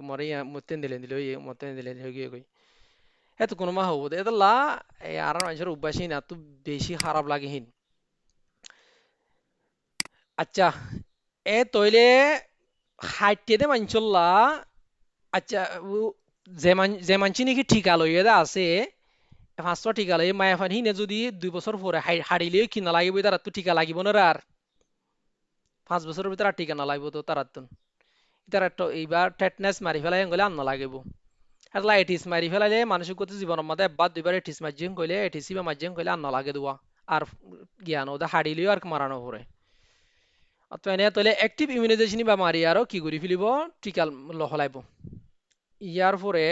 মরে মতেন দিলেন দিল মতেন দিলেন হয়ে গিয়ে গই এত কোনো মা হবো দে এটা লা এই আর মানুষের অভ্যাসই না তো বেশি খারাপ লাগে হিন আচ্ছা এ তইলে হাইটে দে মানচল্লা আচ্ছা যে মানছি নাকি টিকা লইয়ে দে আছে 500 টিকা লই মায়া ফান হিনে যদি 2 বছর পরে হারিলে কি না লাগিব তার তো টিকা লাগিব না আর 5 বছরের ভিতরে আর টিকা না লাগবে তো তার তো তার তো এইবার টেটনেস মারি ফেলাই গেলে আর না লাগিব আর লাইটিস মারি ফেলাইলে মানুষের গতি জীবনের মধ্যে একবার দুইবার এটিস মার্জিং কইলে এটিসি বা মার্জিং কইলে আর না লাগে দেওয়া আর জ্ঞান ওদের হারিলেও আর মারানো পরে তো এনে তলে অ্যাক্টিভ ইমিউনাইজেশন বা মারি আরো কি করি ফেলিব টিকা লহলাইব ইয়ার পরে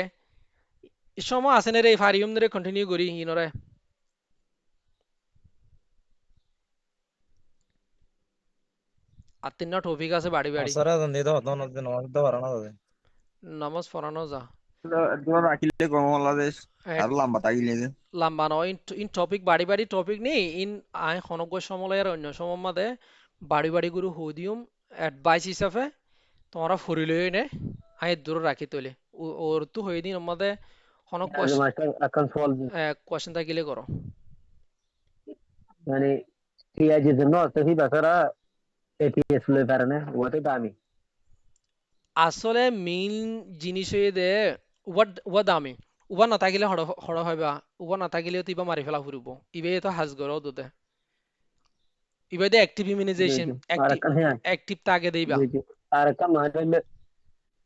সময় আছে রে ফারিউম রে কন্টিনিউ করি ইনরে আর তিনটা টপিক আছে বাড়ি বাড়ি আসরে দন্দি তো হতো নদী নমাজ তো পারানো যাবে নামাজ পড়ানো যা তোর রাখিলে গরম বাংলাদেশ এক আর লম্বা তাকিলে যে লাম্বা নয় ইন টপিক বাড়ি বাড়ি টপিক নেই ইন আই খনগ সমলয়ের অন্য সময় মাদে বাড়ি বাড়ি গুরু হুদিউম অ্যাডভাইস হিসাবে তোমরা ফুরিলই নে আই দূর রাখি তোলে ওর তো হয়ে দিন আমাদের খনক يعني মাস্টার এখন সওয়াল কোয়েশ্চেন থাকিলে করো মানে টিআইজির জন্য অর্থহীন বেচারা এটিএস লই পারে না ওতে দামি আসলে মেইন জিনিস হয়ে দে উবা দামি উবা নাথাকিলে হড় হয়বা উবা নাথাকিলেও তো ইবা মারি ফেলা ফুরিব ইবে তো হাজ গরও দোতে ইবে দে অ্যাক্টিভ জি ইমিউনাইজেশন জি আর একটা হ্যাঁ অ্যাক্টিভ তাকে দেইবা জি জি আর একটা মানে হইলে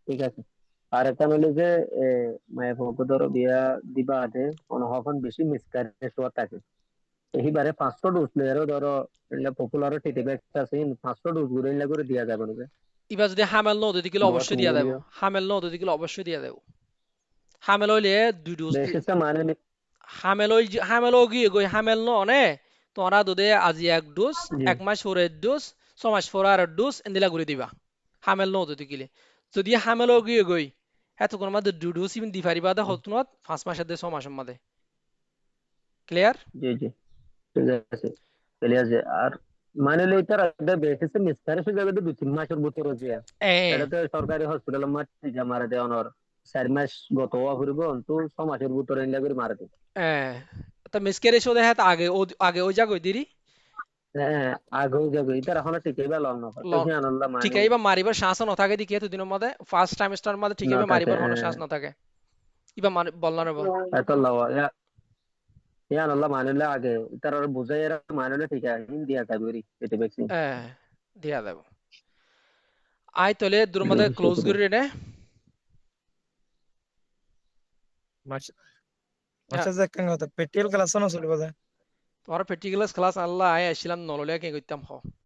ঠিক আছে আর একটা হইলে যে মায়ের পক্ষ ধরো বিয়া দিবা আছে অনহফন বেশি মিসক্যারেজ হওয়ার থাকে এইবারে 500 ডোজ লেয়ারও ধরো পপুলার টিটিভ্যাক্স আছে 500 ডোজ করে দিয়া যাবে না ইবা যদি হামেল ন দিলে দোয়া অবশ্যই তুমি দিয়া দেব বলিও হামেল ন দিলে অবশ্যই দিয়া দেব হামেল হইলে 2 ডোজ বেশিসটা মানে হামেল গিয়ে গই হামেল ন নে তোরা দুধে আজি 1 ডোজ জি 1 মাস পরে 1 ডোজ 6 মাস পরে আর 1 ডোজ এন্দিলা করে দিবা হামেল ন দিলে যদি হামেল গিয়ে গই এত কোন মধ্যে 2 ডোজ ইবিন দি পারিবা দা হতনত 5 মাসের দে 6 মাসের মধ্যে ক্লিয়ার জি জি ঠিক আছে চলে আসে আর মানে হলো এটার একটা বেসিসে মিসক্যারেজ হয়ে যাবে তো 2-3 মাসের ভিতরে যে এ এটা তো সরকারি হসপিটাল মারতে যা মারা দেয় অনর 4 মাস গত হওয়া ফুরব তো 6 মাসের ভিতরে এনে করে মারা দেয় এ তা মিসক্যারেজ হতে হ্যাঁ আগে ওই জাগই দিরি হ্যাঁ আগে হয়ে যাবে এটা এখন ঠিকই ভালো না তো লন কি আনন্দ ঠিক মানে আইবা মারিবার শ্বাস ন থাকে দেখি এত দিনের মধ্যে ফার্স্ট টাইমস্টার মধ্যে ঠিক না আইবা থাকে মারিবার কোনো শ্বাস না থাকে ইবা বলনা নেব এত লওয়া ইয়া আল্লাহ মানে হলো আগে তার আর বুঝাই এরা মানে হলো ঠিক আছে ইন্ডিয়া কাবেরি এটা ভ্যাকসিন এ দিয়া দেব আই তলে দূর মধ্যে ক্লোজ শুক্রিয়া করি রে মাস মাসে যে কেন হতো পেটিএল ক্লাস না চলিব যায় তোমার প্র্যাকটিক্যাল ক্লাস আল্লাহ আই আসছিলাম নললিয়া কে করতাম হ